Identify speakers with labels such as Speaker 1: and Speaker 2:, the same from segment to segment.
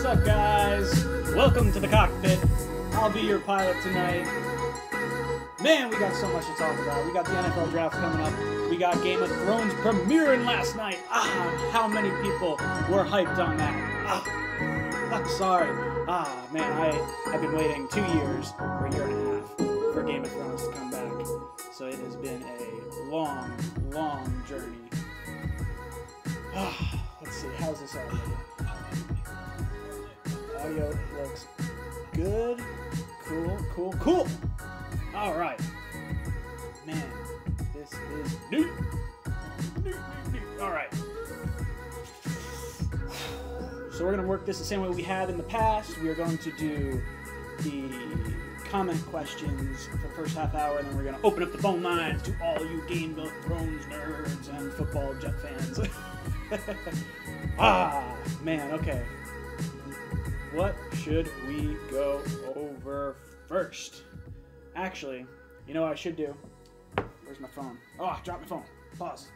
Speaker 1: up, guys? Welcome to the Cockpit. I'll be your pilot tonight. Man, we got so much to talk about. We got the NFL draft coming up. We got Game of Thrones premiering last night. How many people were hyped on that? I'm sorry. Man, I've been waiting 2 years or a year and a half for Game of Thrones to come back. So it has been a long, long journey. Let's see, how's this audio? Audio looks good. Cool. All right. Man, this is new. All right. So we're going to work this the same way we have in the past. We are going to do the comment questions for the first half hour, and then we're going to open up the phone lines to all you Game of Thrones nerds and football Jet fans. Man, okay. What should we go over first? Actually, you know what I should do? Where's my phone? Oh, I dropped my phone. Pause.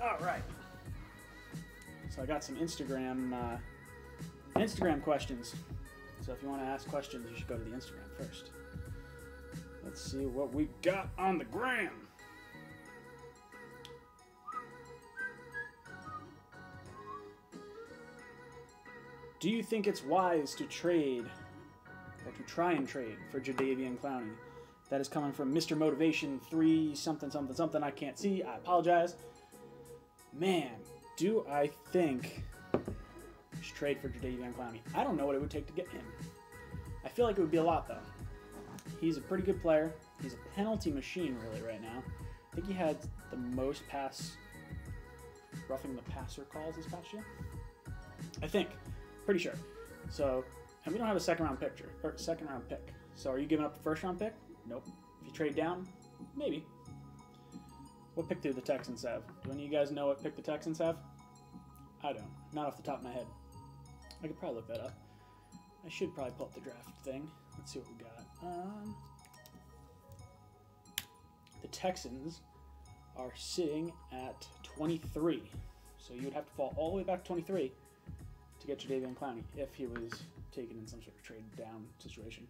Speaker 1: All right. So I got some Instagram questions. So if you want to ask questions, you should go to the Instagram first. Let's see what we got on the gram. Do you think it's wise to trade, or to try and trade, for Jadeveon Clowney? That is coming from Mr. Motivation 3 something. I can't see. I apologize. Man, do I think we should trade for Jadeveon Clowney? I don't know what it would take to get him. I feel like it would be a lot, though. He's a pretty good player. He's a penalty machine, really, right now. I think he had the most roughing the passer calls this past year. I think. Pretty sure. So, and we don't have a second round pick. So are you giving up a first round pick? Nope. If you trade down, maybe. What pick do the Texans have? Do any of you guys know what pick the Texans have? I don't. Not off the top of my head. I could probably look that up. I should probably pull up the draft thing. Let's see what we got. The Texans are sitting at 23. So you would have to fall all the way back to 23 to get Jadeveon Clowney if he was taken in some sort of trade down situation.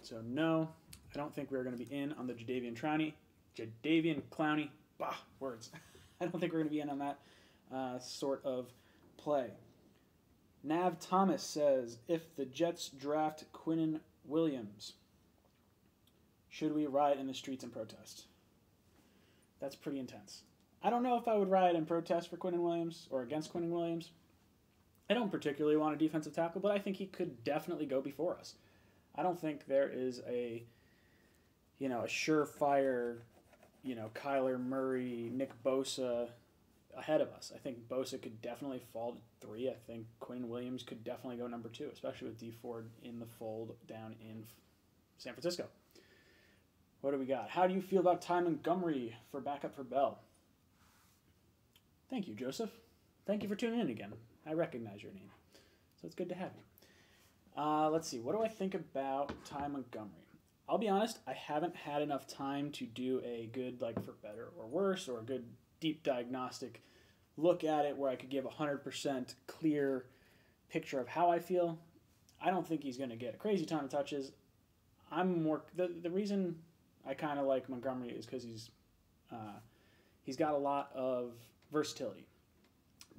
Speaker 1: So no, I don't think we're going to be in on the Jadeveon Clowney, words. I don't think we're going to be in on that sort of play. Nav Thomas says, if the Jets draft Quinnen Williams, should we riot in the streets and protest? That's pretty intense. I don't know if I would riot and protest for Quinnen Williams or against Quinnen Williams. I don't particularly want a defensive tackle, but I think he could definitely go before us. I don't think there is a surefire, Kyler Murray, Nick Bosa ahead of us. I think Bosa could definitely fall to 3. I think Quinnen Williams could definitely go number 2, especially with Dee Ford in the fold down in San Francisco. What do we got? How do you feel about Ty Montgomery for backup for Bell? Thank you, Joseph. Thank you for tuning in again. I recognize your name, so it's good to have you. Let's see. What do I think about Ty Montgomery? I'll be honest, I haven't had enough time to do a good, for better or worse, or a good deep diagnostic look at it where I could give a 100% clear picture of how I feel. I don't think he's going to get a crazy ton of touches. The reason I kind of like Montgomery is because he's got a lot of versatility.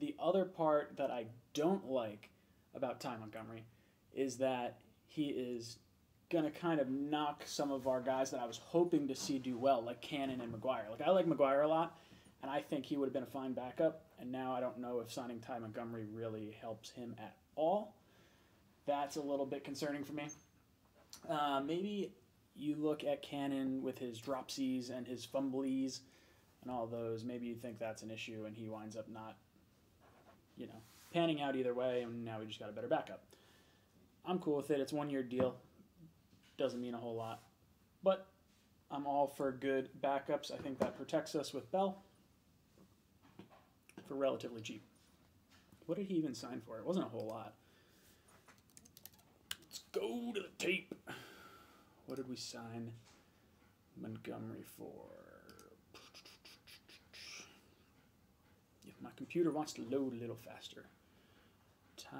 Speaker 1: The other part that I don't like about Ty Montgomery is that he is going to kind of knock some of our guys that I was hoping to see do well, like Cannon and McGuire. I like McGuire a lot, and I think he would have been a fine backup, and now I don't know if signing Ty Montgomery really helps him at all. That's a little bit concerning for me. Maybe you look at Cannon with his dropsies and his fumblies and all those. Maybe you think that's an issue, and he winds up not, panning out either way, and now we just got a better backup. I'm cool with it. It's a 1-year deal. Doesn't mean a whole lot. But I'm all for good backups. I think that protects us with Bell for relatively cheap. What did he even sign for? It wasn't a whole lot. Let's go to the tape. What did we sign Montgomery for... If my computer wants to load a little faster. Ty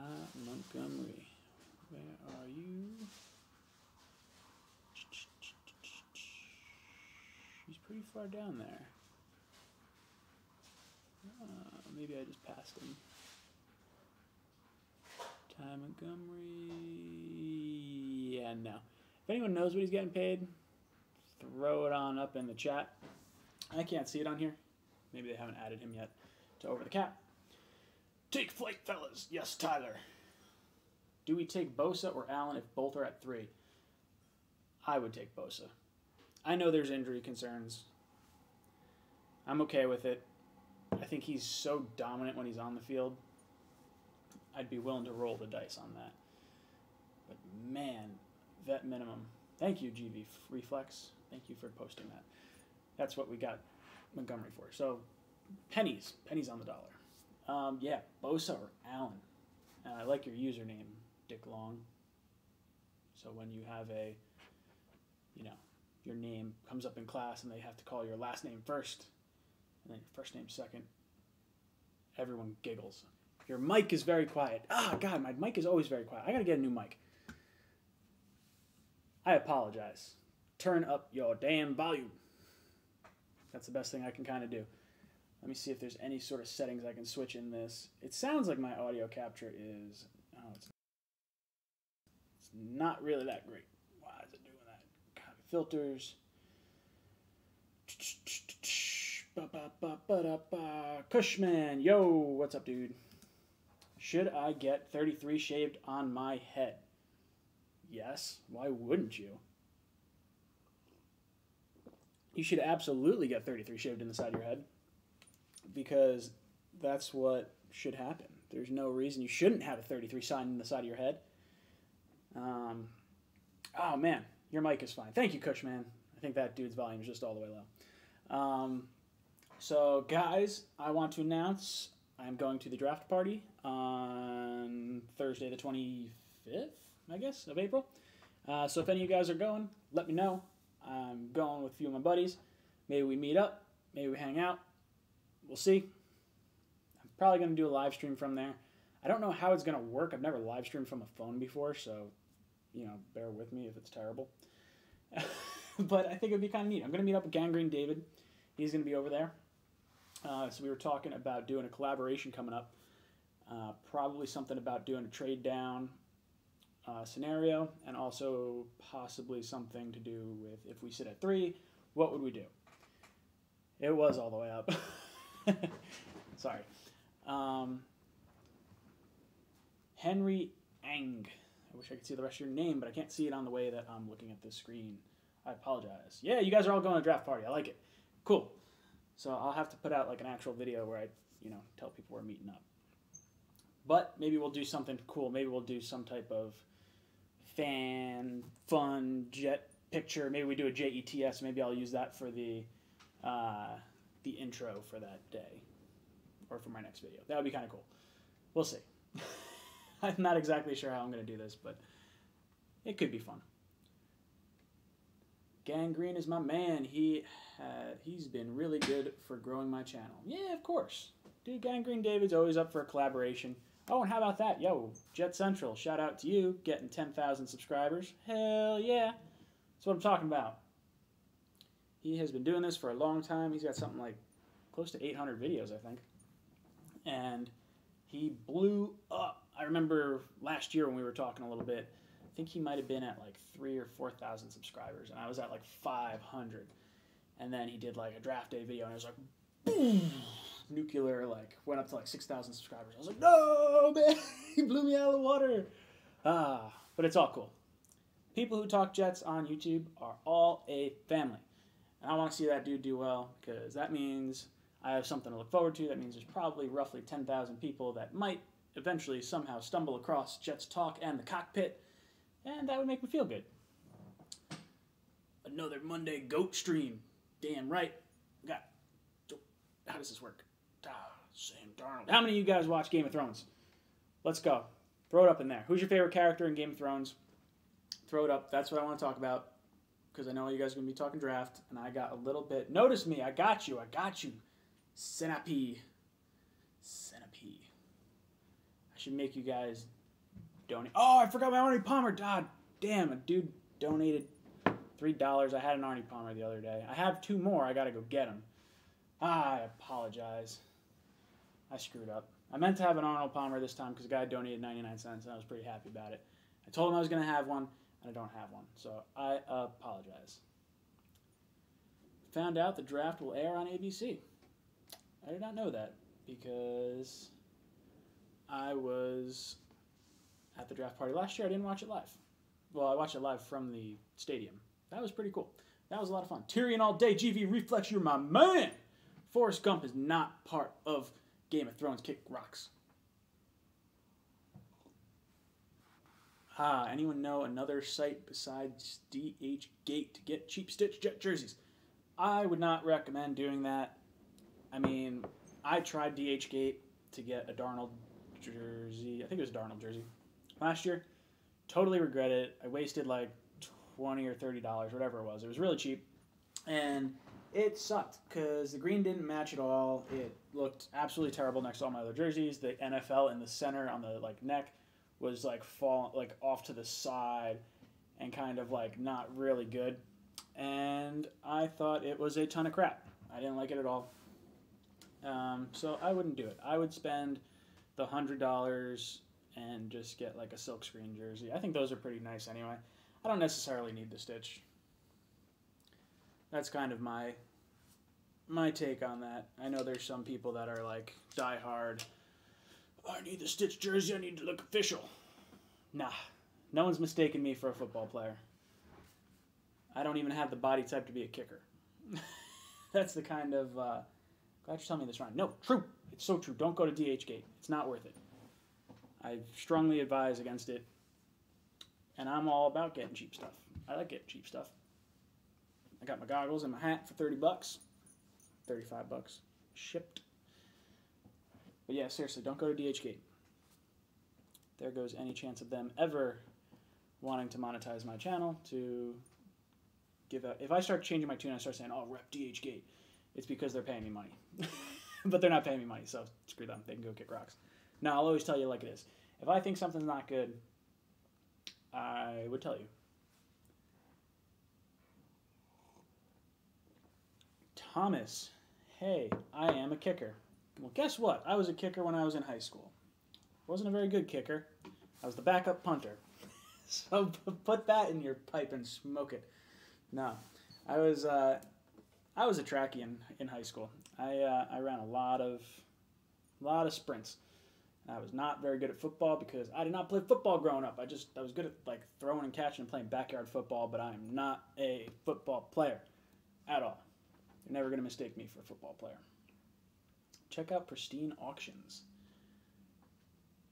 Speaker 1: Montgomery. Where are you? He's pretty far down there. Maybe I just passed him. Ty Montgomery. Yeah, no. If anyone knows what he's getting paid, throw it on up in the chat. I can't see it on here. Maybe they haven't added him yet to Over the Cap. Take flight, fellas. Yes, Tyler. Do we take Bosa or Allen if both are at 3? I would take Bosa. I know there's injury concerns. I'm okay with it. I think he's so dominant when he's on the field. I'd be willing to roll the dice on that. But man, vet minimum. Thank you, GV Reflex. Thank you for posting that. That's what we got Montgomery for. So pennies on the dollar. Yeah, Bosa or Allen. I like your username, Dick Long. So when you have a, your name comes up in class and they have to call your last name first and then your first name second, everyone giggles. Your mic is very quiet. God, my mic is always very quiet. I gotta get a new mic. I apologize. Turn up your damn volume. That's the best thing I can kind of do. Let me see if there's any sort of settings I can switch in this. It sounds like my audio capture is... it's not really that great. Why is it doing that? God, filters. Cushman. Yo, what's up, dude? Should I get 33 shaved on my head? Yes. Why wouldn't you? You should absolutely get 33 shaved in the side of your head, because that's what should happen. There's no reason you shouldn't have a 33 sign in the side of your head. Oh, man. Your mic is fine. Thank you, Cushman. I think that dude's volume is just all the way low. So, guys, I want to announce I'm going to the draft party on Thursday the 25th, I guess, of April. So if any of you guys are going, let me know. I'm going with a few of my buddies. Maybe we meet up. Maybe we hang out. We'll see. I'm probably going to do a live stream from there. I don't know how it's going to work. I've never live streamed from a phone before, so, bear with me if it's terrible. But I think it would be kind of neat. I'm going to meet up with Gangrene David. He's going to be over there. So we were talking about doing a collaboration coming up. Probably something about doing a trade down scenario, and also possibly something to do with if we sit at 3, what would we do? It was all the way up. Sorry. Henry Ang. I wish I could see the rest of your name, but I can't see it on the way that I'm looking at this screen. I apologize. Yeah, you guys are all going to a draft party. I like it. Cool. So I'll have to put out like an actual video where I, tell people we're meeting up. But maybe we'll do something cool. Maybe we'll do some type of fan, fun, jet picture. Maybe we do a JETS. Maybe I'll use that for the intro for that day, or for my next video. That would be kind of cool. We'll see. I'm not exactly sure how I'm going to do this, but it could be fun. Gangrene is my man. He's been really good for growing my channel. Yeah, of course. Dude, Gangrene David's always up for a collaboration. Oh, and how about that? Yo, Jet Central, shout out to you, getting 10,000 subscribers. Hell yeah. That's what I'm talking about. He has been doing this for a long time. He's got something like close to 800 videos, I think. And he blew up. I remember last year when we were talking a little bit, I think he might have been at like 3,000 or 4,000 subscribers, and I was at like 500. And then he did like a draft day video, and it was like, boom, nuclear, like went up to like 6,000 subscribers. I was like, no, man, he blew me out of the water. But it's all cool. People who talk Jets on YouTube are all a family. And I want to see that dude do well, because that means I have something to look forward to. That means there's probably roughly 10,000 people that might eventually somehow stumble across Jets Talk and the Cockpit, and that would make me feel good. Another Monday GOAT stream. Damn right. How does this work? Sam Darnold. How many of you guys watch Game of Thrones? Let's go. Throw it up in there. Who's your favorite character in Game of Thrones? Throw it up. That's what I want to talk about. because I know you guys are going to be talking draft, and I got a little bit. Notice me. I got you. Centipede. I should make you guys donate. Oh, I forgot my Arnie Palmer. God damn, a dude donated $3. I had an Arnie Palmer the other day. I have 2 more. I got to go get them. I apologize. I screwed up. I meant to have an Arnold Palmer this time because a guy donated 99 cents, and I was pretty happy about it. I told him I was going to have one, and I don't have one, so I apologize. Found out the draft will air on ABC. I did not know that because I was at the draft party last year. I didn't watch it live. Well, I watched it live from the stadium. That was pretty cool. That was a lot of fun. Tyrion all day, GV Reflex, you're my man! Forrest Gump is not part of Game of Thrones. Kick rocks. Anyone know another site besides DHgate to get cheap Stitch Jet jerseys? I would not recommend doing that. I mean, I tried DHgate to get a Darnold jersey. I think it was a Darnold jersey last year. Totally regret it. I wasted like $20 or $30, whatever it was. It was really cheap, and it sucked because the green didn't match at all. It looked absolutely terrible next to all my other jerseys. The NFL in the center on the neck was off to the side and kind of not really good. And I thought it was a ton of crap. I didn't like it at all. So I wouldn't do it. I would spend the $100 and just get a silkscreen jersey. I think those are pretty nice anyway. I don't necessarily need the Stitch. That's kind of my take on that. I know there's some people that are die hard. I need the Stitch jersey. I need to look official. Nah, no one's mistaken me for a football player. I don't even have the body type to be a kicker. That's the kind of... glad you're telling me this, Ryan. No, true. It's so true. Don't go to DHgate. It's not worth it. I strongly advise against it. And I'm all about getting cheap stuff. I like getting cheap stuff. I got my goggles and my hat for $30. $35. Shipped. But yeah, seriously, don't go to DHgate. There goes any chance of them ever wanting to monetize my channel to give out. If I start changing my tune and I start saying, oh, rep DHgate, it's because they're paying me money. But they're not paying me money, so screw them. They can go kick rocks. No, I'll always tell you like it is. If I think something's not good, I would tell you. Thomas, hey, I am a kicker. Well, guess what? I was a kicker when I was in high school. Wasn't a very good kicker. I was the backup punter. So put that in your pipe and smoke it. No, I was a trackie in high school. I ran a lot of sprints. I was not very good at football because I did not play football growing up. I was good at throwing and catching and playing backyard football, but I am not a football player at all. You're never going to mistake me for a football player. Check out Pristine Auctions.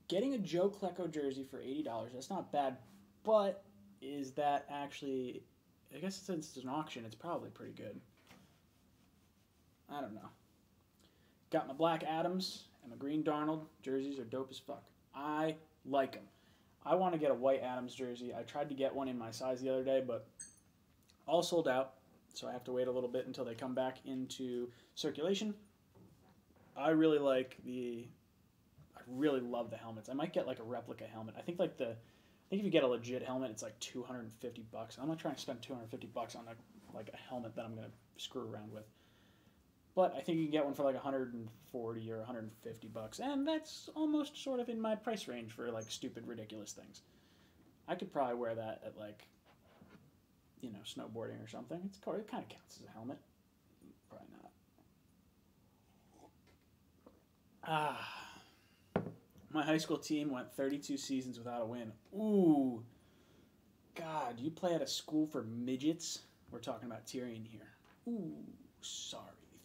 Speaker 1: Getting a Joe Klecko jersey for $80, that's not bad, but is that actually... I guess since it's an auction, it's probably pretty good. I don't know. Got my Black Adams and my Green Darnold. Jerseys are dope as fuck. I like them. I want to get a white Adams jersey. I tried to get one in my size the other day, but all sold out, so I have to wait a little bit until they come back into circulation. I really like I really love the helmets. I might get a replica helmet. I think if you get a legit helmet, it's $250. I'm not trying to spend $250 on a helmet that I'm going to screw around with. But I think you can get one for $140 or $150, and that's almost sort of in my price range for stupid, ridiculous things. I could probably wear that at snowboarding or something. It kind of counts as a helmet. Probably not. My high school team went 32 seasons without a win. Ooh. God, you play at a school for midgets? We're talking about Tyrion here. Ooh, sorry.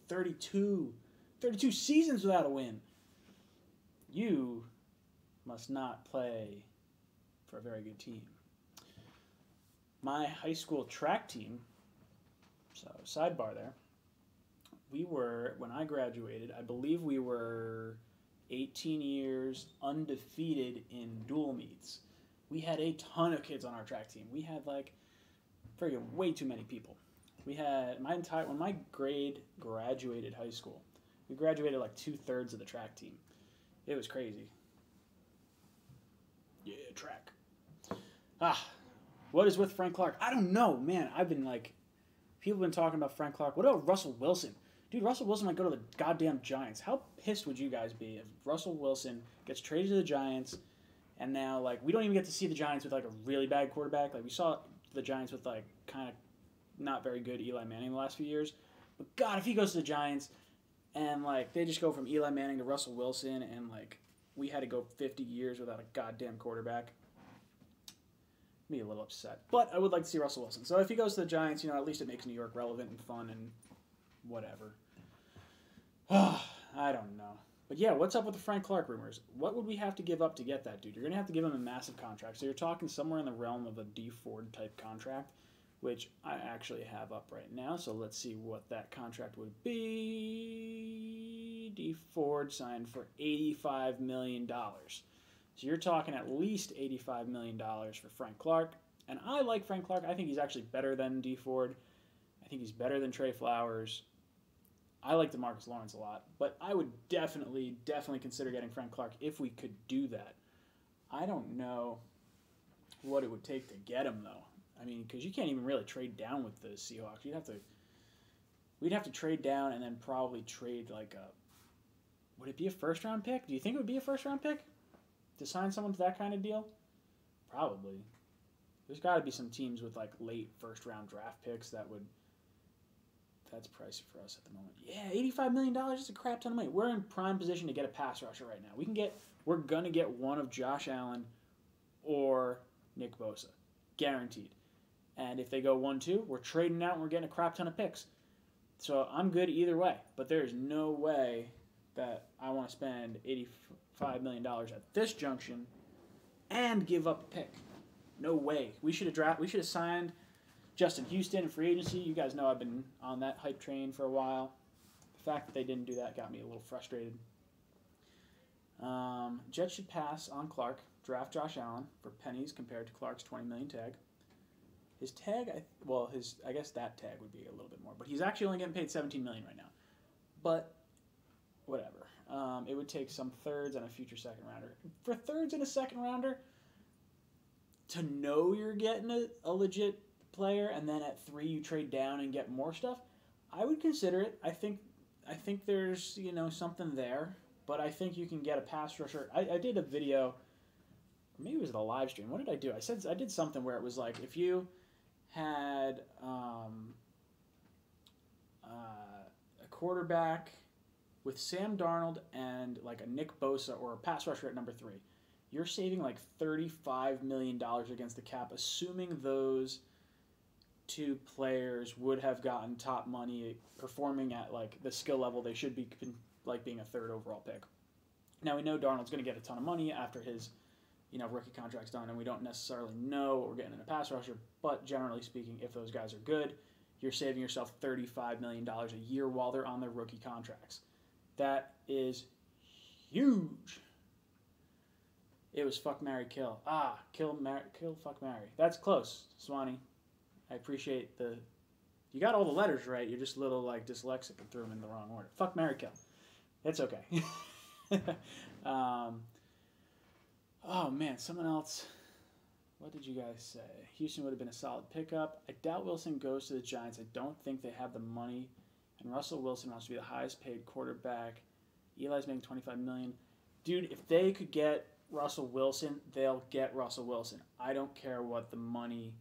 Speaker 1: 32 seasons without a win. You must not play for a very good team. My high school track team, so sidebar there, when I graduated, I believe we were 18 years undefeated in dual meets. We had a ton of kids on our track team. We had Friggin' way too many people. We had when my grade graduated high school, we graduated like 2/3 of the track team. It was crazy. Yeah, track. What is with Frank Clark? I don't know, man. I've been like, people have been talking about Frank Clark. What about Russell Wilson? Dude, Russell Wilson might go to the goddamn Giants. How pissed would you guys be if Russell Wilson gets traded to the Giants, and now, like, we don't even get to see the Giants with, like, a really bad quarterback. Like, we saw the Giants with, like, kind of not very good Eli Manning the last few years. But, God, if he goes to the Giants, and, like, they just go from Eli Manning to Russell Wilson, and, like, we had to go 50 years without a goddamn quarterback, I'd be a little upset. But I would like to see Russell Wilson. So if he goes to the Giants, at least it makes New York relevant and fun and whatever. I don't know. But yeah, what's up with the Frank Clark rumors? What would we have to give up to get that dude? You're going to have to give him a massive contract. So you're talking somewhere in the realm of a D Ford type contract, which I actually have up right now. So let's see what that contract would be. D Ford signed for $85 million. So you're talking at least $85 million for Frank Clark. And I like Frank Clark. I think he's actually better than D Ford. I think he's better than Trey Flowers. I like DeMarcus Lawrence a lot, but I would definitely consider getting Frank Clark if we could do that. I don't know what it would take to get him, though. I mean, because you can't even really trade down with the Seahawks. We'd have to trade down and then probably trade like a. Would it be a first-round pick? Do you think it would be a first-round pick to sign someone to that kind of deal? Probably. There's got to be some teams with like late first-round draft picks that would. That's pricey for us at the moment. Yeah, $85 million is a crap ton of money. We're in prime position to get a pass rusher right now. We're gonna get one of Josh Allen or Nick Bosa, guaranteed. And if they go 1-2, we're trading out and we're getting a crap ton of picks. So I'm good either way. But there's no way that I want to spend $85 million at this junction and give up a pick. No way. We should have signed Justin Houston in free agency. You guys know I've been on that hype train for a while. The fact that they didn't do that got me a little frustrated. Jets should pass on Clark, draft Josh Allen for pennies compared to Clark's $20 million tag. His tag, I guess that tag would be a little bit more, but he's actually only getting paid $17 million right now. But whatever. It would take some thirds and a future second rounder. For thirds and a second rounder, to know you're getting a legit player, and then at 3 you trade down and get more stuff, I would consider it. I think there's something there, but I think you can get a pass rusher. I did a video, maybe it was a live stream. What did I do? I did something where it was like if you had a quarterback with Sam Darnold and like a Nick Bosa or a pass rusher at number 3, you're saving like $35 million against the cap, assuming those two players would have gotten top money, performing at like the skill level they should be, like being a 3rd overall pick. Now we know Darnold's going to get a ton of money after his rookie contract's done, and we don't necessarily know what we're getting in a pass rusher, but generally speaking, if those guys are good, you're saving yourself $35 million a year while they're on their rookie contracts. That is huge. It was fuck, marry, kill. Kill, fuck, marry. That's close, Swanee. I appreciate you got all the letters right. You're just a little like dyslexic and threw them in the wrong order. Fuck, marry, kill. It's okay. Oh man, someone else. What did you guys say? Houston would have been a solid pickup. I doubt Wilson goes to the Giants. I don't think they have the money. And Russell Wilson wants to be the highest paid quarterback. Eli's making $25 million. Dude, if they could get Russell Wilson, they'll get Russell Wilson. I don't care what the money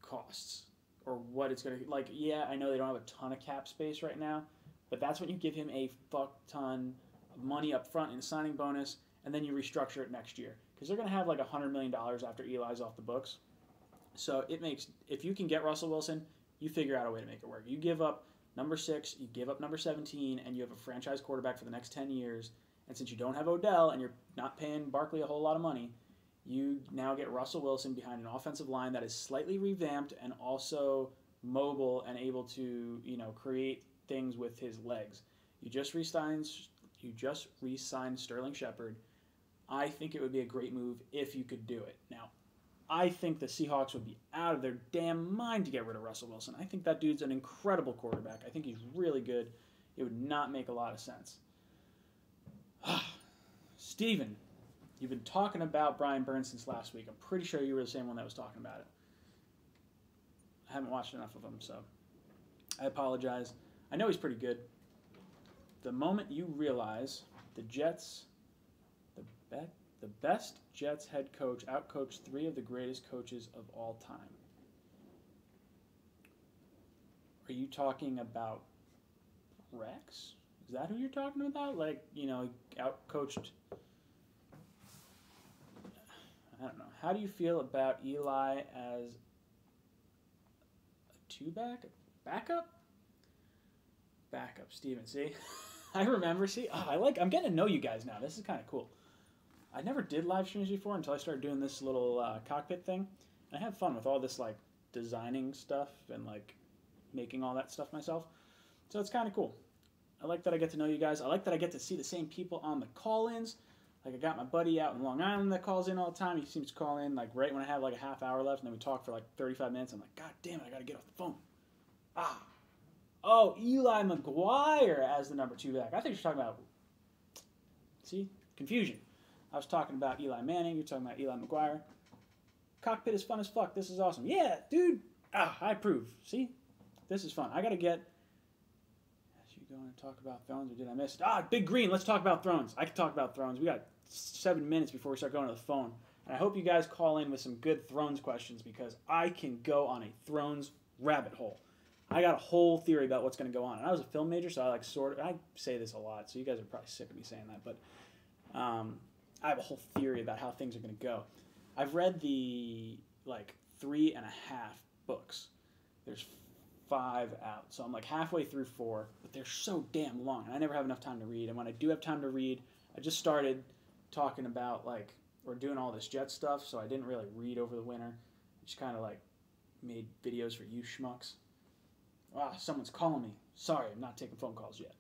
Speaker 1: costs or what it's going to like. Yeah, I know they don't have a ton of cap space right now, but that's when you give him a fuck ton of money up front in a signing bonus, and then you restructure it next year because they're going to have like $100 million after Eli's off the books. So it makes, if you can get Russell Wilson, you figure out a way to make it work. You give up number 6, you give up number 17, and you have a franchise quarterback for the next 10 years. And since you don't have Odell and you're not paying Barkley a whole lot of money, you now get Russell Wilson behind an offensive line that is slightly revamped and also mobile and able to, create things with his legs. You just re-signed Sterling Shepard. I think it would be a great move if you could do it. Now, I think the Seahawks would be out of their damn mind to get rid of Russell Wilson. I think that dude's an incredible quarterback. I think he's really good. It would not make a lot of sense. Steven, you've been talking about Brian Burns since last week. I'm pretty sure you were the same one that was talking about it. I haven't watched enough of him, so I apologize. I know he's pretty good. The moment you realize the Jets, the best Jets head coach outcoached 3 of the greatest coaches of all time. Are you talking about Rex? Is that who you're talking about? Like, outcoached. I don't know. How do you feel about Eli as a 2-back? Backup? Backup, Steven. See? I remember. See? I'm getting to know you guys now. This is kind of cool. I never did live streams before until I started doing this little cockpit thing. I have fun with all this, like, designing stuff and, like, making all that stuff myself. So it's kind of cool. I like that I get to know you guys. I like that I get to see the same people on the call-ins. Like, I got my buddy out in Long Island that calls in all the time. He seems to call in, like, right when I have, like, a half hour left, and then we talk for, like, 35 minutes. I'm like, God damn it, I got to get off the phone. Oh, Eli McGuire as the number 2 back. I think you're talking about, see, confusion. I was talking about Eli Manning. You're talking about Eli McGuire. Cockpit is fun as fuck. This is awesome. Yeah, dude. I approve. See? This is fun. I got to get... As you going to talk about Thrones, or did I miss it? Big Green. Let's talk about Thrones. I can talk about Thrones. We got 7 minutes before we start going to the phone. And I hope you guys call in with some good Thrones questions because I can go on a Thrones rabbit hole. I got a whole theory about what's going to go on. And I was a film major, so I say this a lot, so you guys are probably sick of me saying that. But I have a whole theory about how things are going to go. I've read the, 3.5 books. There's 5 out. So I'm, halfway through 4. But they're so damn long. And I never have enough time to read. And when I do have time to read, I just started talking about, or doing all this jet stuff. So I didn't really read over the winter. I just kind of, made videos for you schmucks. Someone's calling me. Sorry, I'm not taking phone calls yet.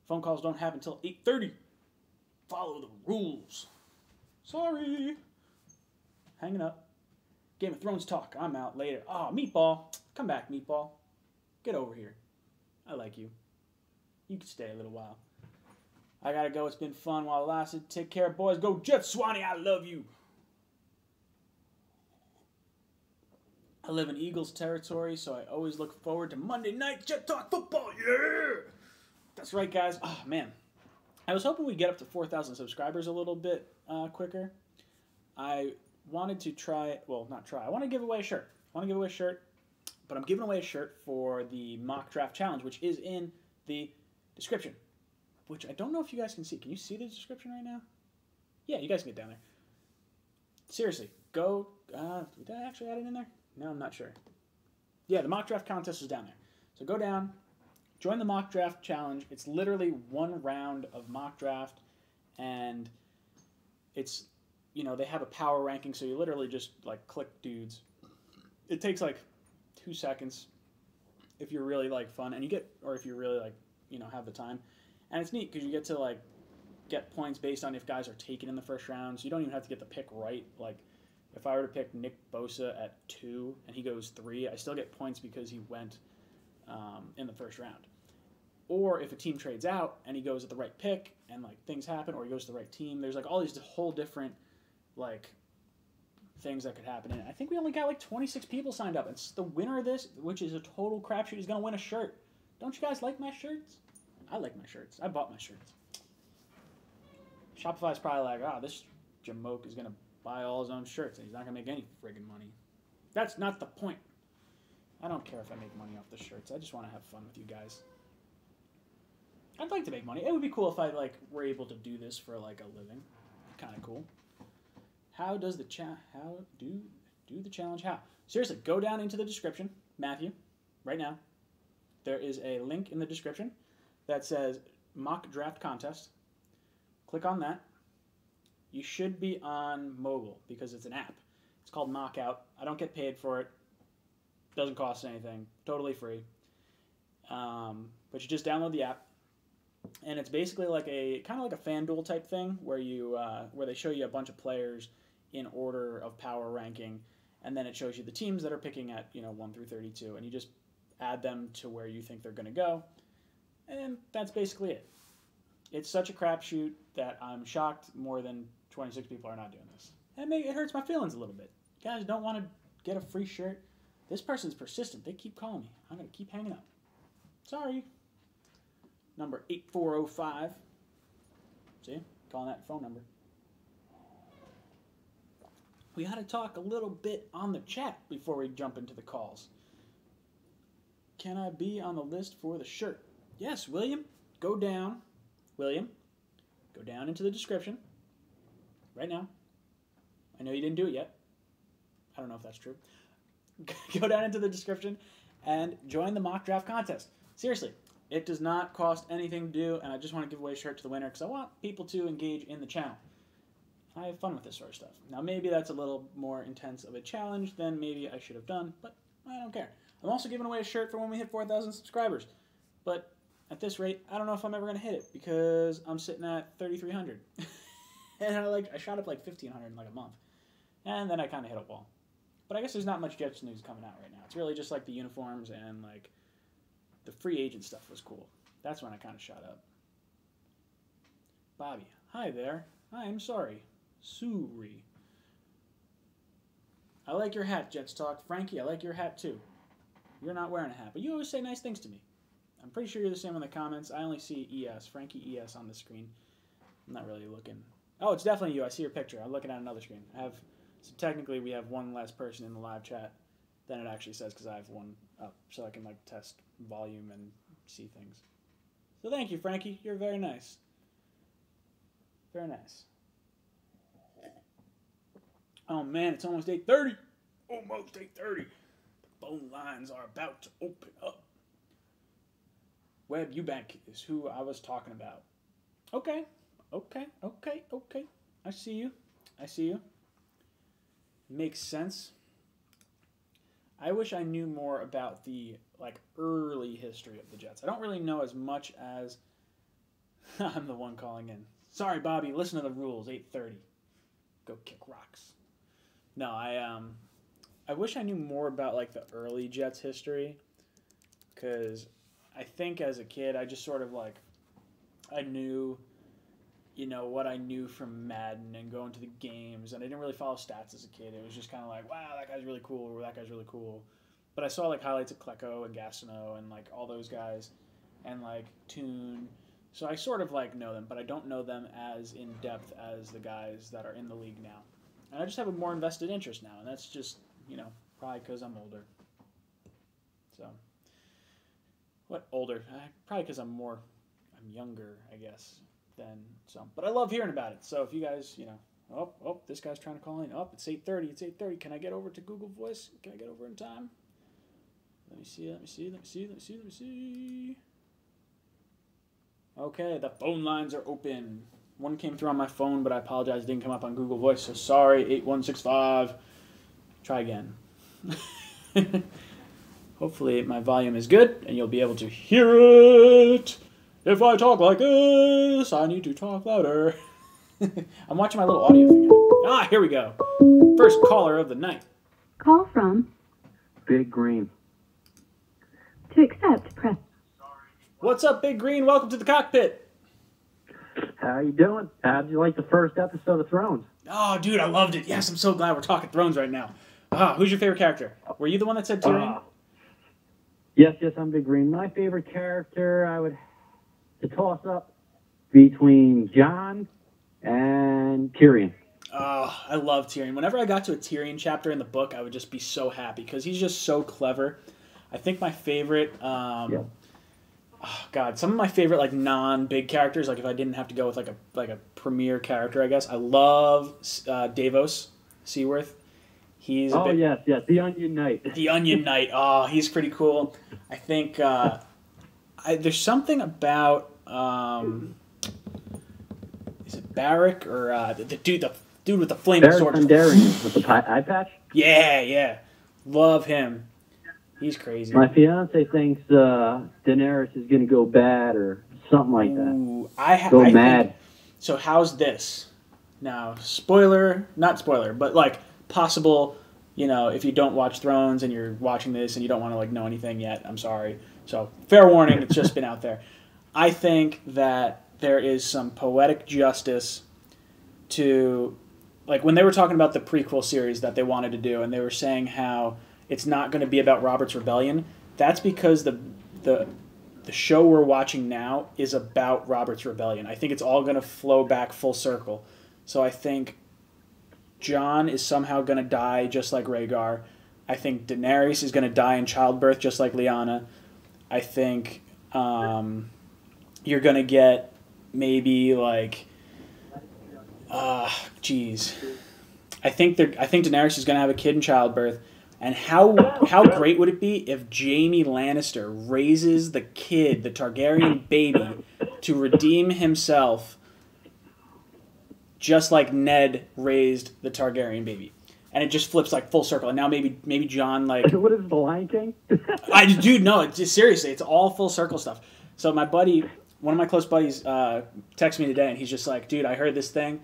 Speaker 1: Phone calls don't happen until 8:30. Follow the rules. Sorry. Hanging up. Game of Thrones talk. I'm out later. Meatball. Come back, Meatball. Get over here. I like you. You can stay a little while. I gotta go. It's been fun while it lasted. Take care, boys. Go Jets, Swanee. I love you. I live in Eagles territory, so I always look forward to Monday night Jet Talk football. Yeah! That's right, guys. Man. I was hoping we'd get up to 4,000 subscribers a little bit quicker. I wanted to I want to give away a shirt. But I'm giving away a shirt for the mock draft challenge, which is in the description, which I don't know if you guys can see. Can you see the description right now? Yeah, you guys can get down there. Seriously, go. Did I actually add it in there? No, I'm not sure. Yeah, the mock draft contest is down there. So go down, join the mock draft challenge. It's literally 1 round of mock draft, and it's, they have a power ranking, so you literally just, click dudes. It takes, 2 seconds if you're really, fun, and you get, or if you really, have the time. And it's neat because you get to, get points based on if guys are taken in the first round, so you don't even have to get the pick right. If I were to pick Nick Bosa at 2 and he goes 3, I still get points because he went in the first round. Or if a team trades out and he goes at the right pick and things happen, or he goes to the right team, there's all these whole different things that could happen. And I think we only got 26 people signed up. It's the winner of this, which is a total crapshoot, is going to win a shirt. Don't you guys like my shirts? I like my shirts. I bought my shirts. Shopify's probably this jamoke is going to buy all his own shirts, and he's not going to make any friggin' money. That's not the point. I don't care if I make money off the shirts. I just want to have fun with you guys. I'd like to make money. It would be cool if I, were able to do this for, a living. Kind of cool. How does the do the challenge? How? Seriously, go down into the description, Matthew, right now. There is a link in the description that says mock draft contest. Click on that. You should be on mobile because it's an app. It's called Knockout. I don't get paid for it. Doesn't cost anything. Totally free. But you just download the app, and it's basically kind of like a FanDuel type thing where you where they show you a bunch of players in order of power ranking, and then it shows you the teams that are picking at 1 through 32, and you just add them to where you think they're going to go, and that's basically it. It's such a crapshoot that I'm shocked more than 26 people are not doing this. And it hurts my feelings a little bit. You guys don't want to get a free shirt. This person's persistent. They keep calling me. I'm going to keep hanging up. Sorry. Number 8405. See? Calling that phone number. We got to talk a little bit on the chat before we jump into the calls. Can I be on the list for the shirt? Yes, William. Go down. William, go down into the description right now. I know you didn't do it yet. I don't know if that's true. Go down into the description and join the mock draft contest. Seriously, it does not cost anything to do, and I just want to give away a shirt to the winner because I want people to engage in the channel. I have fun with this sort of stuff. Now, maybe that's a little more intense of a challenge than maybe I should have done, but I don't care. I'm also giving away a shirt for when we hit 4,000 subscribers. But at this rate, I don't know if I'm ever going to hit it because I'm sitting at 3,300. And I shot up like 1,500 in like a month. And then I kind of hit a wall. But I guess there's not much Jets news coming out right now. It's really just like the uniforms and like the free agent stuff was cool. That's when I kind of shot up. Bobby, hi there. I'm sorry. Suri. I like your hat, Jets Talk. Frankie, I like your hat too. You're not wearing a hat, but you always say nice things to me. I'm pretty sure you're the same in the comments. I only see ES, Frankie ES on the screen. I'm not really looking. Oh, it's definitely you. I see your picture. I'm looking at another screen. So technically we have one less person in the live chat than it actually says because I have one up so I can like test volume and see things. So thank you, Frankie. You're very nice. Very nice. Oh man, it's almost 8:30. Almost 8:30. The phone lines are about to open up. Webb Eubank is who I was talking about. Okay. I see you. Makes sense. I wish I knew more about the early history of the Jets. I don't really know as much as I'm the one calling in. Sorry, Bobby. Listen to the rules. 8:30. Go kick rocks. No, I wish I knew more about the early Jets history, because I think as a kid I just sort of I knew, what I knew from Madden and going to the games, and I didn't really follow stats as a kid. It was just kind of wow, that guy's really cool, or that guy's really cool. But I saw highlights of Klecko and Gastineau and all those guys, and Toon. So I sort of know them, but I don't know them as in depth as the guys that are in the league now. And I just have a more invested interest now, and that's just, probably because I'm older. So, what older? Probably because I'm younger, I guess, than some. But I love hearing about it. So if you guys, this guy's trying to call in. It's 8:30. It's 8:30. Can I get over to Google Voice? Can I get over in time? Let me see. Okay, the phone lines are open. One came through on my phone, but I apologize, it didn't come up on Google Voice, so sorry, 8165. Try again. Hopefully my volume is good, and you'll be able to hear it. If I talk like this, I need to talk louder. I'm watching my little audio thing. Here we go. First caller of the night.
Speaker 2: Call from
Speaker 3: Big Green.
Speaker 2: To accept, press.
Speaker 1: What's up, Big Green? Welcome to the Cockpit.
Speaker 3: How you doing? How did you like the first episode of Thrones?
Speaker 1: Oh, dude, I loved it. Yes, I'm so glad we're talking Thrones right now. Who's your favorite character? Were you the one that said Tyrion?
Speaker 3: Yes, I'm Big Green. My favorite character, I would to toss up between Jon and Tyrion.
Speaker 1: Oh, I love Tyrion. Whenever I got to a Tyrion chapter in the book, I would just be so happy because he's just so clever. I think my favorite... Oh God, some of my favorite non-big characters, if I didn't have to go with a premier character, I guess I love Davos Seaworth. He's
Speaker 3: yes, the Onion Knight.
Speaker 1: The Onion Knight. Oh, he's pretty cool. I think there's something about is it Barrack or the dude with the flaming sword?
Speaker 3: With the eye patch.
Speaker 1: Yeah, love him. He's crazy.
Speaker 3: My fiance thinks Daenerys is going to go bad or something like that.
Speaker 1: Go
Speaker 3: mad.
Speaker 1: So how's this? Now, not spoiler, but like possible, if you don't watch Thrones and you're watching this and you don't want to like know anything yet, I'm sorry. So, fair warning, it's just been out there. I think that there is some poetic justice to, like when they were talking about the prequel series that they wanted to do, and they were saying how it's not going to be about Robert's rebellion. That's because the show we're watching now is about Robert's rebellion. I think it's all going to flow back full circle. So I think Jon is somehow going to die just like Rhaegar. I think Daenerys is going to die in childbirth just like Lyanna. I think you're going to get maybe like, I think Daenerys is going to have a kid in childbirth. And how great would it be if Jaime Lannister raises the kid, the Targaryen baby, to redeem himself just like Ned raised the Targaryen baby. And it just flips like full circle. And now maybe Jon like...
Speaker 3: What is the Lion King?
Speaker 1: Seriously, it's all full circle stuff. So my buddy, one of my close buddies texted me today and he's just like, dude, I heard this thing.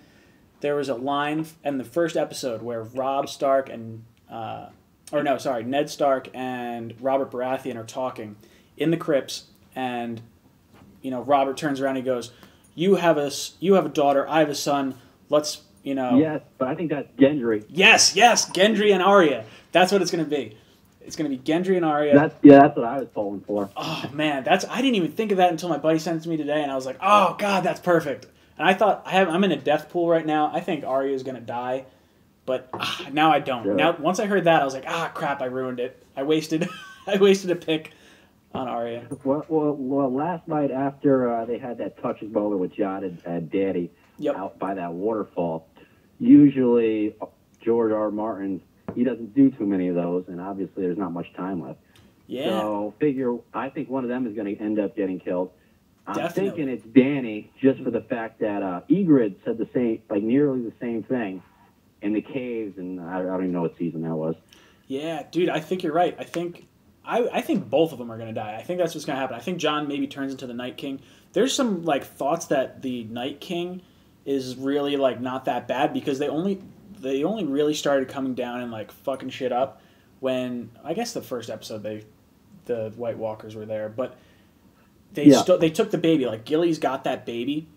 Speaker 1: There was a line in the first episode where Ned Stark and Robert Baratheon are talking in the crypts, and Robert turns around and he goes, "You have a daughter, I have a son. Let's
Speaker 3: Yes, but I think that's Gendry.
Speaker 1: Yes, Gendry and Arya. That's what it's going to be. It's going to be Gendry and Arya.
Speaker 3: That's what I was pulling for.
Speaker 1: Oh man, I didn't even think of that until my buddy sent it to me today, and I was like, oh god, that's perfect. And I thought I'm in a death pool right now. I think Arya is going to die. But now I don't.
Speaker 3: Yeah.
Speaker 1: Now once I heard that, I was like, crap! I ruined it. I wasted a pick on Arya.
Speaker 3: Well, last night after they had that touching moment with Jon and Danny out by that waterfall, usually George R. Martin, he doesn't do too many of those, and obviously there's not much time left.
Speaker 1: Yeah.
Speaker 3: So I think one of them is going to end up getting killed. I'm thinking it's Danny, just for the fact that Ygritte said the same, like nearly the same thing in the caves, and I don't even know what season that was.
Speaker 1: Yeah, dude, I think you're right. I think both of them are going to die. I think that's what's going to happen. I think Jon maybe turns into the Night King. There's some like thoughts that the Night King is really like not that bad because they only really started coming down and like fucking shit up when I guess the first episode the White Walkers were there, but they took the baby. Like Gilly's got that baby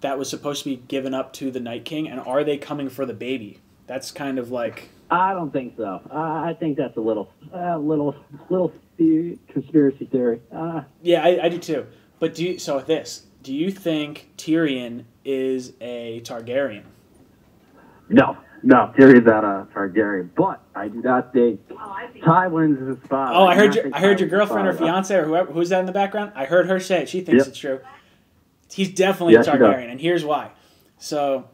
Speaker 1: that was supposed to be given up to the Night King, and are they coming for the baby? That's kind of like...
Speaker 3: I don't think so. I think that's a little conspiracy theory.
Speaker 1: Yeah, I do too. But do you think Tyrion is a Targaryen?
Speaker 3: No, Tyrion's not a Targaryen. But I do not think Tywin's his father.
Speaker 1: Oh, I heard your girlfriend or fiance or whoever, who's that in the background? I heard her say it. She thinks it's true. He's definitely a Targaryen, and here's why. So...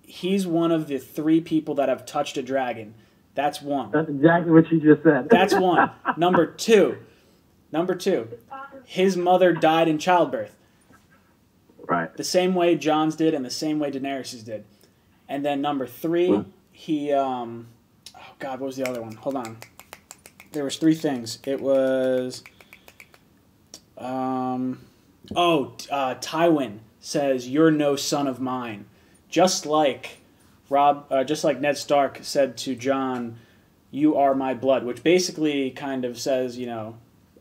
Speaker 1: he's one of the 3 people that have touched a dragon. That's one.
Speaker 3: That's exactly what you just said.
Speaker 1: That's one. Number two, his mother died in childbirth.
Speaker 3: Right.
Speaker 1: The same way Jon's did and the same way Daenerys' did. And then number 3, he, oh God, what was the other one? Hold on. There was 3 things. It was, Tywin says, "You're no son of mine." Just like Ned Stark said to Jon, "You are my blood," which basically kind of says,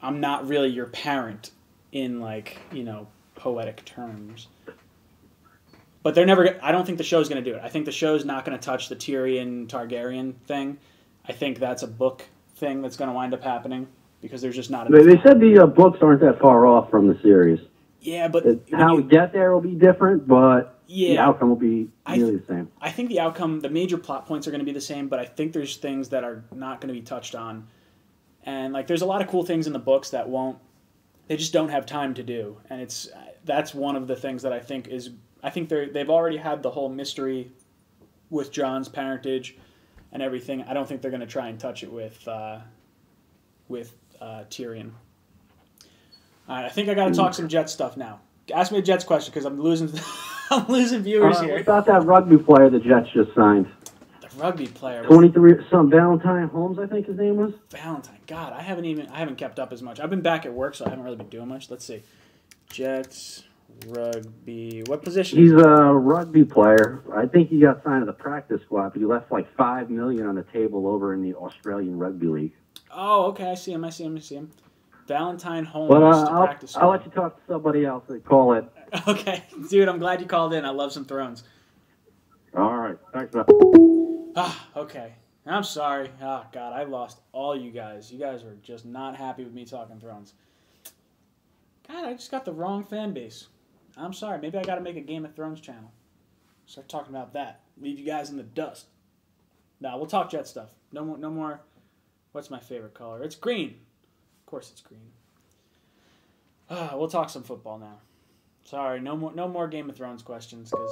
Speaker 1: I'm not really your parent in like, poetic terms. But I don't think the show's going to do it. I think the show's not going to touch the Tyrion Targaryen thing. I think that's a book thing that's going to wind up happening because there's just not enough.
Speaker 3: They said the books aren't that far off from the series.
Speaker 1: Yeah, but
Speaker 3: how we get there will be different, but the outcome will be nearly the same.
Speaker 1: I think the major plot points are going to be the same, but I think there's things that are not going to be touched on. And like there's a lot of cool things in the books that they just don't have time to do. And that's one of the things that I think they've already had the whole mystery with Jon's parentage and everything. I don't think they're going to try and touch it with Tyrion. All right, I think I got to talk some Jets stuff now. Ask me a Jets question because I'm losing viewers here.
Speaker 3: What about that rugby player the Jets just signed?
Speaker 1: The rugby player.
Speaker 3: 23, Valentine Holmes, I think his name was.
Speaker 1: Valentine. God, I haven't kept up as much. I've been back at work, so I haven't really been doing much. Let's see. Jets Rugby. What position?
Speaker 3: He's a rugby player. I think he got signed to the practice squad, but he left like $5 million on the table over in the Australian Rugby League.
Speaker 1: Oh, okay. I see him. Valentine Holmes
Speaker 3: But
Speaker 1: to practice squad.
Speaker 3: I'll let you talk to somebody else and call it.
Speaker 1: Okay. Dude, I'm glad you called in. I love some Thrones.
Speaker 3: All right. Thanks, man.
Speaker 1: Okay. I'm sorry. Oh, God, I lost all you guys. You guys were just not happy with me talking Thrones. God, I just got the wrong fan base. I'm sorry. Maybe I got to make a Game of Thrones channel. Start talking about that. Leave you guys in the dust. Nah, we'll talk Jet stuff. No more. What's my favorite color? It's green. Of course it's green. We'll talk some football now. Sorry, no more Game of Thrones questions, because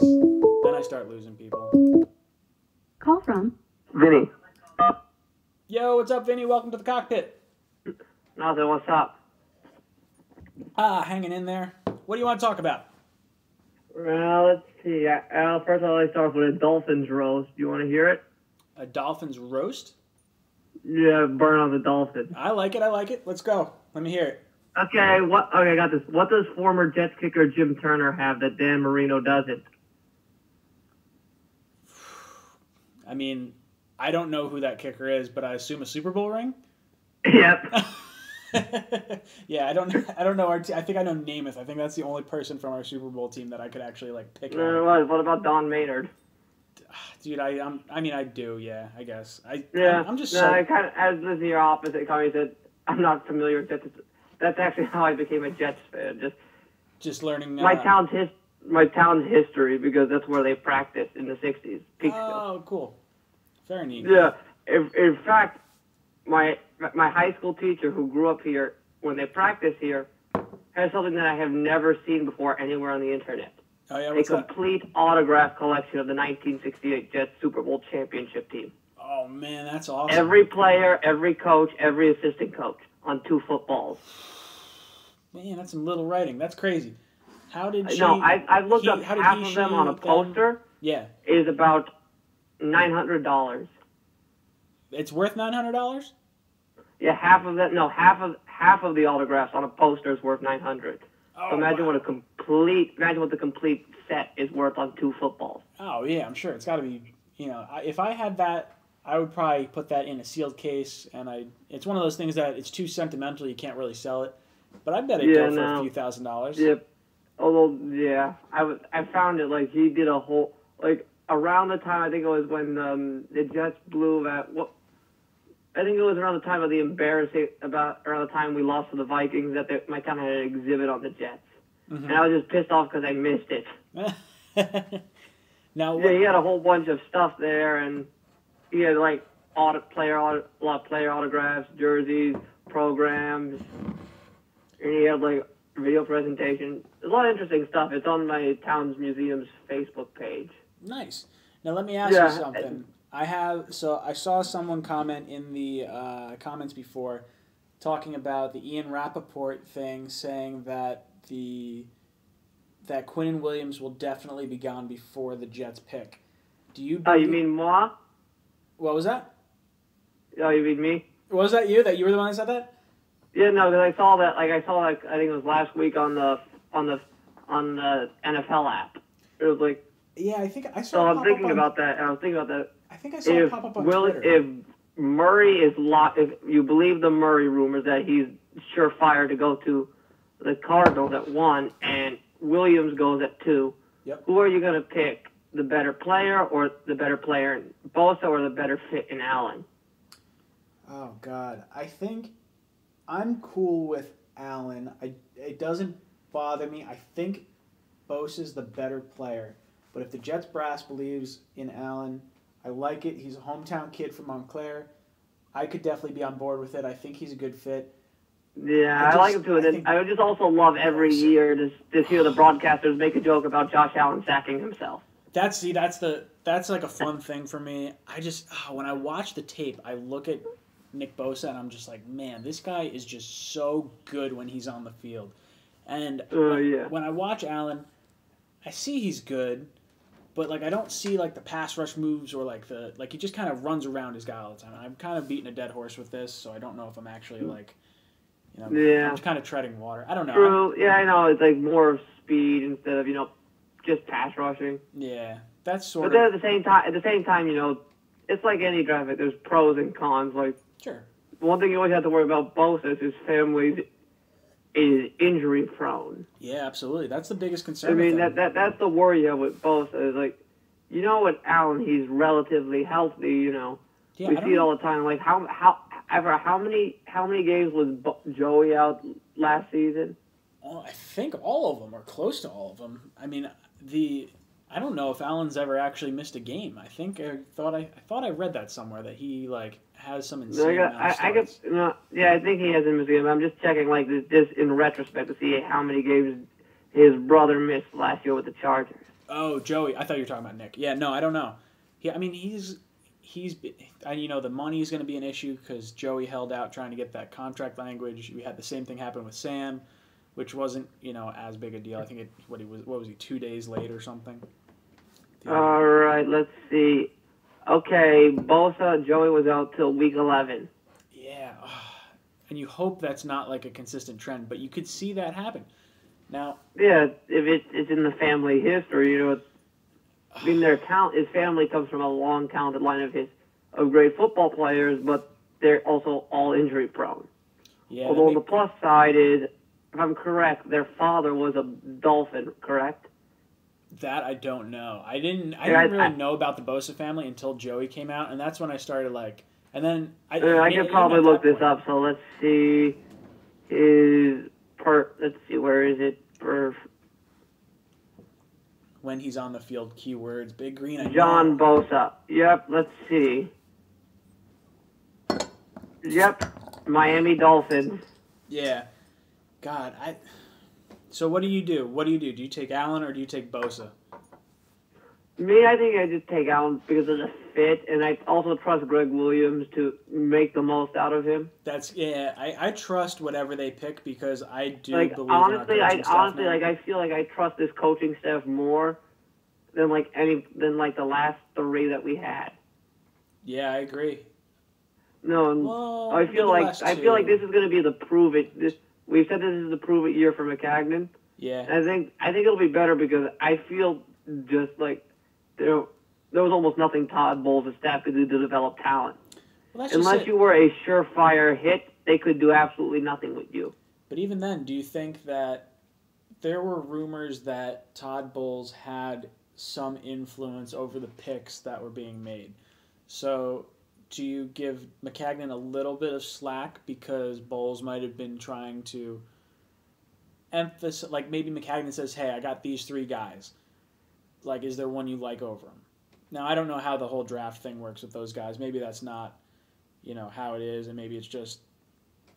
Speaker 1: then I start losing people.
Speaker 2: Call from
Speaker 4: Vinny.
Speaker 1: Yo, what's up, Vinny? Welcome to the Cockpit.
Speaker 4: Nothing, what's up?
Speaker 1: Hanging in there. What do you want to talk about?
Speaker 4: Well, let's see. First I'll start off with a Dolphins roast. Do you want to hear it?
Speaker 1: A Dolphins roast?
Speaker 4: Yeah, burn on the Dolphins.
Speaker 1: I like it. Let's go. Let me hear it.
Speaker 4: Okay, I got this. What does former Jets kicker Jim Turner have that Dan Marino doesn't?
Speaker 1: I mean, I don't know who that kicker is, but I assume a Super Bowl ring?
Speaker 4: Yep.
Speaker 1: Yeah, I don't know our I think I know Namath. I think that's the only person from our Super Bowl team that I could actually pick.
Speaker 4: What about Don Maynard?
Speaker 1: Dude, I do, yeah, I guess. I'm just
Speaker 4: I kind of, as this is your opposite comment, said I'm not familiar with Jets. That's actually how I became a Jets fan.
Speaker 1: Just learning
Speaker 4: my town's history, because that's where they practiced in the '60s.
Speaker 1: Oh, cool. Very neat.
Speaker 4: Yeah. In fact, my high school teacher who grew up here, when they practice here, has something that I have never seen before anywhere on the internet.
Speaker 1: Oh, yeah,
Speaker 4: a complete autograph collection of the 1968 Jets Super Bowl championship team.
Speaker 1: Oh, man, that's awesome.
Speaker 4: Every player, every coach, every assistant coach on 2 footballs.
Speaker 1: Man, that's some little writing. That's crazy. How did she...
Speaker 4: No, I've looked up half of them on a poster.
Speaker 1: Yeah.
Speaker 4: Is about $900.
Speaker 1: It's worth $900?
Speaker 4: Yeah, half of that. No, half of the autographs on a poster is worth $900.
Speaker 1: Oh,
Speaker 4: so imagine
Speaker 1: wow.
Speaker 4: imagine what the complete set is worth on 2 footballs.
Speaker 1: Oh yeah, I'm sure it's got to be. If I had that, I would probably put that in a sealed case, and it's one of those things that it's too sentimental. You can't really sell it, but I bet it'd go for a few $1,000s.
Speaker 4: Yep. Although, yeah, I found it he did a whole around the time, I think it was when the Jets blew that. I think it was around the time of around the time we lost to the Vikings that my town had an exhibit on the Jets. Mm-hmm. And I was just pissed off because I missed it.
Speaker 1: Now,
Speaker 4: he had a whole bunch of stuff there, and he had a lot of player autographs, jerseys, programs, and he had video presentation. There's a lot of interesting stuff. It's on my town's museum's Facebook page.
Speaker 1: Nice. Now let me ask you something. I saw someone comment in the comments before, talking about the Ian Rappaport thing, saying that that Quinnen Williams will definitely be gone before the Jets pick. Do you?
Speaker 4: Oh, you mean moi?
Speaker 1: What was that?
Speaker 4: Oh, you mean me?
Speaker 1: Was that you? That you were the one that said that?
Speaker 4: Yeah, no, because I saw that. I think it was last week on the NFL app. It was
Speaker 1: Yeah, I think I saw.
Speaker 4: So I'm thinking about that. And I was thinking about that.
Speaker 1: I think I saw it pop up on Twitter.
Speaker 4: If Murray if you believe the Murray rumors that he's surefire to go to the Cardinals at 1 and Williams goes at 2,
Speaker 1: yep.
Speaker 4: Who are you going to pick? The better player or the better player in Bosa or the better fit in Allen?
Speaker 1: Oh God, I think I'm cool with Allen. It doesn't bother me. I think Bosa's the better player. But if the Jets brass believes in Allen, I like it. He's a hometown kid from Montclair. I could definitely be on board with it. I think he's a good fit.
Speaker 4: Yeah, I like him too. And I would just also love every year to hear the broadcasters make a joke about Josh Allen sacking himself.
Speaker 1: That's like a fun thing for me. I just when I watch the tape, I look at Nick Bosa and I'm just like, man, this guy is just so good when he's on the field. And when I watch Allen, I see he's good. But I don't see the pass rush moves or he just kind of runs around his guy all the time. I'm kind of beating a dead horse with this, so I don't know if I'm actually I'm just kind of treading water. I don't know.
Speaker 4: True. Yeah, I know. It's more speed instead of just pass rushing.
Speaker 1: Yeah, that's sort
Speaker 4: But
Speaker 1: of.
Speaker 4: then at the same time, it's like any draft. There's pros and cons. Like
Speaker 1: Sure.
Speaker 4: one thing you always have to worry about Bosa is his family is injury prone.
Speaker 1: Yeah, absolutely. That's the biggest concern.
Speaker 4: I mean,
Speaker 1: with them.
Speaker 4: that's the worry you have with Bosa is like, with Allen, he's relatively healthy.
Speaker 1: Yeah,
Speaker 4: we see it all the time. Like how many games was Joey out last season?
Speaker 1: I think all of them, or close to all of them. I mean, I don't know if Allen's ever actually missed a game. I thought I read that somewhere that he has some insane amount of starts.
Speaker 4: I think he hasn't missed a game. I'm just checking this in retrospect to see how many games his brother missed last year with the Chargers.
Speaker 1: Oh, Joey. I thought you were talking about Nick. Yeah, no, I don't know. I mean, he's the money is going to be an issue because Joey held out trying to get that contract language. We had the same thing happen with Sam, which wasn't as big a deal. I think what was he 2 days late or something?
Speaker 4: All right, let's see. Okay, Bosa, Joey was out till week 11.
Speaker 1: Yeah, and you hope that's not like a consistent trend, but you could see that happen. Now,
Speaker 4: yeah, if it's in the family history, I mean, his family comes from a long, talented line of great football players, but they're also all injury prone.
Speaker 1: Yeah.
Speaker 4: Although on the plus side is, if I'm correct, their father was a Dolphin, correct?
Speaker 1: That I don't know. I didn't really know about the Bosa family until Joey came out, and that's when I started and then I
Speaker 4: could probably look this up. So let's see let's see, where is it?
Speaker 1: When he's on the field, keywords, Big Green.
Speaker 4: John Bosa. Yep, let's see. Yep, Miami Dolphins.
Speaker 1: Yeah. God, So what do you do? Do you take Allen or do you take Bosa?
Speaker 4: Me, I think I just take Allen because of the fit, and I also trust Greg Williams to make the most out of him.
Speaker 1: I trust whatever they pick because I do believe
Speaker 4: honestly,
Speaker 1: in our coaching staff now.
Speaker 4: I feel like I trust this coaching staff more than the last three that we had.
Speaker 1: Yeah, I agree.
Speaker 4: No,
Speaker 1: well,
Speaker 4: I feel like this is going to be the prove it. We've said this is the prove it year for McCagnon.
Speaker 1: Yeah.
Speaker 4: And I think it'll be better because I feel just like there was almost nothing Todd Bowles' staff could do to develop talent.
Speaker 1: Well,
Speaker 4: unless you were a surefire hit, they could do absolutely nothing with you.
Speaker 1: But even then, do you think that there were rumors that Todd Bowles had some influence over the picks that were being made? So do you give McCagnon a little bit of slack because Bowles might have been trying to emphasize, maybe McCagnon says, hey, I got these three guys. Is there one you like over him? Now, I don't know how the whole draft thing works with those guys. Maybe that's not, how it is, and maybe it's just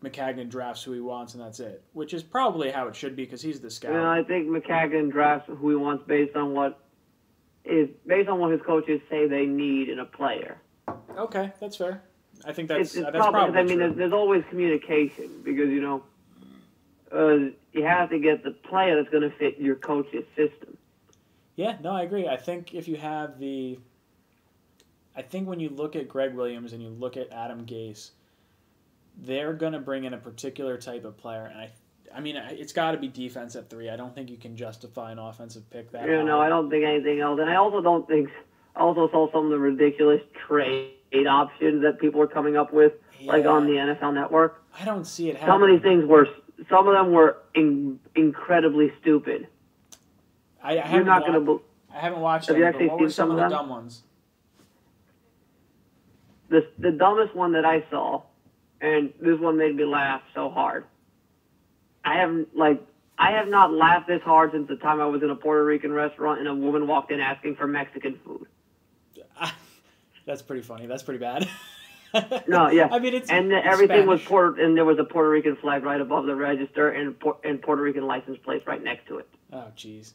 Speaker 1: McCagnon drafts who he wants and that's it, which is probably how it should be because he's the scout.
Speaker 4: I think McCagnon drafts who he wants based on what his coaches say they need in a player.
Speaker 1: Okay, that's fair. I think that's
Speaker 4: probably
Speaker 1: true.
Speaker 4: There's always communication because you have to get the player that's going to fit your coach's system.
Speaker 1: Yeah, no, I agree. I think if you have I think when you look at Greg Williams and you look at Adam Gase, they're going to bring in a particular type of player, and I mean, it's got to be defense at 3. I don't think you can justify an offensive pick that high.
Speaker 4: No, I don't think anything else, and I also don't think. I also saw some of the ridiculous trade options that people are coming up with, on the NFL Network.
Speaker 1: I don't see it happening.
Speaker 4: Some of them were incredibly stupid.
Speaker 1: I haven't watched them, but what were some of the dumb ones?
Speaker 4: The dumbest one that I saw, and this one made me laugh so hard. I have not laughed this hard since the time I was in a Puerto Rican restaurant and a woman walked in asking for Mexican food.
Speaker 1: That's pretty funny. That's pretty bad.
Speaker 4: No, yeah.
Speaker 1: I mean, it's
Speaker 4: everything
Speaker 1: Spanish.
Speaker 4: was and there was a Puerto Rican flag right above the register and Puerto Rican license plates right next to it.
Speaker 1: Oh, jeez.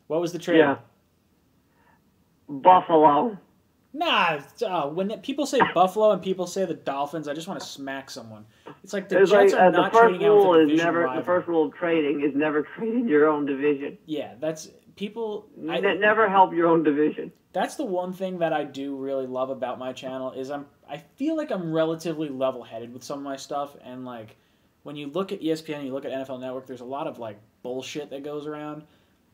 Speaker 1: What was the trade?
Speaker 4: Yeah. Buffalo.
Speaker 1: Nah, when people say Buffalo and people say the Dolphins, I just want to smack someone. It's like the Jets are not trading out with a division rival.
Speaker 4: The first rule of trading is never trade in your own division.
Speaker 1: Yeah, that's people.
Speaker 4: Never help your own division.
Speaker 1: That's the one thing that I do really love about my channel is I feel like I'm relatively level-headed with some of my stuff, and when you look at ESPN and you look at NFL Network, there's a lot of bullshit that goes around.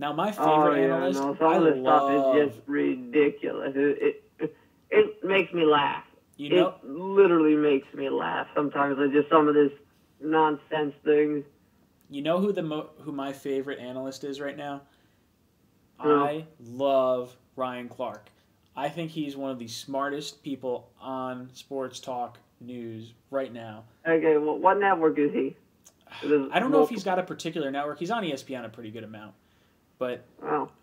Speaker 1: Now, my favorite analyst,
Speaker 4: no, some of the stuff is just ridiculous. It makes me laugh. It literally makes me laugh sometimes. Like just some of this nonsense things.
Speaker 1: You know who my favorite analyst is right now? I love Ryan Clark. I think he's one of the smartest people on sports talk news right now.
Speaker 4: Okay, well, what network is he?
Speaker 1: I don't know if he's got a particular network. He's on ESPN a pretty good amount. But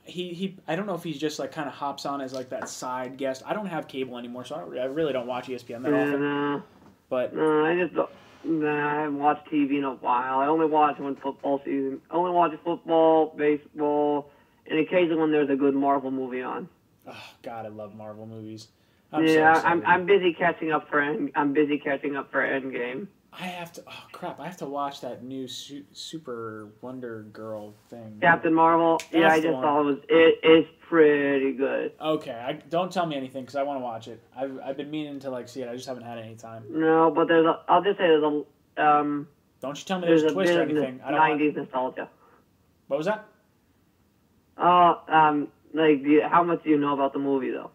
Speaker 1: he I don't know if he's just like kind of hops on as like that side guest. I don't have cable anymore, so I really don't watch ESPN that often.
Speaker 4: No,
Speaker 1: but
Speaker 4: I just don't. Nah, I haven't watched TV in a while. I only watch when football season. I only watch football, baseball, and occasionally when there's a good Marvel movie on.
Speaker 1: Oh God, I love Marvel movies.
Speaker 4: I'm busy catching up for Endgame.
Speaker 1: I have to watch that new Super Wonder Girl thing.
Speaker 4: Captain Marvel. Yeah, I just saw it is pretty good.
Speaker 1: Okay, don't tell me anything because I want to watch it. I've been meaning to like see it. I just haven't had any time.
Speaker 4: No, but I'll just say there's a
Speaker 1: Don't you tell me there's a twist or anything. I don't
Speaker 4: 90s nostalgia.
Speaker 1: What was that?
Speaker 4: How much do you know about the movie though?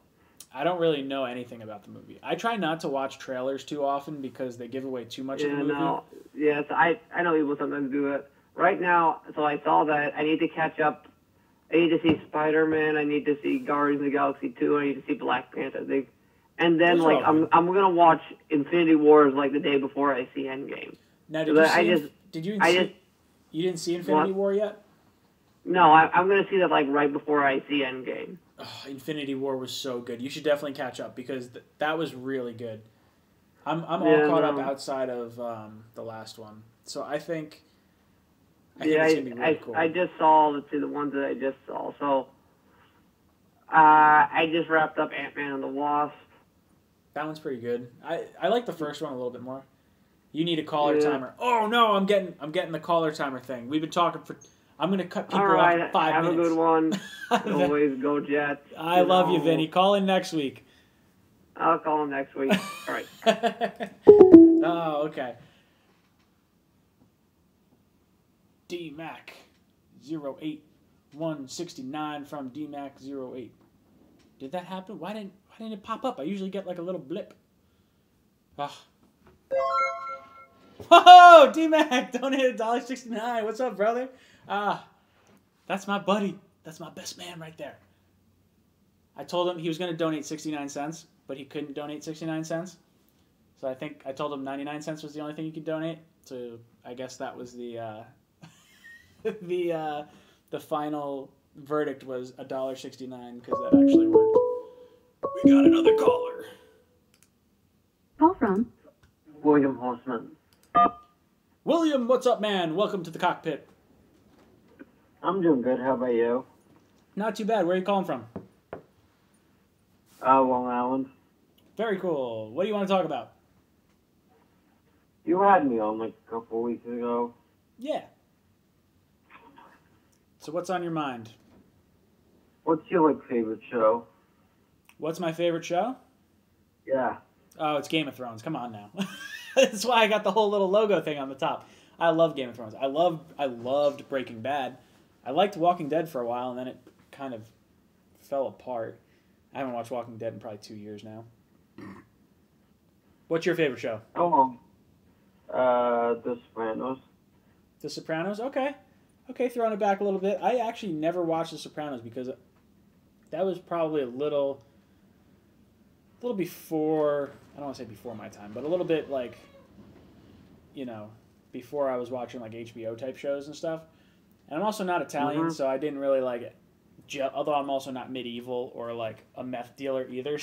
Speaker 1: I don't really know anything about the movie. I try not to watch trailers too often because they give away too much of the movie.
Speaker 4: Yes, I know people sometimes do it. Right now, so I saw that. I need to catch up. I need to see Spider-Man. I need to see Guardians of the Galaxy 2. I need to see Black Panther. And then, I'm going to watch Infinity Wars, the day before I see Endgame.
Speaker 1: Now, you didn't see Infinity War yet?
Speaker 4: No, I'm going to see that, right before I see Endgame.
Speaker 1: Oh, Infinity War was so good. You should definitely catch up because that was really good. I'm all caught up outside of the last one, so I think it's gonna be really cool.
Speaker 4: I just saw the ones that I just saw. So I just wrapped up Ant-Man and the Wasp.
Speaker 1: That one's pretty good. I like the first one a little bit more. You need a caller timer. Oh no, I'm getting the caller timer thing. We've been talking for. I'm going to cut people off in 5 minutes.
Speaker 4: Have a good one. Always go Jets.
Speaker 1: I love you, Vinny. Call in next week.
Speaker 4: I'll call him next week. All right.
Speaker 1: Oh, okay. DMAC 08169 from DMAC 08. Did that happen? Why didn't it pop up? I usually get like a little blip. Oh. Whoa, DMAC donated $1.69. What's up, brother? That's my buddy. That's my best man right there. I told him he was going to donate 69 cents, but he couldn't donate 69 cents. So I think I told him 99 cents was the only thing he could donate. So I guess that was the the final verdict was $1.69 because that actually worked. We got another caller.
Speaker 2: Call from
Speaker 4: William Horseman.
Speaker 1: William, what's up, man? Welcome to the Cockpit.
Speaker 4: I'm doing good. How about you?
Speaker 1: Not too bad. Where are you calling from?
Speaker 4: Long Island.
Speaker 1: Very cool. What do you want to talk about?
Speaker 4: You had me on a couple of weeks ago.
Speaker 1: Yeah. So what's on your mind?
Speaker 4: What's your favorite show?
Speaker 1: What's my favorite show?
Speaker 4: Yeah.
Speaker 1: Oh, it's Game of Thrones. Come on now. That's why I got the whole little logo thing on the top. I love Game of Thrones. I loved Breaking Bad. I liked Walking Dead for a while, and then it kind of fell apart. I haven't watched Walking Dead in probably 2 years now. What's your favorite show?
Speaker 4: The Sopranos.
Speaker 1: The Sopranos? Okay. Okay, throwing it back a little bit. I actually never watched The Sopranos because that was probably a little before, I don't want to say before my time, but a little bit before I was watching HBO type shows and stuff. And I'm also not Italian, so I didn't really like it. Although I'm also not medieval or a meth dealer either,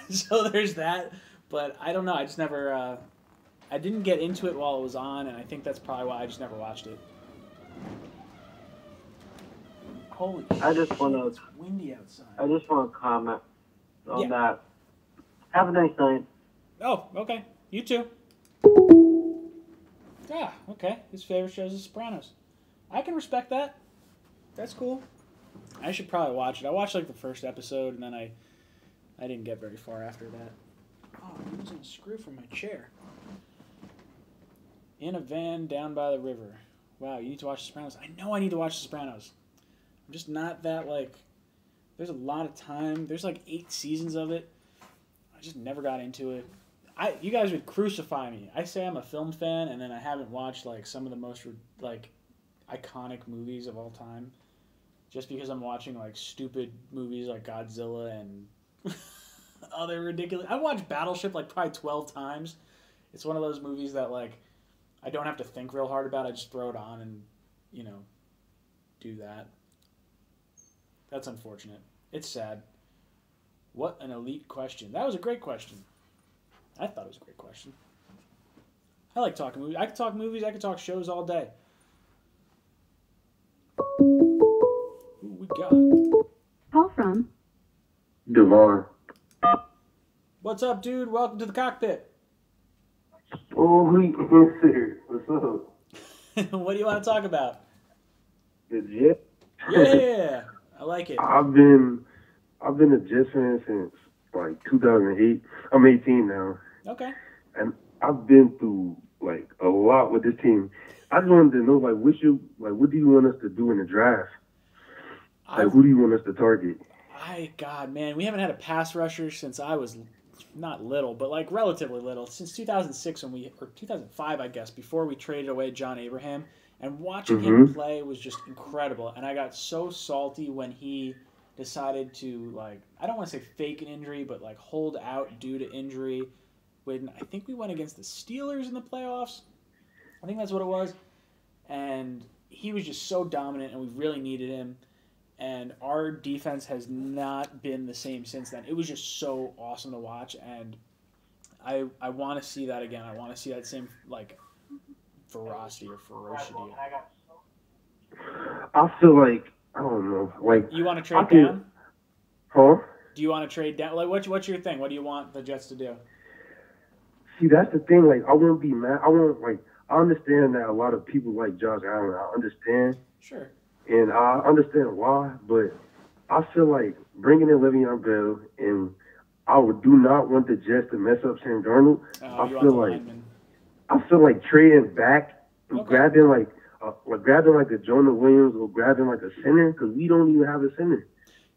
Speaker 1: so there's that. But I don't know. I just never. I didn't get into it while it was on, and I think that's probably why I just never watched it. Holy shit! It's windy outside.
Speaker 4: I just want to comment on that. Have a nice night.
Speaker 1: Oh, okay. You too. Yeah, okay. His favorite show is The Sopranos. I can respect that. That's cool. I should probably watch it. I watched the first episode, and then I didn't get very far after that. Oh, I'm losing a screw from my chair. In a van down by the river. Wow, you need to watch The Sopranos. I know I need to watch The Sopranos. I'm just not that, like, there's a lot of time. There's like 8 seasons of it. I just never got into it. You guys would crucify me. I say I'm a film fan, and then I haven't watched like some of the most like iconic movies of all time, just because I'm watching like stupid movies like Godzilla and other ridiculous. I watched Battleship like probably 12 times. It's one of those movies that like I don't have to think real hard about. I just throw it on and do that. That's unfortunate. It's sad. What an elite question. That was a great question. I thought it was a great question. I like talking movies. I could talk movies. I could talk shows all day. Who we got?
Speaker 2: Call from
Speaker 5: Devon.
Speaker 1: What's up, dude? Welcome to the Cockpit.
Speaker 5: Oh, what's up?
Speaker 1: What do you want to talk about?
Speaker 5: The Jets.
Speaker 1: Yeah, I like it.
Speaker 5: I've been a Jets fan since like 2008. I'm 18 now.
Speaker 1: Okay.
Speaker 5: And I've been through like a lot with this team. I just wanted to know like what do you want us to do in the draft? Like who do you want us to target?
Speaker 1: God, man, we haven't had a pass rusher since I was not little, but like relatively little, since 2006 or 2005, I guess, before we traded away John Abraham. And watching him play was just incredible. And I got so salty when he decided to, like, I don't want to say fake an injury, but like hold out due to injury. When I think we went against the Steelers in the playoffs. I think that's what it was. And he was just so dominant, and we really needed him. And our defense has not been the same since then. It was just so awesome to watch, and I want to see that again. I want to see that same, like, ferocity or ferocity.
Speaker 5: I feel like, I don't know, like...
Speaker 1: You want to trade down?
Speaker 5: Huh?
Speaker 1: Do you want to trade down? Like, what's your thing? What do you want the Jets to do?
Speaker 5: See, that's the thing. Like, I wouldn't be mad. I understand that a lot of people like Josh Allen. I understand.
Speaker 1: Sure.
Speaker 5: And I understand why, but I feel like bringing in Le'Veon Bell, and I do not want the Jets to mess up Sam Darnold. I feel like trading back, grabbing like a Jonah Williams or grabbing like a center, because we don't even have a center.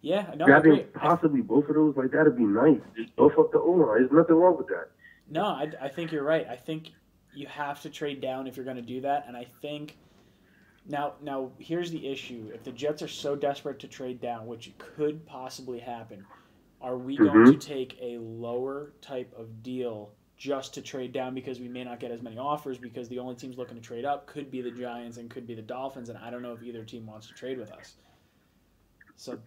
Speaker 1: Yeah, no,
Speaker 5: grabbing
Speaker 1: I agree.
Speaker 5: Possibly both of those, like that'd be nice. Just buff up the O-line. There's nothing wrong with that.
Speaker 1: No, I think you're right. I think you have to trade down if you're going to do that, and I think now here's the issue: if the Jets are so desperate to trade down, which could possibly happen, are we going to take a lower type of deal just to trade down because we may not get as many offers, because the only teams looking to trade up could be the Giants and could be the Dolphins, and I don't know if either team wants to trade with us. So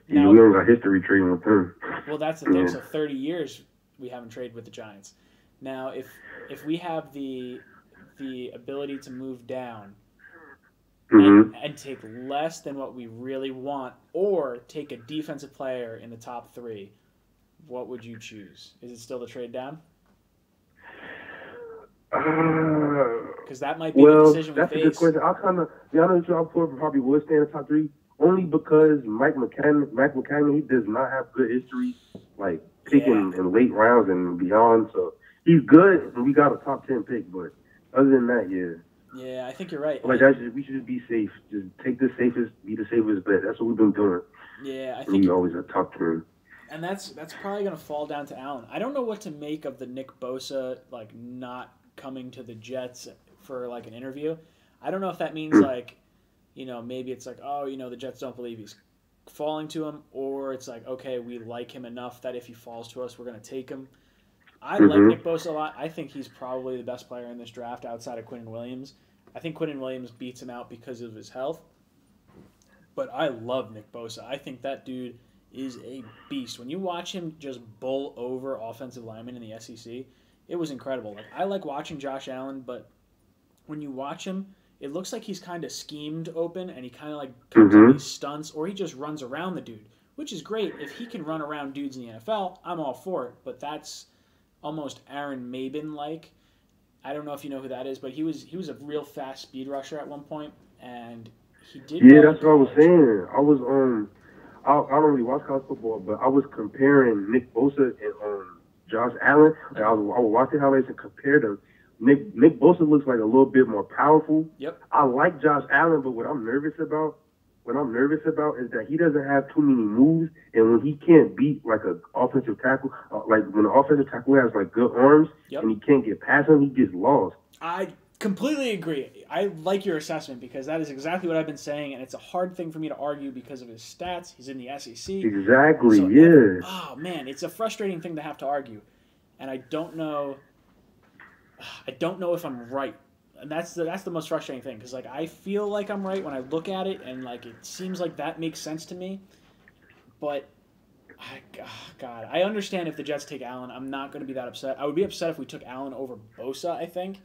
Speaker 1: now,
Speaker 5: we don't got history trading with them.
Speaker 1: Well, that's the thing. So 30 years we haven't traded with the Giants. Now, if we have the ability to move down and take less than what we really want, or take a defensive player in the top 3, what would you choose? Is it still the trade down? Because that might be the decision we face.
Speaker 5: That's a good question. I'll kind of, the honest truth, I probably would stay in the top 3, only because Mike McCann, he does not have good history, like picking in late rounds and beyond. So he's good, and we got a top 10 pick, but other than that, yeah.
Speaker 1: Yeah, I think you're right.
Speaker 5: Like we should just be safe. Just take the safest, be the safest bet. That's what we've been doing.
Speaker 1: Yeah, I think
Speaker 5: we always a top 10.
Speaker 1: And that's probably going to fall down to Allen. I don't know what to make of the Nick Bosa like not coming to the Jets for like an interview. I don't know if that means like, maybe it's like, oh, the Jets don't believe he's falling to him, or it's like, okay, we like him enough that if he falls to us, we're going to take him. I like Nick Bosa a lot. I think he's probably the best player in this draft outside of Quinnen Williams. I think Quinnen Williams beats him out because of his health. But I love Nick Bosa. I think that dude is a beast. When you watch him just bull over offensive linemen in the SEC, it was incredible. Like, I like watching Josh Allen, but when you watch him, it looks like he's kind of schemed open, and he kind of like comes in these stunts, or he just runs around the dude, which is great. If he can run around dudes in the NFL, I'm all for it. But that's almost Aaron Mabin-like. I don't know if you know who that is, but he was a real fast speed rusher at one point, and he did.
Speaker 5: Yeah, that's what I was saying. I don't really watch college football, but I was comparing Nick Bosa and Josh Allen. Like, I was watching highlights and compared them. Nick Bosa looks like a little bit more powerful.
Speaker 1: Yep.
Speaker 5: I like Josh Allen, but what I'm nervous about, I'm nervous about is that he doesn't have too many moves, and when he can't beat like an offensive tackle, like when an offensive tackle has like good arms and he can't get past him, he gets lost.
Speaker 1: I completely agree. I like your assessment because that is exactly what I've been saying, and it's a hard thing for me to argue because of his stats. He's in the SEC.
Speaker 5: Exactly.
Speaker 1: So
Speaker 5: yeah.
Speaker 1: Oh man, it's a frustrating thing to have to argue, and I don't know. I don't know if I'm right. And that's the most frustrating thing because like I feel like I'm right when I look at it and like it seems like that makes sense to me, but God, I understand if the Jets take Allen. I'm not going to be that upset. I would be upset if we took Allen over Bosa, I think.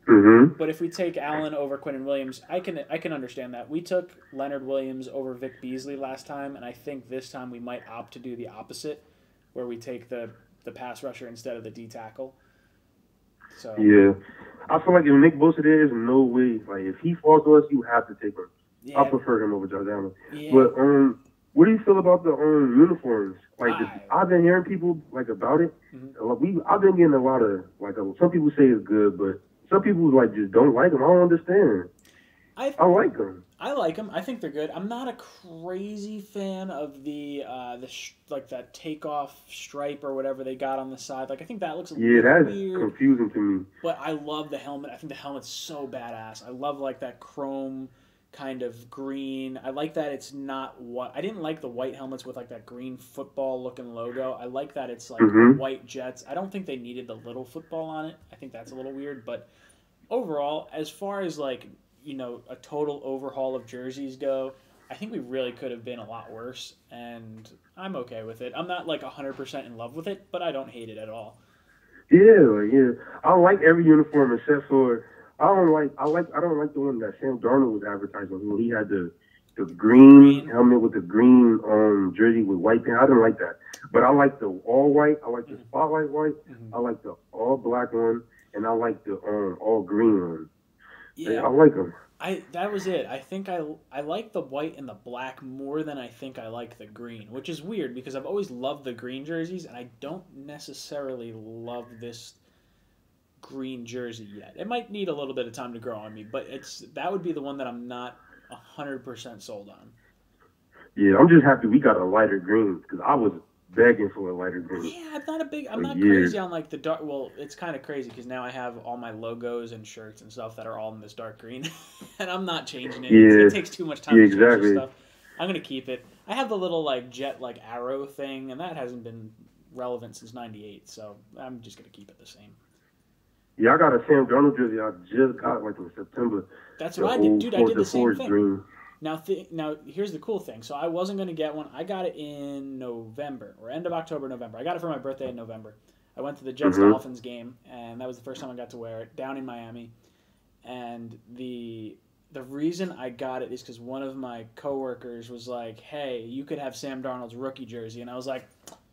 Speaker 5: Mm-hmm.
Speaker 1: But if we take Allen over Quinnen Williams, I can understand that. We took Leonard Williams over Vic Beasley last time, and I think this time we might opt to do the opposite, where we take the pass rusher instead of the D tackle. So
Speaker 5: yeah, I feel like if Nick Bosa there is no way. Like if he falls to us, you have to take him.
Speaker 1: Yeah.
Speaker 5: I prefer him over Josh Allen.
Speaker 1: Yeah.
Speaker 5: But what do you feel about the uniforms? Like I've been hearing people like about it. Mm-hmm. I've been getting a lot of like some people say it's good, but some people like just don't like them. I don't understand. I like them.
Speaker 1: I like them. I think they're good. I'm not a crazy fan of the like that takeoff stripe or whatever they got on the side. Like I think that looks a little
Speaker 5: that's
Speaker 1: weird.
Speaker 5: Confusing to me.
Speaker 1: But I love the helmet. I think the helmet's so badass. I love like that chrome kind of green. I like that it's not what I didn't like the white helmets with like that green football looking logo. I like that it's like white Jets. I don't think they needed the little football on it. I think that's a little weird, but overall, as far as like, you know, a total overhaul of jerseys go, I think we really could have been a lot worse, and I'm okay with it. I'm not like 100% in love with it, but I don't hate it at all.
Speaker 5: Yeah. I like every uniform except for I don't like the one that Sam Darnold was advertising when he had the green helmet with the green jersey with white pants. I didn't like that. But I like the all white, I like the spotlight white, I like the all black one, and I like the all green one. Yeah, I like them.
Speaker 1: That was it. I think I like the white and the black more than I think I like the green, which is weird because I've always loved the green jerseys and I don't necessarily love this green jersey yet. It might need a little bit of time to grow on me, but that would be the one that I'm not 100% sold on.
Speaker 5: Yeah, I'm just happy we got a lighter green because I was begging for a lighter green.
Speaker 1: Yeah, I'm not crazy on like the dark. Well, it's kind of crazy because now I have all my logos and shirts and stuff that are all in this dark green, and I'm not changing it. It takes too much time to change this stuff. I'm gonna keep it. I have the little like jet like arrow thing, and that hasn't been relevant since '98, so I'm just gonna keep it the same.
Speaker 5: Yeah, I got a Sam Darnold jersey. I just got like in September.
Speaker 1: That's what I did, dude. I did the same thing.
Speaker 5: Green.
Speaker 1: Now, here's the cool thing. So I wasn't going to get one. I got it in November, or end of October, November. I got it for my birthday in November. I went to the Jets-Dolphins game, and that was the first time I got to wear it, down in Miami. And the reason I got it is because one of my coworkers was like, hey, you could have Sam Darnold's rookie jersey. And I was like,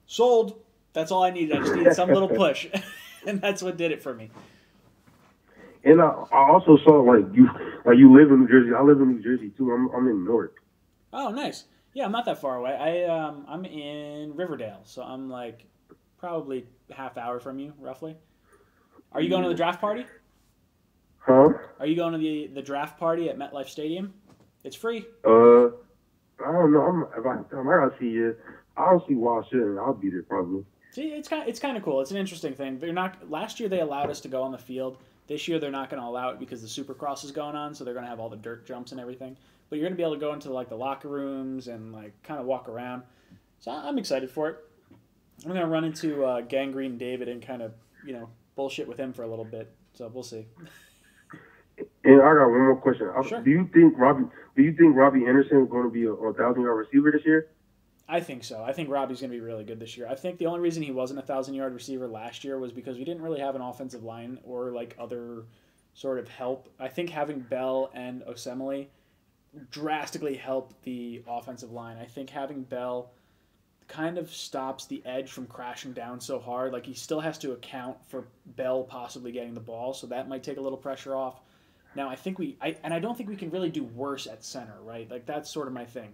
Speaker 1: sold. That's all I needed. I just needed some little push. And that's what did it for me.
Speaker 5: And I also saw like you live in New Jersey. I live in New Jersey too. I'm in Newark.
Speaker 1: Oh, nice. Yeah, I'm not that far away. I'm in Riverdale, so I'm like probably half hour from you, roughly. Are you going to the draft party?
Speaker 5: Huh?
Speaker 1: Are you going to the draft party at MetLife Stadium? It's free.
Speaker 5: I don't know. I gotta see you. I don't see why I shouldn't. I'll be there probably.
Speaker 1: See, it's kind of cool. It's an interesting thing. Last year they allowed us to go on the field. This year they're not going to allow it because the Supercross is going on, so they're going to have all the dirt jumps and everything. But you're going to be able to go into like the locker rooms and like kind of walk around. So I'm excited for it. I'm going to run into Gangrene David and kind of bullshit with him for a little bit. So we'll see.
Speaker 5: And I got one more question.
Speaker 1: Sure.
Speaker 5: Do you think Robbie Anderson is going to be a 1,000-yard receiver this year?
Speaker 1: I think so. I think Robbie's going to be really good this year. I think the only reason he wasn't a 1,000-yard receiver last year was because we didn't really have an offensive line or like other sort of help. I think having Bell and Osemele drastically helped the offensive line. I think having Bell kind of stops the edge from crashing down so hard. Like he still has to account for Bell possibly getting the ball, so that might take a little pressure off. Now I think I don't think we can really do worse at center, right? Like that's sort of my thing.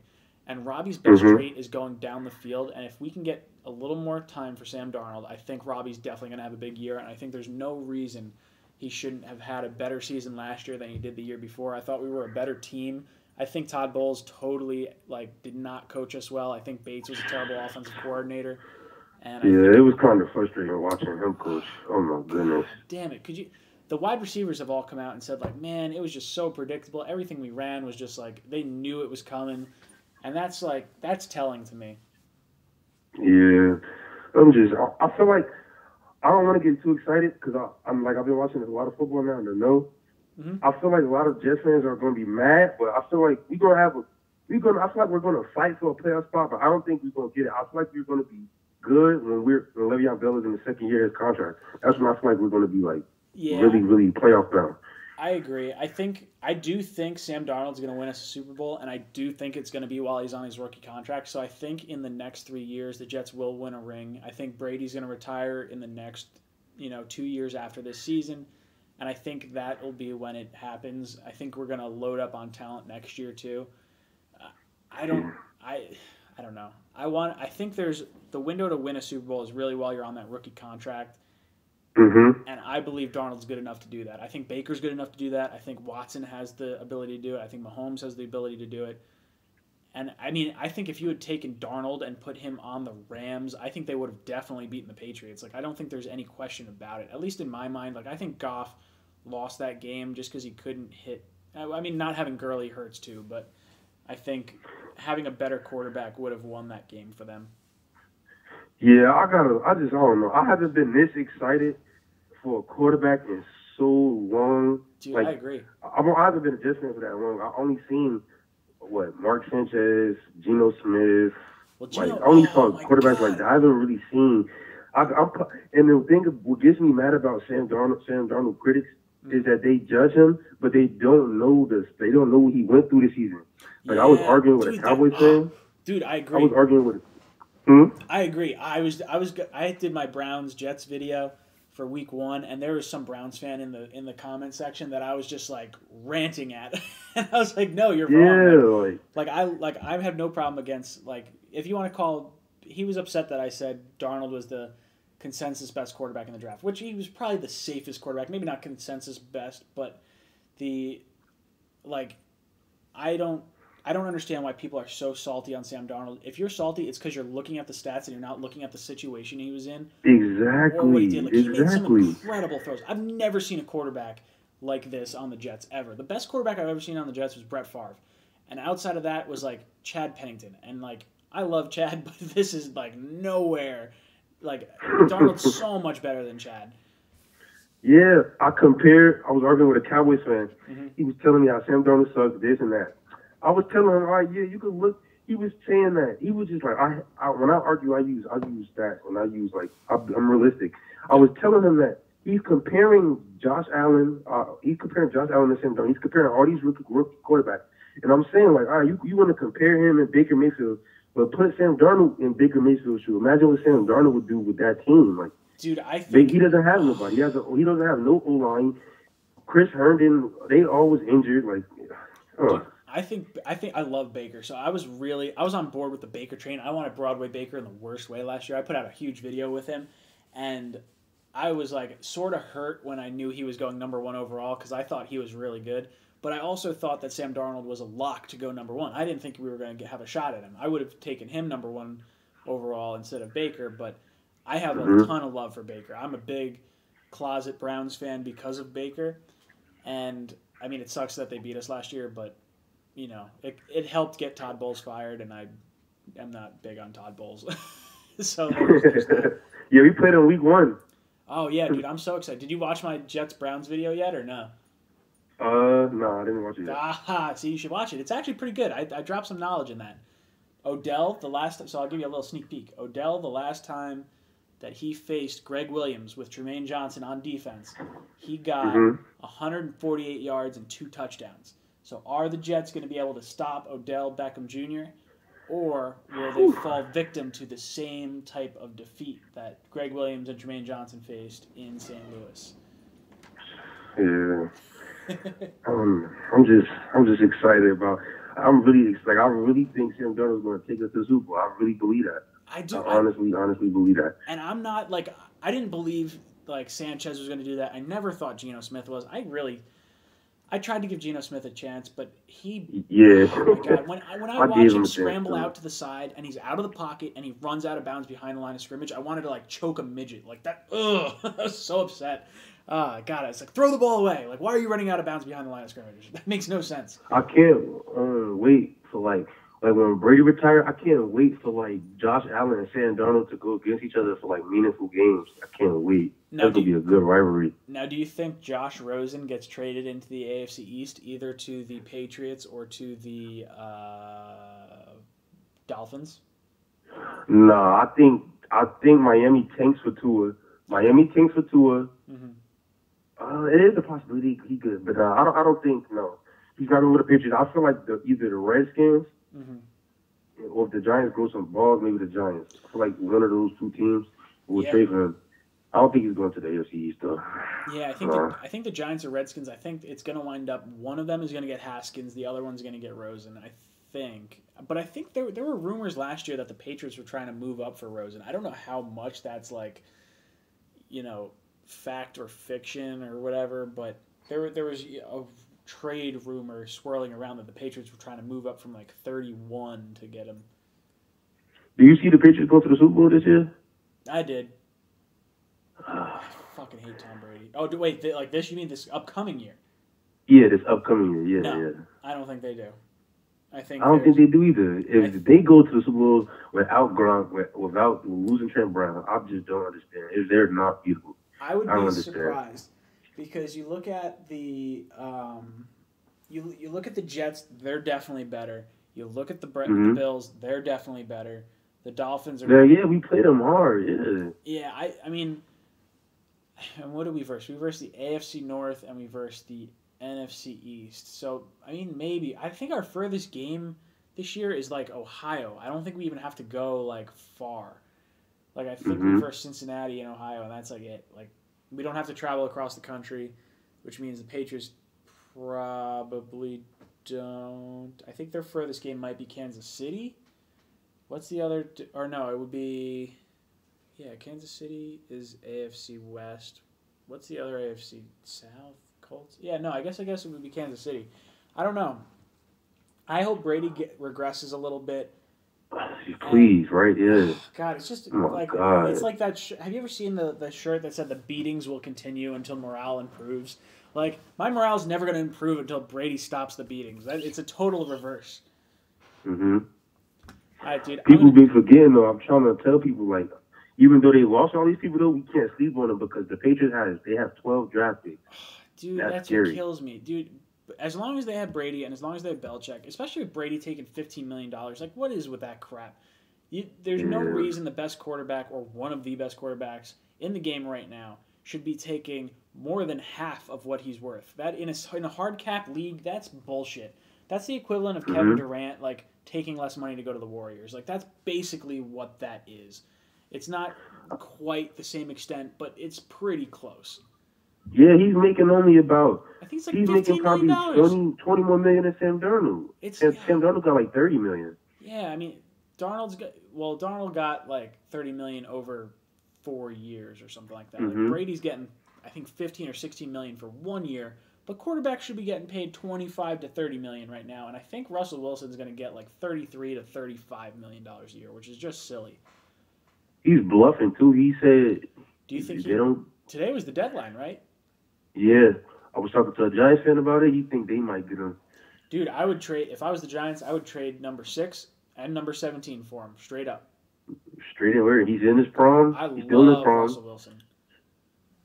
Speaker 1: And Robbie's best trait is going down the field. And if we can get a little more time for Sam Darnold, I think Robbie's definitely going to have a big year. And I think there's no reason he shouldn't have had a better season last year than he did the year before. I thought we were a better team. I think Todd Bowles totally did not coach us well. I think Bates was a terrible offensive coordinator. And
Speaker 5: it was kind of frustrating watching him coach. Oh my goodness!
Speaker 1: God damn it! The wide receivers have all come out and said man, it was just so predictable. Everything we ran was just they knew it was coming, and that's telling to me.
Speaker 5: Yeah, I feel like I don't want to get too excited because I've been watching a lot of football now and I know.
Speaker 1: Mm-hmm.
Speaker 5: I feel like a lot of Jets fans are going to be mad, but I feel like I feel like we're going to fight for a playoff spot, but I don't think we're going to get it. I feel like we're going to be good when Le'Veon Bell is in the second year of his contract. That's when I feel like we're going to be really, really playoff bound.
Speaker 1: I agree. I do think Sam Darnold's going to win us a Super Bowl, and I do think it's going to be while he's on his rookie contract. So I think in the next 3 years, the Jets will win a ring. I think Brady's going to retire in the next, 2 years after this season, and I think that will be when it happens. I think we're going to load up on talent next year too. I don't know. I think there's the window to win a Super Bowl is really while you're on that rookie contract.
Speaker 5: Mm-hmm.
Speaker 1: And I believe Darnold's good enough to do that. I think Baker's good enough to do that. I think Watson has the ability to do it. I think Mahomes has the ability to do it. And, I think if you had taken Darnold and put him on the Rams, I think they would have definitely beaten the Patriots. I don't think there's any question about it. At least in my mind, I think Goff lost that game just because he couldn't hit. Not having Gurley hurts too, but I think having a better quarterback would have won that game for them.
Speaker 5: Yeah, I don't know. I haven't been this excited for a quarterback in so long.
Speaker 1: Dude, I agree.
Speaker 5: I haven't been a Jets fan for that long. I only seen Mark Sanchez, Geno Smith. I only saw quarterbacks like that. I haven't really seen. And the thing what gets me mad about Sam Darnold critics is that they judge him, but they don't know this. They don't know what he went through this season. I was arguing with a Cowboys fan.
Speaker 1: Dude, I agree.
Speaker 5: I was arguing with.
Speaker 1: I agree. I did my Browns Jets video for week 1, and there was some Browns fan in the comment section that I was just ranting at, and I was like, "No, you're wrong." I have no problem against if you want to call. He was upset that I said Darnold was the consensus best quarterback in the draft, which he was probably the safest quarterback. Maybe not consensus best, but I don't understand why people are so salty on Sam Darnold. If you're salty, it's because you're looking at the stats and you're not looking at the situation he was in.
Speaker 5: Exactly. Or what he did.
Speaker 1: He made some incredible throws. I've never seen a quarterback like this on the Jets ever. The best quarterback I've ever seen on the Jets was Brett Favre. And outside of that was Chad Pennington. And I love Chad, but this is nowhere. Darnold's so much better than Chad.
Speaker 5: Yeah, I was arguing with a Cowboys fan. Mm-hmm. He was telling me how Sam Darnold sucks, this and that. I was telling him, all right, yeah, you could look. He was saying that. He was just when I argue, I use stats. When I use I'm realistic. I was telling him that he's comparing Josh Allen. He's comparing Josh Allen to Sam Darnold. He's comparing all these rookie quarterbacks. And I'm saying all right, you want to compare him and Baker Mayfield, but put Sam Darnold in Baker Mayfield's shoe. Imagine what Sam Darnold would do with that team.
Speaker 1: Dude, I think
Speaker 5: he doesn't have nobody. He doesn't have no O-line. Chris Herndon, they always injured.
Speaker 1: Dude, I think I love Baker. So I was on board with the Baker train. I wanted Broadway Baker in the worst way last year. I put out a huge video with him, and I was sort of hurt when I knew he was going number 1 overall because I thought he was really good. But I also thought that Sam Darnold was a lock to go number 1. I didn't think we were going to have a shot at him. I would have taken him number 1 overall instead of Baker, but I have a ton of love for Baker. I'm a big closet Browns fan because of Baker, and it sucks that they beat us last year, but it helped get Todd Bowles fired, and I am not big on Todd Bowles. So
Speaker 5: yeah, we played in week 1.
Speaker 1: Oh yeah, dude, I'm so excited. Did you watch my Jets Browns video yet or no?
Speaker 5: No, I didn't watch it yet.
Speaker 1: See, you should watch it. It's actually pretty good. I dropped some knowledge in that. Odell, so I'll give you a little sneak peek. Odell, the last time that he faced Greg Williams with Tremaine Johnson on defense, he got 148 yards and 2 touchdowns. So are the Jets going to be able to stop Odell Beckham Jr., or will they fall victim to the same type of defeat that Greg Williams and Tremaine Johnson faced in St. Louis?
Speaker 5: Yeah. I'm just excited about. I really think Sam Darnold is going to take us to the Super Bowl. I really believe that.
Speaker 1: I do.
Speaker 5: I honestly believe that.
Speaker 1: And I'm not I didn't believe Sanchez was going to do that. I never thought Geno Smith was. I tried to give Geno Smith a chance, but he...
Speaker 5: Yeah.
Speaker 1: Oh, my God. When I watch
Speaker 5: gave
Speaker 1: him
Speaker 5: him a
Speaker 1: scramble
Speaker 5: chance,
Speaker 1: out to the side, and he's out of the pocket, and he runs out of bounds behind the line of scrimmage, I wanted to, like, choke a midget. Like, that... Ugh. I was so upset. God, I was like, throw the ball away. Like, why are you running out of bounds behind the line of scrimmage? That makes no sense.
Speaker 5: I can't wait for, like when Brady retired, I can't wait for, like, Josh Allen and Sam Darnold to go against each other for, like, meaningful games. I can't wait. That's going to be a good rivalry.
Speaker 1: Now, do you think Josh Rosen gets traded into the AFC East, either to the Patriots or to the Dolphins?
Speaker 5: No, I think Miami tanks for Tua. Mm-hmm. It is a possibility he could, but I don't think he's not going to go to the Patriots. I feel like either the Redskins or if the Giants grow some balls, maybe the Giants. I feel like one of those two teams will trade for him. I don't think he's going to the AFC East though.
Speaker 1: Yeah, I think the Giants or Redskins. I think it's going to wind up. One of them is going to get Haskins. The other one's going to get Rosen. I think. But I think there were rumors last year that the Patriots were trying to move up for Rosen. I don't know how much that's like, fact or fiction or whatever. But there was a trade rumor swirling around that the Patriots were trying to move up from like 31 to get him.
Speaker 5: Do you see the Patriots go to the Super Bowl this year?
Speaker 1: I did. I fucking hate Tom Brady. Oh, wait, like this? You mean this upcoming year?
Speaker 5: Yeah, this upcoming year. Yeah,
Speaker 1: no, I don't think they do. I don't
Speaker 5: think they do either. If they go to the Super Bowl without Gronk, without losing Trent Brown, I just don't understand. If they're not beautiful,
Speaker 1: I would be surprised because you look at the you look at the Jets, they're definitely better. You look at the Bills, they're definitely better. The Dolphins are.
Speaker 5: Yeah, we played them hard. Yeah.
Speaker 1: Yeah, I mean, and what did we verse? We versed the AFC North and we versed the NFC East. So, I mean, maybe. I think our furthest game this year is, like, Ohio. I don't think we even have to go, like, far. Like, I think we versed Cincinnati and Ohio, and that's, like, it. Like, we don't have to travel across the country, which means the Patriots probably don't. I think their furthest game might be Kansas City. What's the other? Or no, it would be. Yeah, Kansas City is AFC West. What's the other AFC South? Colts? Yeah, no, I guess it would be Kansas City. I don't know. I hope Brady regresses a little bit.
Speaker 5: Please, right? Yeah.
Speaker 1: God, it's just
Speaker 5: God.
Speaker 1: It's like that. Have you ever seen the shirt that said the beatings will continue until morale improves? Like, my morale's never going to improve until Brady stops the beatings. It's a total reverse.
Speaker 5: Mm-hmm.
Speaker 1: All right, dude.
Speaker 5: People be forgetting, though. I'm trying to tell people, like, even though they lost all these people, though, we can't sleep on them because the Patriots have 12 draft picks.
Speaker 1: Dude, that's what kills me. Dude, as long as they have Brady and as long as they have Belichick, especially with Brady taking $15 million, like, what is with that crap? There's no reason the best quarterback or one of the best quarterbacks in the game right now should be taking more than half of what he's worth. That in a hard cap league, that's bullshit. That's the equivalent of Kevin Durant, like, taking less money to go to the Warriors. Like, that's basically what that is. It's not quite the same extent, but it's pretty close.
Speaker 5: Yeah, he's making only about.
Speaker 1: I think it's like $15 million.
Speaker 5: 20 more million than Sam Darnold. Sam Darnold got like $30 million.
Speaker 1: Yeah, I mean, Darnold got like $30 million over 4 years or something like that. Like, Brady's getting, I think, $15 or $16 million for 1 year, but quarterbacks should be getting paid $25 to $30 million right now, and I think Russell Wilson's going to get like $33 to $35 million a year, which is just silly.
Speaker 5: He's bluffing too. He said.
Speaker 1: Do you think today was the deadline, right?
Speaker 5: Yeah, I was talking to a Giants fan about it. He think they might get him.
Speaker 1: Dude, I would trade if I was the Giants. I would trade number 6 and number 17 for him, straight up.
Speaker 5: Straight away, he's in his prime. He's still in his prime.
Speaker 1: Russell Wilson.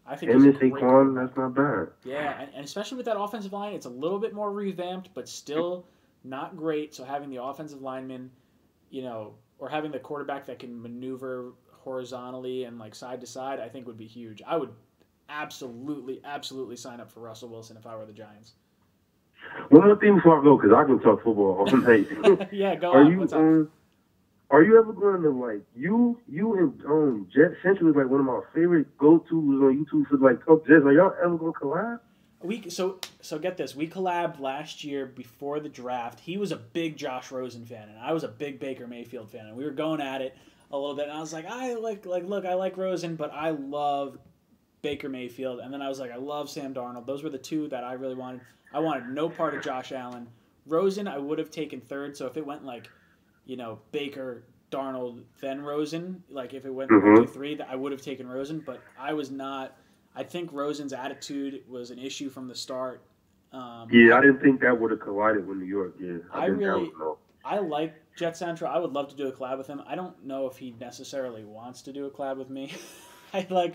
Speaker 1: I think
Speaker 5: him and Saquon, that's not bad.
Speaker 1: Yeah, and especially with that offensive line, it's a little bit more revamped, but still not great. So having the offensive lineman, or having the quarterback that can maneuver horizontally and like side to side, I think would be huge. I would absolutely sign up for Russell Wilson if I were the Giants.
Speaker 5: One other thing before I go, because I can talk football all night.
Speaker 1: Yeah, go on. What's up?
Speaker 5: Are you ever going to, like, you and Jet Central is like one of my favorite go-tos on YouTube for like Talk Jets. Are y'all ever going to collab?
Speaker 1: So get this. We collabed last year before the draft. He was a big Josh Rosen fan, and I was a big Baker Mayfield fan, and we were going at it a little bit. And I was like, I like Rosen, but I love Baker Mayfield, and then I was like, I love Sam Darnold. Those were the two that I really wanted. I wanted no part of Josh Allen. Rosen, I would have taken third. So if it went like, Baker, Darnold, then Rosen, like if it went 1, 2, 3, I would have taken Rosen. But I was not. I think Rosen's attitude was an issue from the start.
Speaker 5: I didn't think that would have collided with New York. Yeah,
Speaker 1: I like Jet Central. I would love to do a collab with him. I don't know if he necessarily wants to do a collab with me.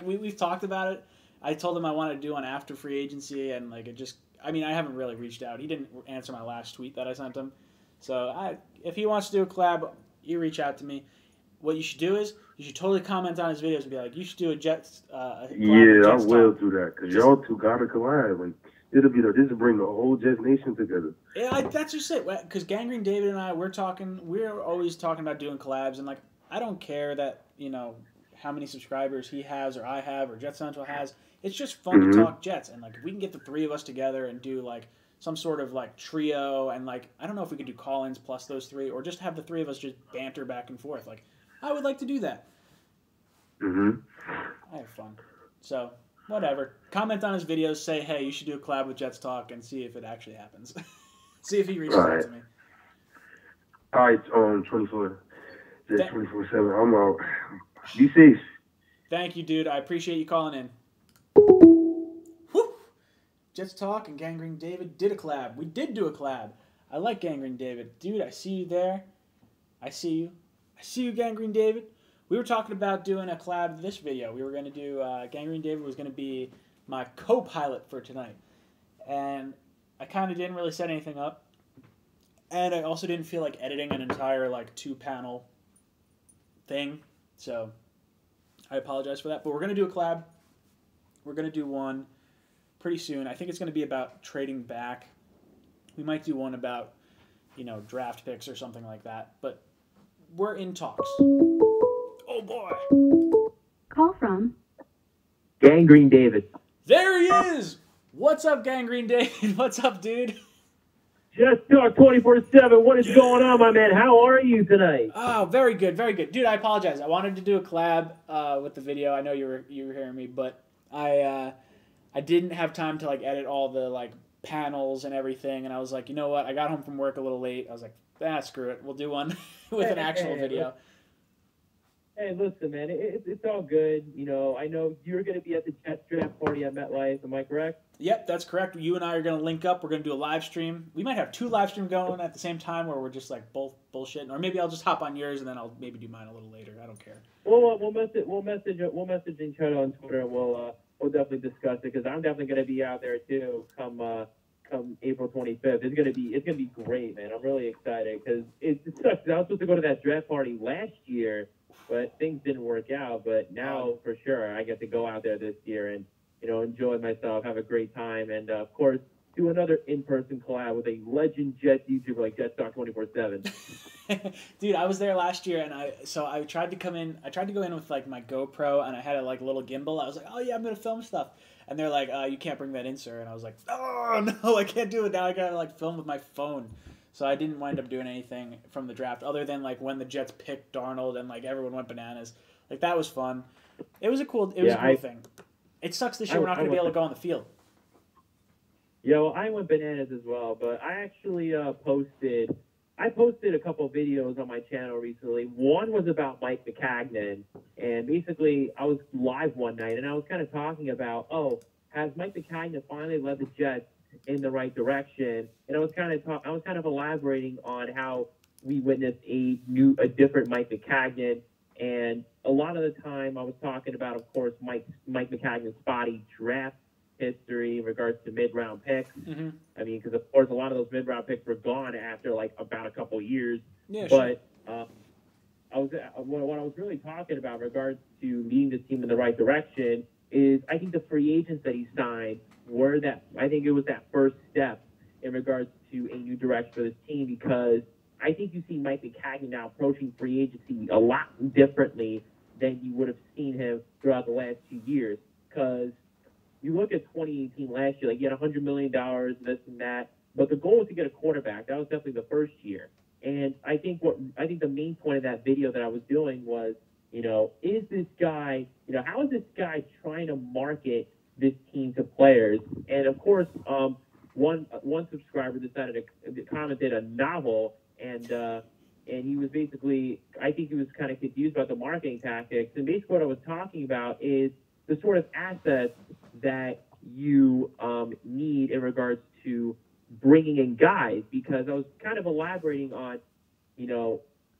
Speaker 1: We've talked about it. I told him I wanted to do one after free agency, and I haven't really reached out. He didn't answer my last tweet that I sent him. So if he wants to do a collab, you reach out to me. What you should do is you should totally comment on his videos and be like, you should do a Jets.
Speaker 5: Yeah, I will do that because y'all two gotta collab, and it'll be this will bring the whole Jets nation together.
Speaker 1: Yeah, that's just it. Because Gangrene David and I, we're always talking about doing collabs, and I don't care that how many subscribers he has or I have or Jet Central has. It's just fun to talk Jets, and if we can get the three of us together and do some sort of trio, and I don't know if we could do call-ins plus those three, or just have the three of us just banter back and forth. I would like to do that. I have fun. So whatever. Comment on his videos. Say, hey, you should do a collab with Jets Talk, and see if it actually happens. See if he reaches out to me.
Speaker 5: All right, 24. Jets 24/7. I'm out. Be safe.
Speaker 1: Thank you, dude. I appreciate you calling in. Whew. Jets Talk and Gangrene David did a collab. We did do a collab. I like Gangrene David. Dude, I see you there. I see you. I see you, Gangrene David. We were talking about doing a collab this video. We were going to do, Gangrene David was going to be my co-pilot for tonight. And I kind of didn't really set anything up. And I also didn't feel like editing an entire, 2-panel thing. So I apologize for that. But we're going to do a collab. We're going to do one pretty soon. I think it's going to be about trading back. We might do one about, draft picks or something like that. But we're in talks. Oh, boy.
Speaker 2: Call from
Speaker 3: Gangrene David.
Speaker 1: There he is. What's up, Gangrene David? What's up, dude?
Speaker 6: Just Talk 24/7. What is going on, my man? How are you tonight?
Speaker 1: Oh, very good, very good, dude. I apologize. I wanted to do a collab with the video. I know you were hearing me, but I didn't have time to edit all the panels and everything. And I was like, you know what? I got home from work a little late. I was like, screw it. We'll do one with an actual video.
Speaker 6: Hey, listen, man. It's all good. I know you're going to be at the Jets draft party at MetLife. Am I correct?
Speaker 1: Yep, that's correct. You and I are going to link up. We're going to do a live stream. We might have 2 live streams going at the same time where we're just both bullshitting. Or maybe I'll just hop on yours and then I'll maybe do mine a little later. I don't care.
Speaker 6: We'll message each other on Twitter, and we'll definitely discuss it, because I'm definitely going to be out there too come April 25th. It's gonna be great, man. I'm really excited because it sucks. I was supposed to go to that draft party last year, but things didn't work out. But now for sure I get to go out there this year and enjoy myself, have a great time, and of course do another in-person collab with a legend Jets YouTuber like Jets Talk 24/7.
Speaker 1: Dude, I was there last year, and I tried to go in with my GoPro, and I had a little gimbal. I was like, oh yeah, I'm gonna film stuff, and they're like, you can't bring that in, sir. And I was like, oh no, I can't do it now. I gotta film with my phone. So I didn't wind up doing anything from the draft other than when the Jets picked Darnold and everyone went bananas. That was fun. It was a cool thing. It sucks this year we're not gonna be able to go on the field.
Speaker 6: Yeah, well, I went bananas as well, but I actually posted a couple of videos on my channel recently. One was about Mike McCagnon, and basically I was live one night, and I was kind of talking about, has Mike McCagnon finally led the Jets in the right direction? And I was kind of elaborating on how we witnessed a different Mike McCagnon, and a lot of the time I was talking about, of course, Mike McCagnon's spotty draft history in regards to mid-round picks. Mm-hmm. I mean, because of course a lot of those mid-round picks were gone after about a couple years. Yeah, but sure. What I was really talking about in regards to leading the team in the right direction is I think the free agents that he signed I think it was that first step in regards to a new direction for this team, because I think you see Mike McCagnon now approaching free agency a lot differently than you would have seen him throughout the last 2 years. Because you look at 2018 last year, he had $100 million, this and that, but the goal was to get a quarterback. That was definitely the first year. And I think the main point of that video that I was doing was is this guy, how is this guy trying to market this team to players? And of course, one subscriber decided to commented a novel, and he was basically, I think he was kind of confused about the marketing tactics. And basically, what I was talking about is the sort of assets that you need in regards to bringing in guys, because I was kind of elaborating on,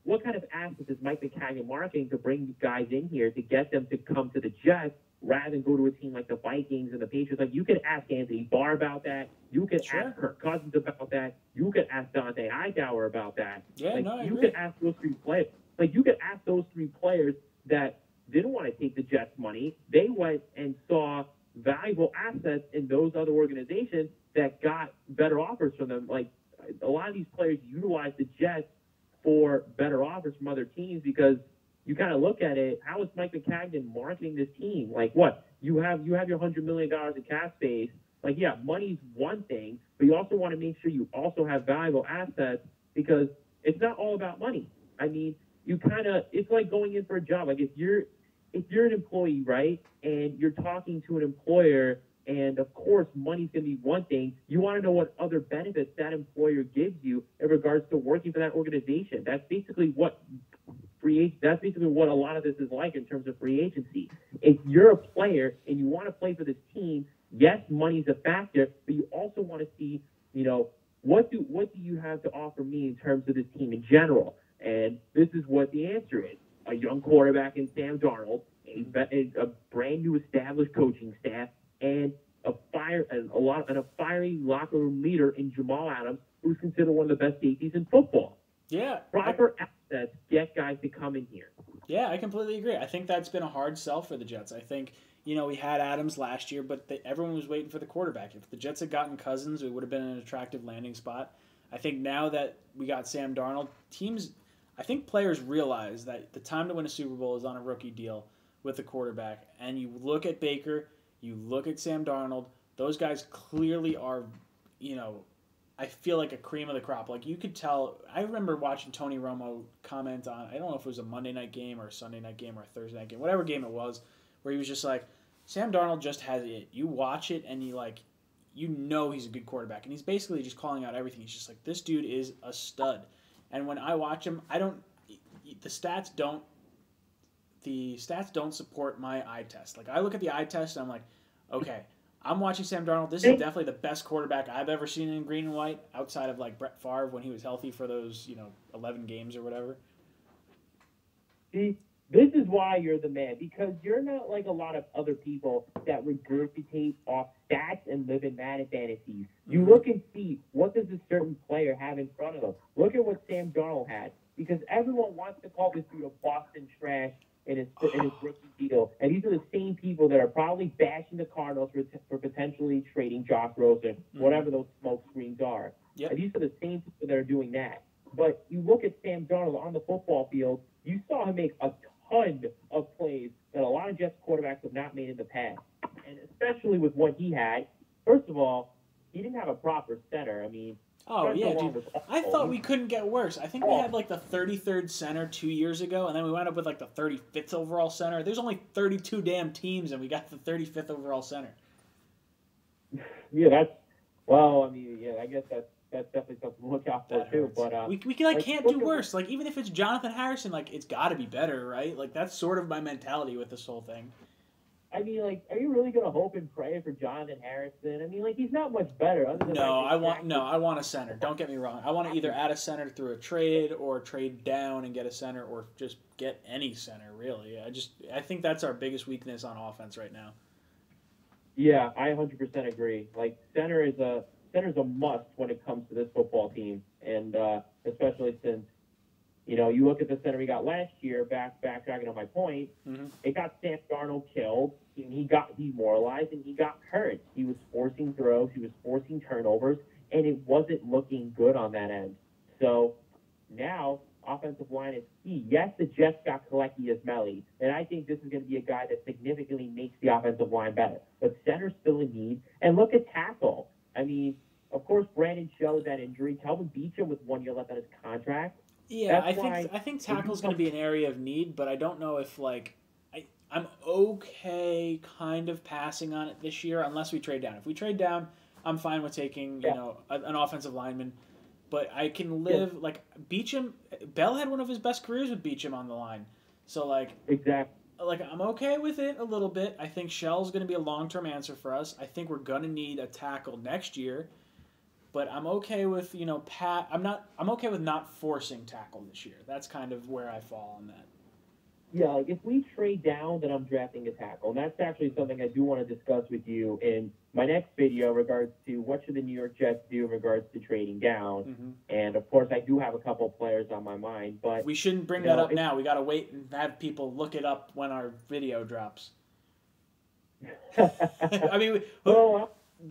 Speaker 6: what kind of assets is Mike McCagnon marketing to bring guys in here to get them to come to the Jets rather than go to a team like the Vikings and the Patriots? Like, you could ask Anthony Barr about that. You could ask Kirk Cousins about that. You could ask Dante Hightower about that.
Speaker 1: Yeah, I agree.
Speaker 6: Could ask those three players. Like, you could ask those three players that didn't want to take the Jets' money. They went and saw valuable assets in those other organizations that got better offers from them. Like, a lot of these players utilize the Jets for better offers from other teams, because you kind of look at it, how is Mike McCagnon marketing this team? Like, what? You have your $100 million in cap space. Like, yeah, money's one thing, but you also want to make sure you also have valuable assets, because it's not all about money. I mean, it's like going in for a job. Like, if you're an employee, right, and you're talking to an employer, and of course, money's going to be one thing. You want to know what other benefits that employer gives you in regards to working for that organization. That's basically what a lot of this is like in terms of free agency. If you're a player and you want to play for this team, yes, money's a factor, but you also want to see, what do you have to offer me in terms of this team in general? And this is what the answer is: a young quarterback in Sam Darnold, a brand new established coaching staff, and a fiery locker room leader in Jamal Adams, who's considered one of the best safeties in football.
Speaker 1: Yeah.
Speaker 6: Proper assets get guys to come in here.
Speaker 1: Yeah, I completely agree. I think that's been a hard sell for the Jets. I think, we had Adams last year, but everyone was waiting for the quarterback. If the Jets had gotten Cousins, it would have been an attractive landing spot. I think now that we got Sam Darnold, players realize that the time to win a Super Bowl is on a rookie deal with the quarterback. And you look at Baker, you look at Sam Darnold, those guys clearly are, I feel like a cream of the crop. Like, you could tell. I remember watching Tony Romo comment on, I don't know if it was a Monday night game or a Sunday night game or a Thursday night game, whatever game it was, where he was just like, Sam Darnold just has it. You watch it and he's a good quarterback. And he's basically just calling out everything. He's just like, this dude is a stud. And when I watch him, the stats don't support my eye test. Like, I look at the eye test and I'm like, okay, I'm watching Sam Darnold. This is definitely the best quarterback I've ever seen in green and white, outside of like Brett Favre when he was healthy for those 11 games or whatever.
Speaker 6: See, this is why you're the man, because you're not like a lot of other people that regurgitate off stats and live in Madden fantasies. You look and see, what does a certain player have in front of them? Look at what Sam Darnold had, because everyone wants to call this dude a Boston trash in his rookie deal. And these are the same people that are probably bashing the Cardinals for potentially trading Josh Rosen, whatever those smoke screens are.
Speaker 1: Yep.
Speaker 6: And these are the same people that are doing that. But you look at Sam Darnold on the football field, you saw him make a ton of plays that a lot of Jets quarterbacks have not made in the past. And especially with what he had, first of all, he didn't have a proper center. I mean,
Speaker 1: oh, yeah, dude. I thought we couldn't get worse. I think we had like the 33rd center 2 years ago, and then we wound up with like the 35th overall center. There's only 32 damn teams, and we got the 35th overall center.
Speaker 6: Yeah, I guess that's definitely something to look out for too. But
Speaker 1: we can't do worse. Like, even if it's Jonathan Harrison, like, it's got to be better, right? Like, that's sort of my mentality with this whole thing.
Speaker 6: I mean, like, are you really gonna hope and pray for Jonathan Harrison? I mean, like, he's not much better.
Speaker 1: I want a center. Don't get me wrong. I want to either add a center through a trade or trade down and get a center, or just get any center. Really, I think that's our biggest weakness on offense right now.
Speaker 6: Yeah, I 100% agree. Like, center's a must when it comes to this football team, and especially since, you look at the center we got last year, backtracking on my point, it got Sam Darnold killed, and he got demoralized, and he got hurt. He was forcing throws, he was forcing turnovers, and it wasn't looking good on that end. So now, offensive line is key. Yes, the Jets got Kaleki Ismaili, and I think this is going to be a guy that significantly makes the offensive line better. But center's still in need. And look at tackle. I mean, of course, Brandon showed that injury. Kelvin Beachum with 1 year left on his contract.
Speaker 1: Yeah, I think tackle's going to be an area of need, but I don't know if I'm okay kind of passing on it this year unless we trade down. If we trade down, I'm fine with taking an offensive lineman, but I can live Beecham. Bell had one of his best careers with Beecham on the line, so
Speaker 6: exactly.
Speaker 1: I'm okay with it a little bit. I think Shell's going to be a long-term answer for us. I think we're going to need a tackle next year. But I'm okay with I'm okay with not forcing tackle this year. That's kind of where I fall on that.
Speaker 6: Yeah, if we trade down, then I'm drafting a tackle. And that's actually something I do want to discuss with you in my next video in regards to what should the New York Jets do in regards to trading down.
Speaker 1: Mm-hmm.
Speaker 6: And, of course, I do have a couple of players on my mind. But
Speaker 1: we shouldn't bring that up now. We got to wait and have people look it up when our video drops. I mean,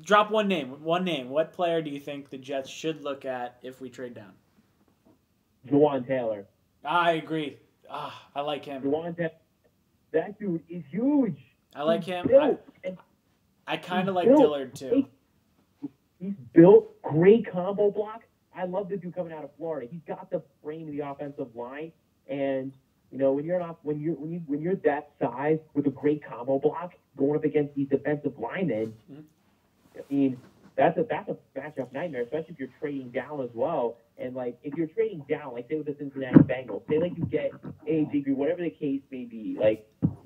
Speaker 1: drop one name. What player do you think the Jets should look at if we trade down?
Speaker 6: Juwan Taylor.
Speaker 1: I agree. I like him.
Speaker 6: Juwan Taylor. That dude is huge.
Speaker 1: I like him. I kind of like Dillard, too.
Speaker 6: He's built. Great combo block. I love the dude coming out of Florida. He's got the frame of the offensive line. And, when you're that size with a great combo block going up against these defensive linemen,
Speaker 1: mm-hmm.
Speaker 6: I mean, that's a matchup nightmare, especially if you're trading down as well. And if you're trading down, say with the Cincinnati Bengals, say you get A.J. Green, whatever the case may be.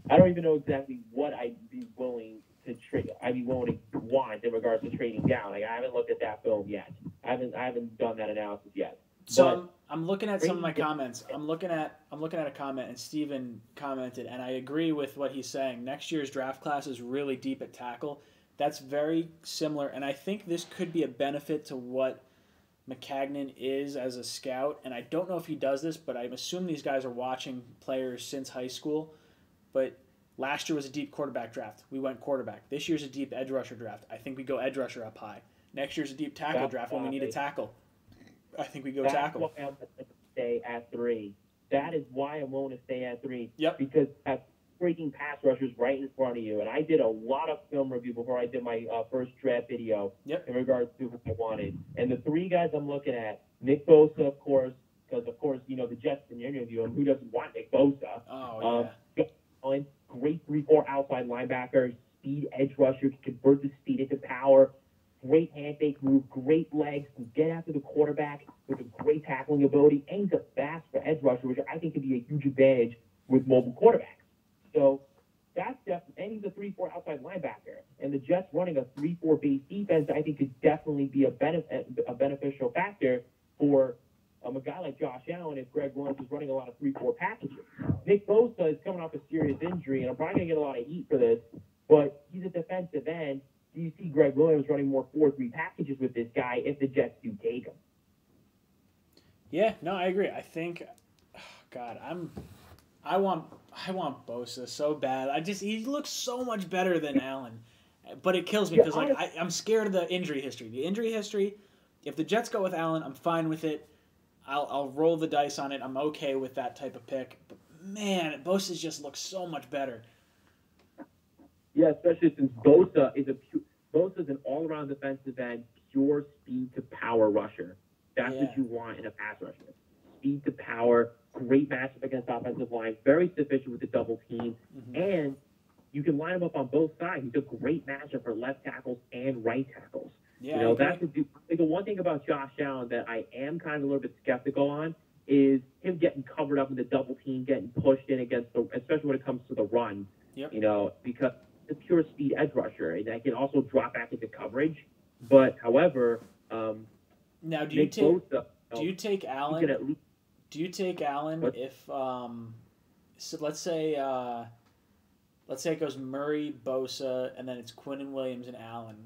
Speaker 6: I don't even know exactly what I'd be willing to trade. I'd be willing to want in regards to trading down. I haven't looked at that film yet. I haven't done that analysis yet.
Speaker 1: So I'm looking at some of my comments. I'm looking at a comment, and Steven commented, and I agree with what he's saying. Next year's draft class is really deep at tackle. That's very similar, and I think this could be a benefit to what Maccagnan is as a scout. And I don't know if he does this, but I assume these guys are watching players since high school. But last year was a deep quarterback draft. We went quarterback. This year's a deep edge rusher draft. I think we go edge rusher up high. Next year's a deep tackle draft when we need a tackle. I think we go tackle.
Speaker 6: That's why I'm going to stay at 3. That is why I'm willing to stay at 3.
Speaker 1: Yep.
Speaker 6: Because at freaking pass rushers right in front of you. And I did a lot of film review before I did my first draft video in regards to who I wanted. And the 3 guys I'm looking at, Nick Bosa, of course, because, of course, the Jets can interview him. Who doesn't want Nick Bosa?
Speaker 1: Oh, yeah.
Speaker 6: Great 3-4 outside linebacker, speed edge rusher, can convert the speed into power. Great handshake move, great legs, can get after the quarterback with a great tackling ability, and he's a fast edge rusher, which I think could be a huge advantage with mobile quarterbacks. So that's definitely, and he's a 3-4 outside linebacker. And the Jets running a 3-4 base defense, I think, could definitely be a beneficial factor for a guy like Josh Allen if Greg Williams is running a lot of 3-4 packages. Nick Bosa is coming off a serious injury, and I'm probably going to get a lot of heat for this, but he's a defensive end. Do you see Greg Williams running more 4-3 packages with this guy if the Jets do take him?
Speaker 1: Yeah, no, I agree. I think, God, I want Bosa so bad. He looks so much better than Allen, but it kills me because I'm scared of the injury history. The injury history. If the Jets go with Allen, I'm fine with it. I'll roll the dice on it. I'm okay with that type of pick. But man, Bosa just looks so much better.
Speaker 6: Yeah, especially since Bosa's an all-around defensive end, pure speed to power rusher. That's what you want in a pass rusher. Speed to power, great matchup against offensive line, very sufficient with the double team, and you can line him up on both sides. He's a great matchup for left tackles and right tackles.
Speaker 1: Yeah,
Speaker 6: that's the one thing about Josh Allen that I am kind of a little bit skeptical on is him getting covered up in the double team, getting pushed in especially when it comes to the run.
Speaker 1: Yep.
Speaker 6: Because it's a pure speed edge rusher, and that can also drop back into coverage. But however,
Speaker 1: now do you take Allen? Do you take Allen if so let's say it goes Murray, Bosa, and then it's Quinnen Williams and Allen?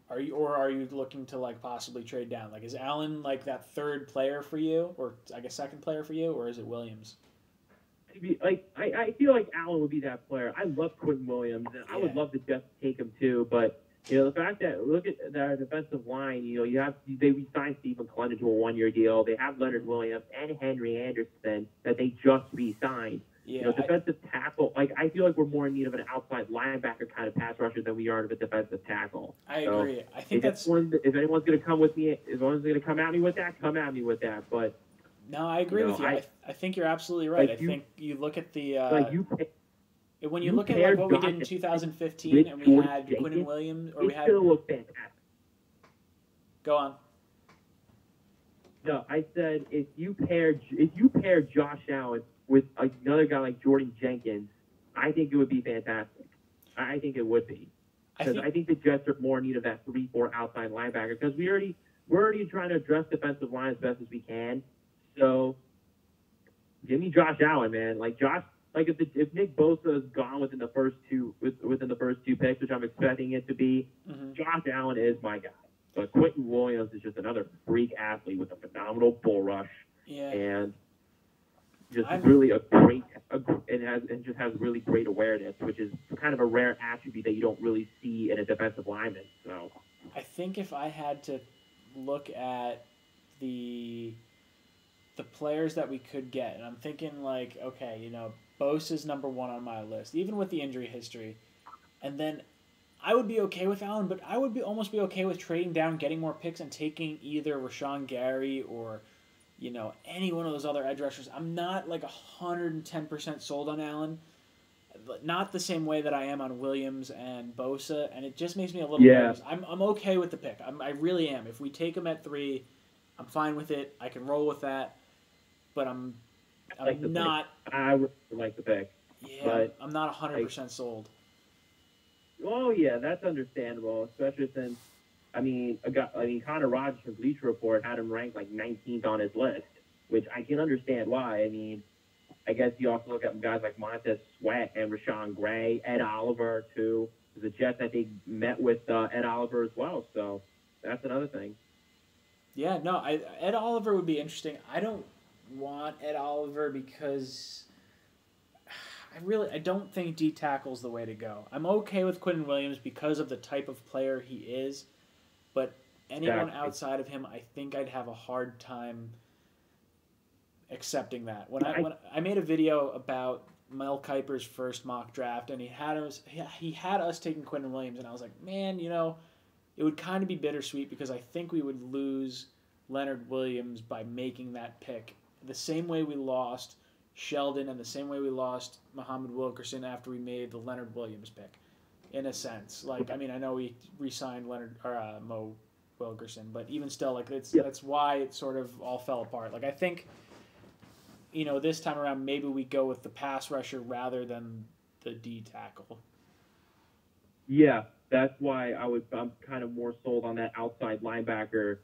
Speaker 1: Are you looking to possibly trade down? Is Allen that third player for you, or second player for you, or is it Williams?
Speaker 6: I feel like Allen would be that player. I love Quinnen Williams, and I would love the Jets to take him too. But the fact that look at their defensive line, they re-signed Stephen Clendon to a 1-year deal. They have Leonard Williams and Henry Anderson that they just re-signed.
Speaker 1: Yeah,
Speaker 6: defensive tackle. I feel like we're more in need of an outside linebacker kind of pass rusher than we are of a defensive tackle.
Speaker 1: I agree. I think
Speaker 6: if anyone's going to come with me, if anyone's going to come at me with that, come at me with that. But
Speaker 1: No, I agree with you. I think you're absolutely right. I think you look at the when you look at like what we did in 2015, and we had Quinnen Williams, or we had.
Speaker 6: It still looked fantastic.
Speaker 1: Go on.
Speaker 6: No, I said if you pair Josh Allen with another guy like Jordan Jenkins, I think it would be fantastic. I think it would be, because I think the Jets are more in need of that 3-4 outside linebacker, because we're already trying to address defensive line as best as we can. So give me Josh Allen, man. Like if Nick Bosa is gone within the first two picks, which I'm expecting it to be, Josh Allen is my guy. But Quentin Williams is just another freak athlete with a phenomenal bull rush, and just really just has really great awareness, which is kind of a rare attribute that you don't really see in a defensive lineman. So
Speaker 1: I think if I had to look at the players that we could get, and I'm thinking like, okay, you know, Bosa's number one on my list, even with the injury history, and then I would be okay with Allen, but I would almost be okay with trading down, getting more picks, and taking either Rashawn Gary or, you know, any one of those other edge rushers. I'm not like 110% sold on Allen, not the same way that I am on Williams and Bosa, and it just makes me a little nervous. I'm okay with the pick. I really am. If we take him at 3, I'm fine with it. I can roll with that, but I'm not.
Speaker 6: I really like the pick.
Speaker 1: Yeah,
Speaker 6: but
Speaker 1: I'm not 100% sold.
Speaker 6: Oh yeah, that's understandable, especially since Connor Rogers from Bleacher Report had him ranked like 19th on his list, which I can understand why. I mean, I guess you also look at guys like Montez Sweat and Rashawn Gray, Ed Oliver too. The Jets, I think, met with Ed Oliver as well, so that's another thing.
Speaker 1: Yeah, no, Ed Oliver would be interesting. I don't want Ed Oliver because I don't think D tackle's the way to go. I'm okay with Quinnen Williams because of the type of player he is, but anyone outside of him, I think I'd have a hard time accepting that. When I made a video about Mel Kiper's first mock draft, and he had us taking Quinnen Williams, and I was like, man, you know, it would kind of be bittersweet because I think we would lose Leonard Williams by making that pick. The same way we lost Sheldon and the same way we lost Muhammad Wilkerson after we made the Leonard Williams pick, in a sense. Like, I mean, I know we re-signed Mo Wilkerson, but even still, like, that's why it sort of all fell apart. Like, I think, you know, this time around, maybe we go with the pass rusher rather than the D tackle.
Speaker 6: Yeah, that's why I'm kind of more sold on that outside linebacker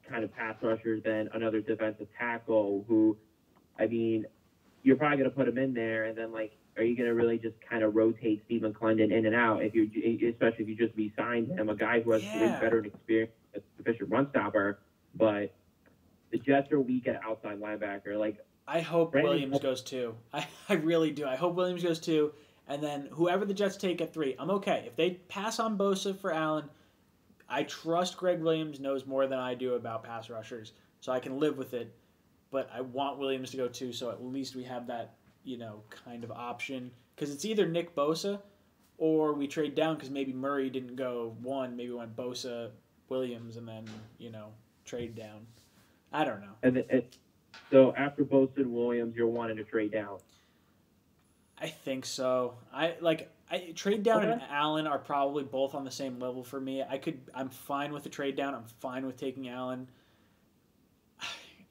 Speaker 6: kind of pass rusher than another defensive tackle who, I mean, you're probably going to put him in there, and then, like, are you going to really just kind of rotate Stephen Clendon in and out, especially if you just re-signed him, a guy who has great veteran experience, a sufficient run stopper, but the Jets are weak at outside linebacker. Like,
Speaker 1: I hope Williams goes 2. I really do. I hope Williams goes 2, and then whoever the Jets take at 3, I'm okay. If they pass on Bosa for Allen, I trust Greg Williams knows more than I do about pass rushers, so I can live with it. But I want Williams to go 2, so at least we have that, you know, kind of option. Because it's either Nick Bosa or we trade down because maybe Murray didn't go 1. Maybe we went Bosa, Williams, and then, you know, trade down. I don't know.
Speaker 6: So after Bosa and Williams, you're wanting to trade down?
Speaker 1: I think so. Trade down and Allen are probably both on the same level for me. I'm fine with the trade down. I'm fine with taking Allen.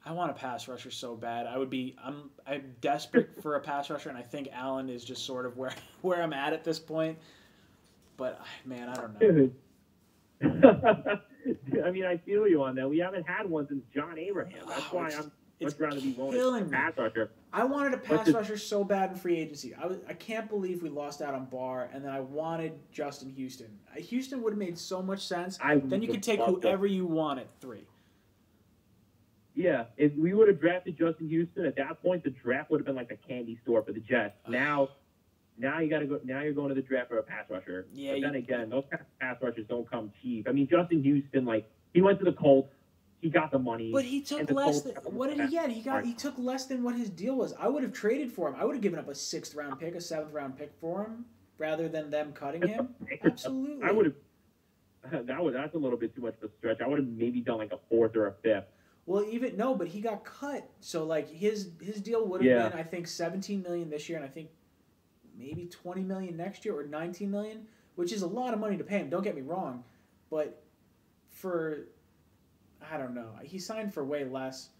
Speaker 1: I want a pass rusher so bad. I'm desperate for a pass rusher, and I think Allen is just sort of where I'm at this point. But man, I don't
Speaker 6: know. I mean, I feel you on that. We haven't had one since John Abraham. That's why I'm much rather be willing to pass rusher.
Speaker 1: I wanted a pass rusher so bad in free agency. I can't believe we lost out on Barr, and then I wanted Justin Houston. Houston would have made so much sense. Then you could take whoever you want at 3.
Speaker 6: Yeah, if we would have drafted Justin Houston at that point, the draft would have been like a candy store for the Jets. Now you got to go. Now you're going to the draft for a pass rusher. Yeah. But then again, those pass rushers don't come cheap. I mean, Justin Houston, like, he went to the Colts, he got the money.
Speaker 1: But he took less than what did he get? He took less than what his deal was. I would have traded for him. I would have given up a 6th round pick, a 7th round pick for him, rather than them cutting him. Absolutely.
Speaker 6: I would have. That's a little bit too much of a stretch. I would have maybe done like a 4th or a 5th.
Speaker 1: Well, even no, but he got cut. So like his deal would have been I think 17 million this year, and I think maybe 20 million next year or 19 million, which is a lot of money to pay him. Don't get me wrong, but for I don't know, he signed for way less.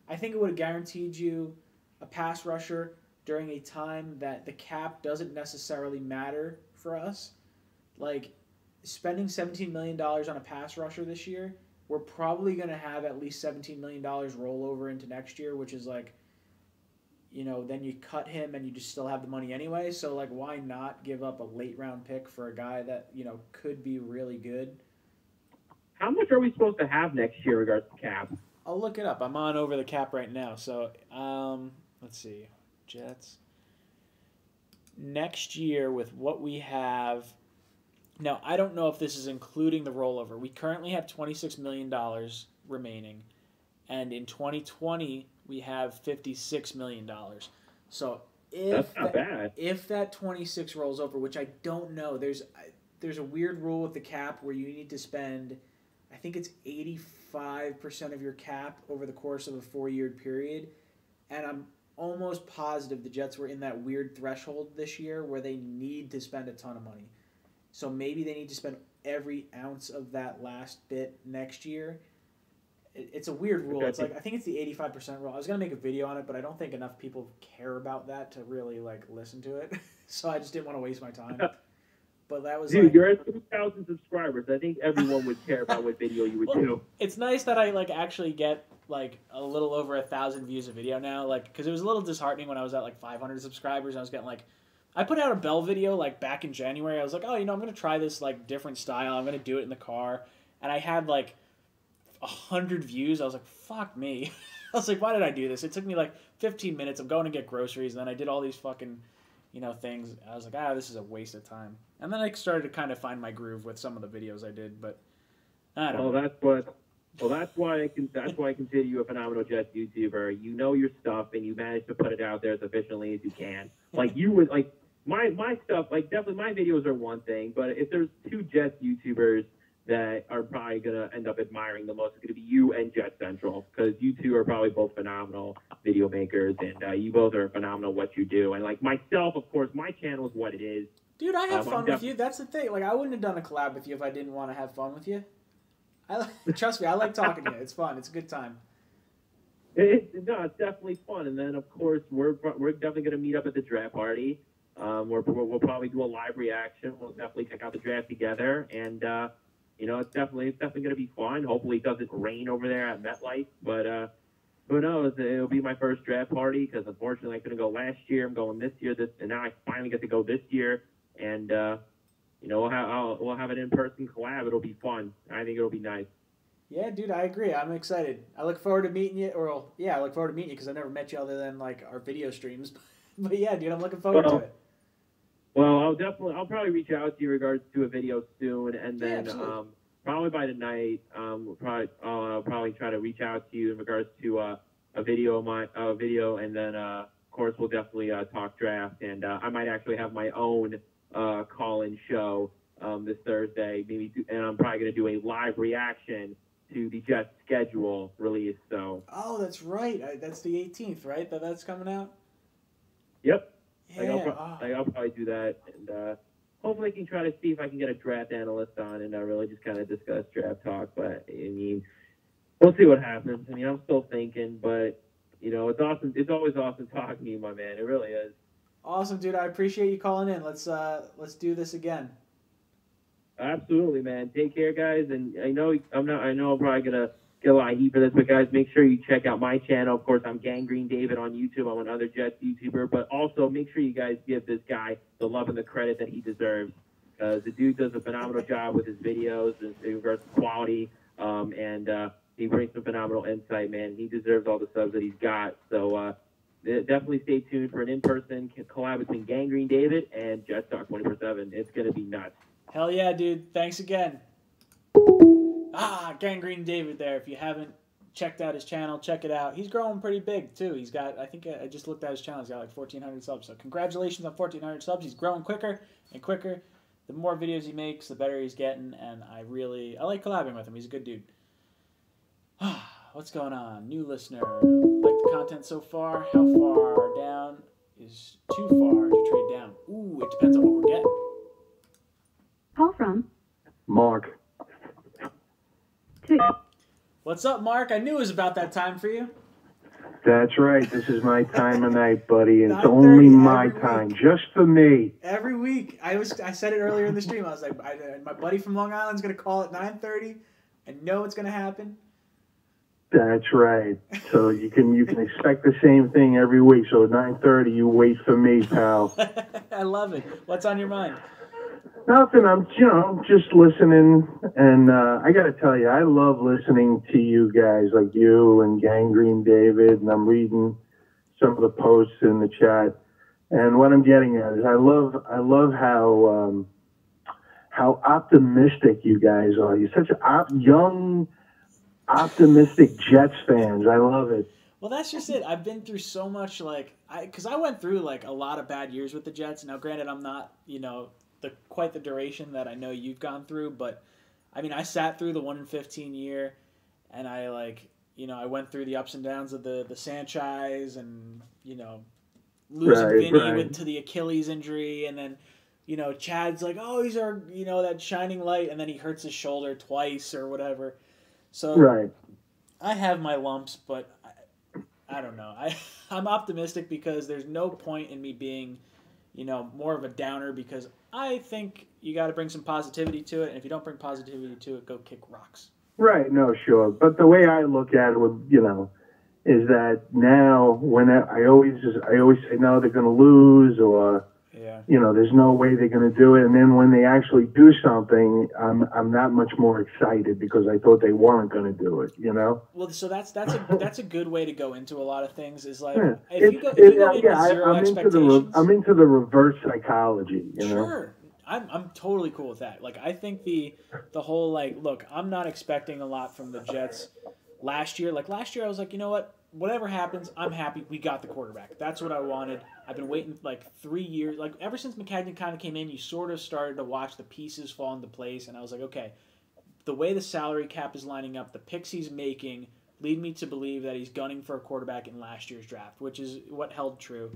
Speaker 1: I think it would have guaranteed you a pass rusher during a time that the cap doesn't necessarily matter for us. Like spending $17 million on a pass rusher this year, we're probably going to have at least $17 million roll over into next year, which is like, then you cut him and you just still have the money anyway. So, like, why not give up a late-round pick for a guy that, could be really good?
Speaker 6: How much are we supposed to have next year regards to cap?
Speaker 1: I'll look it up. I'm on over the cap right now. So, let's see. Jets. Next year with what we have... Now, I don't know if this is including the rollover. We currently have $26 million remaining. And in 2020, we have $56 million. So
Speaker 6: that's not bad.
Speaker 1: If that 26 rolls over, which I don't know, there's a weird rule with the cap where you need to spend, I think it's 85% of your cap over the course of a 4-year period. And I'm almost positive the Jets were in that weird threshold this year where they need to spend a ton of money. So maybe they need to spend every ounce of that last bit next year. It's a weird rule. It's like I think it's the 85% rule. I was gonna make a video on it, but I don't think enough people care about that to really listen to it. So I just didn't want to waste my time. But that was
Speaker 6: you're at 2,000 subscribers. I think everyone would care about what video you would do.
Speaker 1: It's nice that I actually get a little over 1,000 views a video now. Because it was a little disheartening when I was at 500 subscribers. And I was getting I put out a Bell video back in January. I was like, oh, I'm going to try this different style. I'm going to do it in the car. And I had 100 views. I was like, fuck me. I was like, why did I do this? It took me 15 minutes. I'm going to get groceries. And then I did all these fucking, things. I was like, this is a waste of time. And then I started to kind of find my groove with some of the videos I did. But I don't know.
Speaker 6: That's why I consider you a phenomenal Jets YouTuber. You know your stuff and you manage to put it out there as efficiently as you can. My stuff, definitely my videos are one thing, but if there's two Jets YouTubers that are probably going to end up admiring the most, it's going to be you and Jet Central, because you two are probably both phenomenal video makers, and you both are phenomenal at what you do. And myself, of course, my channel is what it is.
Speaker 1: Dude, I have fun with you. That's the thing. I wouldn't have done a collab with you if I didn't want to have fun with you. Trust me, I like talking to you. It's fun. It's a good time.
Speaker 6: It's definitely fun. And then, of course, we're definitely going to meet up at the draft party. We'll probably do a live reaction. We'll definitely check out the draft together, and it's definitely going to be fun. Hopefully, it doesn't rain over there at MetLife, but who knows? It'll be my first draft party because unfortunately I couldn't go last year. I'm going this year, and now I finally get to go this year, and we'll have an in-person collab. It'll be fun. I think it'll be nice.
Speaker 1: Yeah, dude, I agree. I'm excited. I look forward to meeting you. I look forward to meeting you because I never met you other than our video streams. But yeah, dude, I'm looking forward to it.
Speaker 6: Well, I'll probably reach out to you in regards to a video soon, and then probably by tonight, I'll probably try to reach out to you in regards to a video, and then of course we'll definitely talk draft, and I might actually have my own call-in show this Thursday, and I'm probably going to do a live reaction to the Jets schedule release. So.
Speaker 1: Oh, that's right. That's the 18th, right? That's coming out.
Speaker 6: Yep.
Speaker 1: Yeah.
Speaker 6: I'll probably do that, and hopefully I can try to see if I can get a draft analyst on and really just kind of discuss draft talk. But we'll see what happens. I'm still thinking, but it's awesome. It's always awesome talking to you, my man. It really is.
Speaker 1: Awesome, dude. I appreciate you calling in. Let's do this again.
Speaker 6: Absolutely, man. Take care, guys. And I know I'm probably gonna get a lot of heat for this, but guys, make sure you check out my channel. Of course, I'm Gangrene David on YouTube. I'm another Jets YouTuber, but also make sure you guys give this guy the love and the credit that he deserves. The dude does a phenomenal job with his videos in regards to quality, and he brings some phenomenal insight, man. He deserves all the subs that he's got. So definitely stay tuned for an in-person collab between Gangrene David and Jets Talk 24/7. It's gonna be nuts.
Speaker 1: Hell yeah, dude. Thanks again. Gangrene David there. If you haven't checked out his channel, check it out. He's growing pretty big, too. He's got, I think I just looked at his channel. He's got 1,400 subs. So congratulations on 1,400 subs. He's growing quicker and quicker. The more videos he makes, the better he's getting. And I like collabing with him. He's a good dude. What's going on? New listener. Like the content so far? How far down is too far to trade down? Ooh, it depends on what we're getting.
Speaker 2: Call from
Speaker 5: Mark.
Speaker 2: 2.
Speaker 1: What's up, Mark? I knew it was about that time for you.
Speaker 5: That's right. This is my time of night, buddy. And it's only my time, just for me.
Speaker 1: Every week. I said it earlier in the stream. I was like, my buddy from Long Island's going to call at 9:30. I know it's going to happen.
Speaker 5: That's right. So you can expect the same thing every week. So at 9:30, you wait for me, pal.
Speaker 1: I love it. What's on your mind?
Speaker 5: Nothing. I'm just listening, and I got to tell you, I love listening to you guys, like you and Gangrene David, and I'm reading some of the posts in the chat. And what I'm getting at is, I love how optimistic you guys are. You're such young, optimistic Jets fans. I love it.
Speaker 1: Well, that's just it. I've been through so much, because I went through a lot of bad years with the Jets. Now, granted, I'm not, quite the duration that I know you've gone through, but I mean, I sat through the 1-15 year, and I I went through the ups and downs of the Sanchez, and losing Vinny to the Achilles injury, and then Chad's like, oh, he's our that shining light, and then he hurts his shoulder twice or whatever. So I have my lumps, but I don't know. I'm optimistic because there's no point in me being more of a downer, because I think you got to bring some positivity to it, and if you don't bring positivity to it, go kick rocks.
Speaker 5: Right, no, sure. But the way I look at it, is that now when I always say, no, they're going to lose, or there's no way they're going to do it. And then when they actually do something, I'm that much more excited because I thought they weren't going to do it.
Speaker 1: Well, so that's a good way to go into a lot of things. Is like if you go in with zero expectations.
Speaker 5: I'm into the reverse psychology.
Speaker 1: Sure. I'm totally cool with that. I think the whole look, I'm not expecting a lot from the Jets last year. Last year I was like, you know what? Whatever happens, I'm happy. We got the quarterback. That's what I wanted. I've been waiting 3 years. Ever since Maccagnan kind of came in, you sort of started to watch the pieces fall into place, and I was like, okay, the way the salary cap is lining up, the picks he's making, lead me to believe that he's gunning for a quarterback in last year's draft, which is what held true.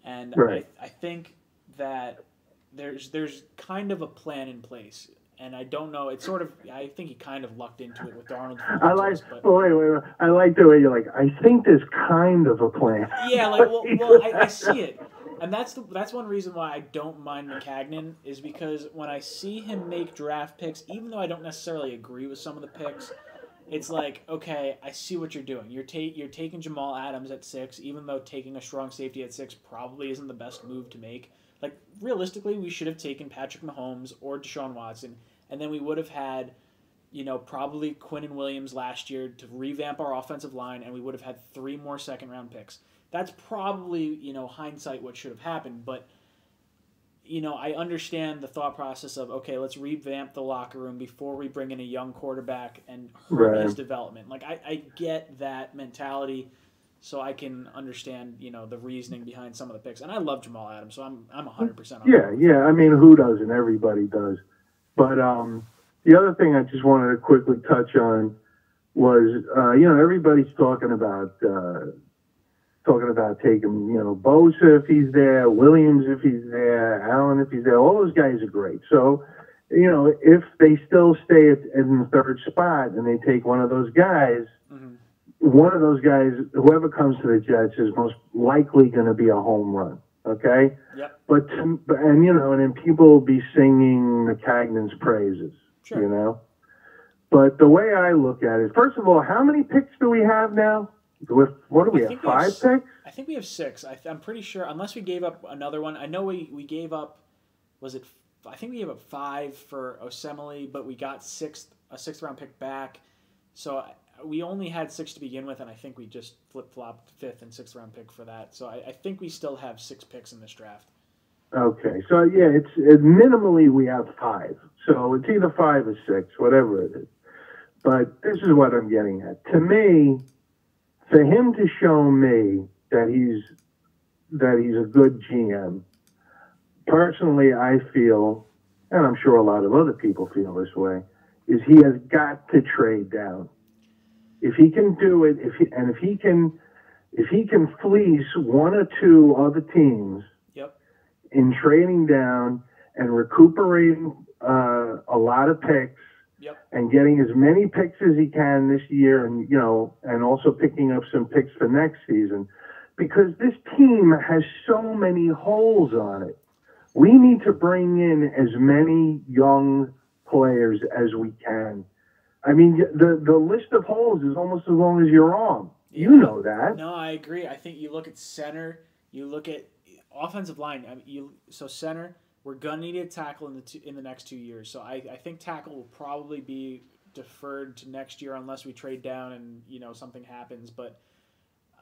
Speaker 1: And I think that there's kind of a plan in place. And I don't know. It's sort of. I think he kind of lucked into it with Darnold.
Speaker 5: Wait. I like the way you're like. I think there's kind of a plan.
Speaker 1: Yeah, I see it, and that's one reason why I don't mind Maccagnan, is because when I see him make draft picks, even though I don't necessarily agree with some of the picks, it's like, okay, I see what you're doing. You're taking Jamal Adams at 6, even though taking a strong safety at 6 probably isn't the best move to make. Realistically, we should have taken Patrick Mahomes or Deshaun Watson, and then we would have had, probably Quinnen Williams last year to revamp our offensive line, and we would have had 3 more second-round picks. That's probably, hindsight what should have happened, but, I understand the thought process of, okay, let's revamp the locker room before we bring in a young quarterback and hurt his development. I get that mentality. So I can understand, the reasoning behind some of the picks, and I love Jamal Adams, so I'm 100% on board.
Speaker 5: Yeah. I mean, who doesn't? Everybody does. But the other thing I just wanted to quickly touch on was, everybody's talking about taking, Bosa if he's there, Williams if he's there, Allen if he's there. All those guys are great. So, if they still stay in the 3rd spot and they take one of those guys. Mm-hmm. One of those guys, whoever comes to the Jets, is most likely going to be a home run. Okay.
Speaker 1: Yep.
Speaker 5: And then people will be singing Maccagnan's praises. Sure. But the way I look at it, first of all, how many picks do we have now? What do we have? 5 picks?
Speaker 1: I think we have 6. I'm pretty sure, unless we gave up another one. I know we gave up. I think we gave up 5 for Osemele, but we got a 6th round pick back. So we only had 6 to begin with, and I think we just flip-flopped 5th and 6th round pick for that. So I think we still have 6 picks in this draft.
Speaker 5: Okay. So, yeah, it's minimally we have 5. So it's either 5 or 6, whatever it is. But this is what I'm getting at. To me, for him to show me that he's a good GM, personally I feel, and I'm sure a lot of other people feel this way, is he has got to trade down. If he can do it, if he can fleece one or two other teams
Speaker 1: Yep.
Speaker 5: in trading down and recuperating a lot of picks,
Speaker 1: yep,
Speaker 5: and getting as many picks as he can this year, and and also picking up some picks for next season, because this team has so many holes on it. We need to bring in as many young players as we can. I mean, the list of holes is almost as long as your arm.
Speaker 1: Yeah.
Speaker 5: You know that.
Speaker 1: No, I agree. I think you look at center, you look at offensive line. I mean, so center, we're gonna need a tackle in the next 2 years. So I think tackle will probably be deferred to next year unless we trade down and something happens. But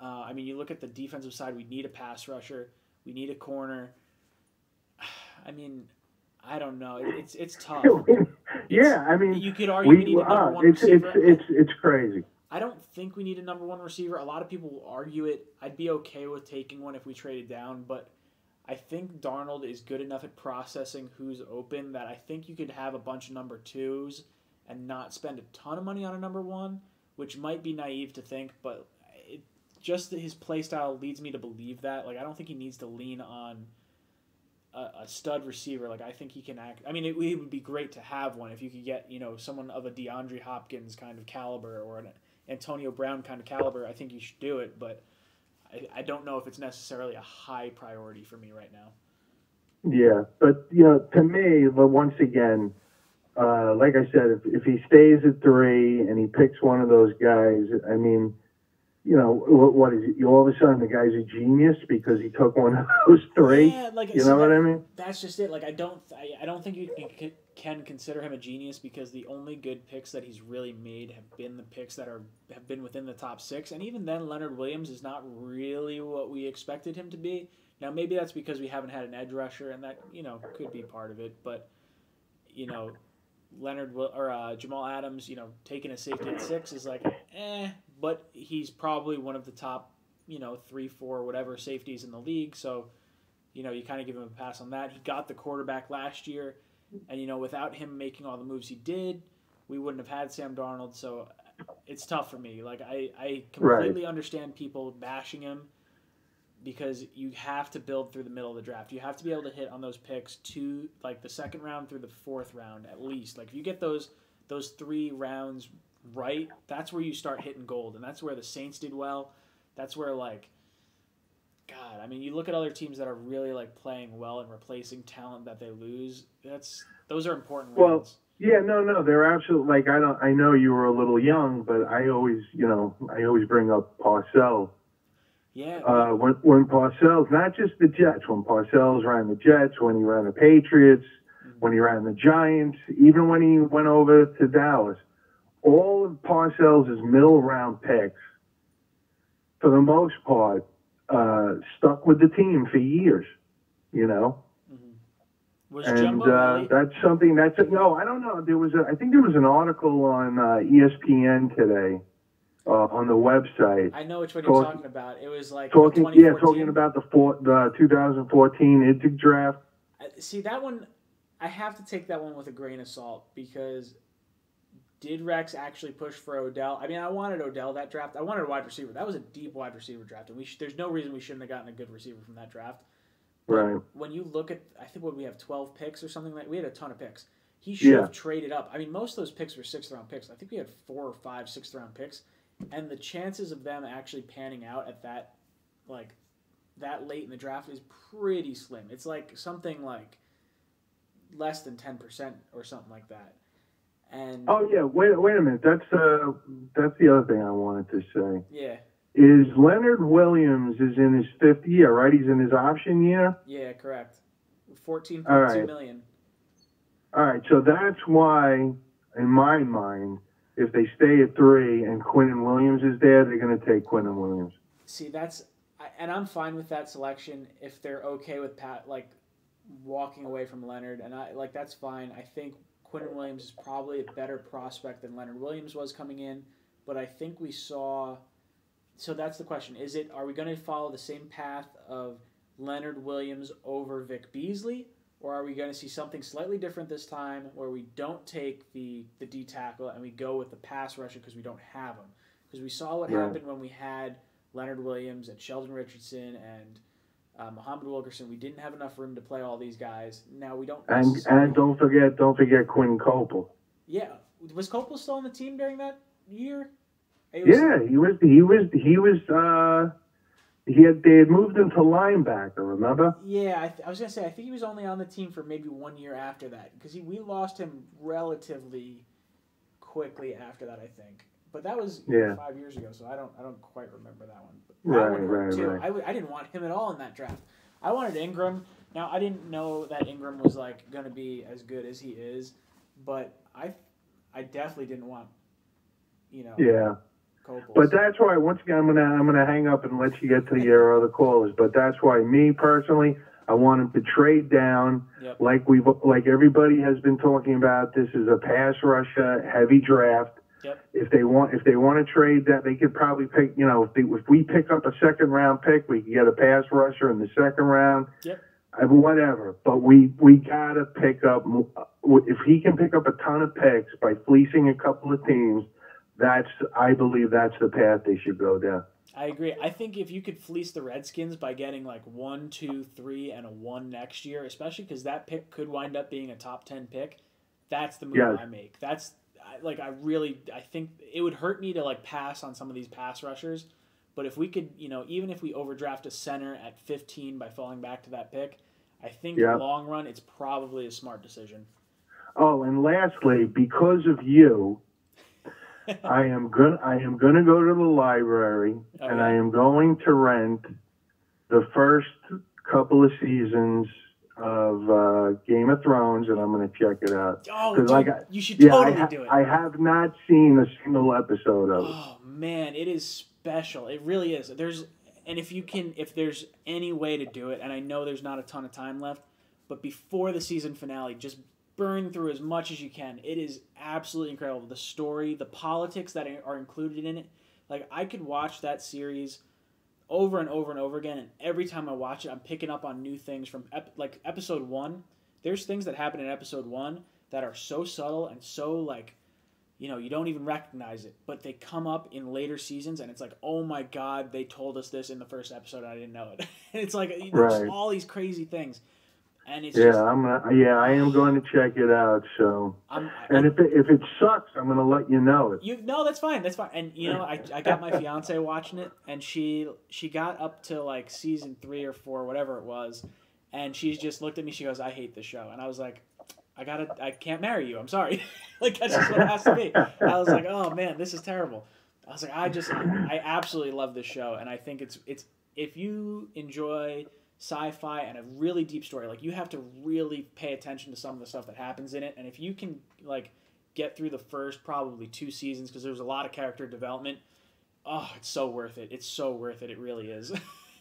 Speaker 1: I mean, you look at the defensive side. We need a pass rusher. We need a corner. I mean, I don't know. It's tough.
Speaker 5: I mean,
Speaker 1: you could argue we need a number one receiver.
Speaker 5: It's crazy.
Speaker 1: I don't think we need a number one receiver. A lot of people will argue it. I'd be okay with taking one if we traded down, but I think Darnold is good enough at processing who's open that I think you could have a bunch of number twos and not spend a ton of money on a number one, which might be naive to think, but just his play style leads me to believe that. Like, I don't think he needs to lean on a stud receiver. Like, I think he can act. I mean, it would be great to have one if you could get someone of a DeAndre Hopkins kind of caliber or an Antonio Brown kind of caliber. I think you should do it, but I don't know if it's necessarily a high priority for me right now.
Speaker 5: Yeah, but to me, once again, like I said, if he stays at 3 and he picks one of those guys, I mean, what is it? All of a sudden the guy's a genius because he took one of those 3.
Speaker 1: Yeah, like
Speaker 5: you know what I mean?
Speaker 1: That's just it. Like I don't think you can consider him a genius because the only good picks that he's really made have been the picks that have been within the top 6, and even then Leonard Williams is not really what we expected him to be. Now maybe that's because we haven't had an edge rusher, and that could be part of it. But Jamal Adams, taking a safety at 6 is like but he's probably one of the top 3, 4, whatever safeties in the league. So you kind of give him a pass on that. He got the quarterback last year, and without him making all the moves he did, we wouldn't have had Sam Darnold. So it's tough for me. Like I completely understand people bashing him because you have to build through the middle of the draft. You have to be able to hit on those picks to like the 2nd round through the 4th round at least. Like if you get those 3 rounds right, that's where you start hitting gold, and that's where the Saints did well. That's where God, I mean, you look at other teams that are really playing well and replacing talent that they lose. Those are important rounds.
Speaker 5: Yeah, no, they're absolutely I know you were a little young, but I always bring up Parcells.
Speaker 1: Yeah.
Speaker 5: When Parcells, not just the Jets, when Parcells ran the Jets, when he ran the Patriots, when he ran the Giants, even when he went over to Dallas, all of Parcells' middle round picks, for the most part, stuck with the team for years,
Speaker 1: Was
Speaker 5: and
Speaker 1: Jumbo
Speaker 5: that's something no, I don't know. I think there was an article on ESPN today on the website.
Speaker 1: I know which one you're talking about. It was
Speaker 5: talking about the 2014 IDIG draft.
Speaker 1: See, that one, I have to take that one with a grain of salt because did Rex actually push for Odell? I mean, I wanted Odell that draft. I wanted a wide receiver. That was a deep wide receiver draft, and there's no reason we shouldn't have gotten a good receiver from that draft. But
Speaker 5: right.
Speaker 1: When you look at, I think we have 12 picks or something we had a ton of picks. He should have traded up. I mean, most of those picks were 6th round picks. I think we had 4 or 5 6th round picks, and the chances of them actually panning out at that late in the draft is pretty slim. It's something less than 10% or something like that. And
Speaker 5: wait a minute. That's the other thing I wanted to say.
Speaker 1: Yeah.
Speaker 5: Is Leonard Williams is in his 5th year, right? He's in his option year?
Speaker 1: Yeah, correct. $14.2 million.
Speaker 5: All right, so that's why, in my mind, if they stay at 3 and Quinnen Williams is there, they're going to take Quinnen Williams.
Speaker 1: See, and I'm fine with that selection if they're okay with walking away from Leonard, and that's fine. I think Quinnen Williams is probably a better prospect than Leonard Williams was coming in, but I think we saw. So that's the question: are we going to follow the same path of Leonard Williams over Vic Beasley, or are we going to see something slightly different this time, where we don't take the D tackle and we go with the pass rusher because we don't have him? because we saw what happened when we had Leonard Williams and Sheldon Richardson and Muhammad Wilkerson. We didn't have enough room to play all these guys. Now we don't.
Speaker 5: And don't forget Quinn Copel.
Speaker 1: Yeah, was Copel still on the team during that year?
Speaker 5: He was. They had moved him to linebacker. Remember?
Speaker 1: Yeah, I was gonna say I think he was only on the team for maybe 1 year after that because we lost him relatively quickly after that. I think, but that was 5 years ago, so I don't quite remember that one. But right. I didn't want him at all in that draft. I wanted Ingram. Now I didn't know that Ingram was like gonna be as good as he is, but I definitely didn't want,
Speaker 5: Yeah.
Speaker 1: Copels.
Speaker 5: But that's why, once again, I'm gonna hang up and let you get to your other callers. But that's why, me personally, I want him to trade down, like everybody has been talking about. This is a pass rusher heavy draft.
Speaker 1: Yep.
Speaker 5: If they want to trade that, they could probably pick. If we pick up a second round pick, we can get a pass rusher in the second round.
Speaker 1: Yep.
Speaker 5: Whatever. But we gotta pick up. If he can pick up a ton of picks by fleecing a couple of teams. I believe that's the path they should go down.
Speaker 1: I agree. I think if you could fleece the Redskins by getting like 1, 2, 3, and a 1 next year, especially because that pick could wind up being a top 10 pick, that's the move I make. I think it would hurt me to like pass on some of these pass rushers, but if we could, even if we overdraft a center at 15 by falling back to that pick, I think in the long run it's probably a smart decision.
Speaker 5: Oh, and lastly, because of you. I am gonna go to the library and I am going to rent the first couple of seasons of Game of Thrones, and I'm gonna check it out.
Speaker 1: Oh, dude, you should totally do it.
Speaker 5: I have not seen a single episode of it.
Speaker 1: Oh man, it is special. It really is. If there's any way to do it, and I know there's not a ton of time left, but before the season finale, just burn through as much as you can. It is absolutely incredible. The story, the politics that are included in it. Like, I could watch that series over and over and over again, and every time I watch it, I'm picking up on new things from, episode 1. There's things that happen in episode 1 that are so subtle and so, you don't even recognize it, but they come up in later seasons, and it's like, oh my God, they told us this in the first episode, and I didn't know it. And it's like, there's all these crazy things. And it's
Speaker 5: I am going to check it out. So, if it sucks, I'm going to let you know it.
Speaker 1: No, that's fine. That's fine. And I got my fiance watching it, and she got up to like season 3 or 4, whatever it was, and she just looked at me. She goes, "I hate this show," and I was like, I can't marry you. I'm sorry. Like, that's just what it has to be. I was like, oh man, this is terrible. I was like, I absolutely love this show, and I think it's if you enjoy sci-fi and a really deep story, like, you have to really pay attention to some of the stuff that happens in it, and if you can get through the first probably 2 seasons, because there's a lot of character development, it's so worth it. It's so worth it. It really is.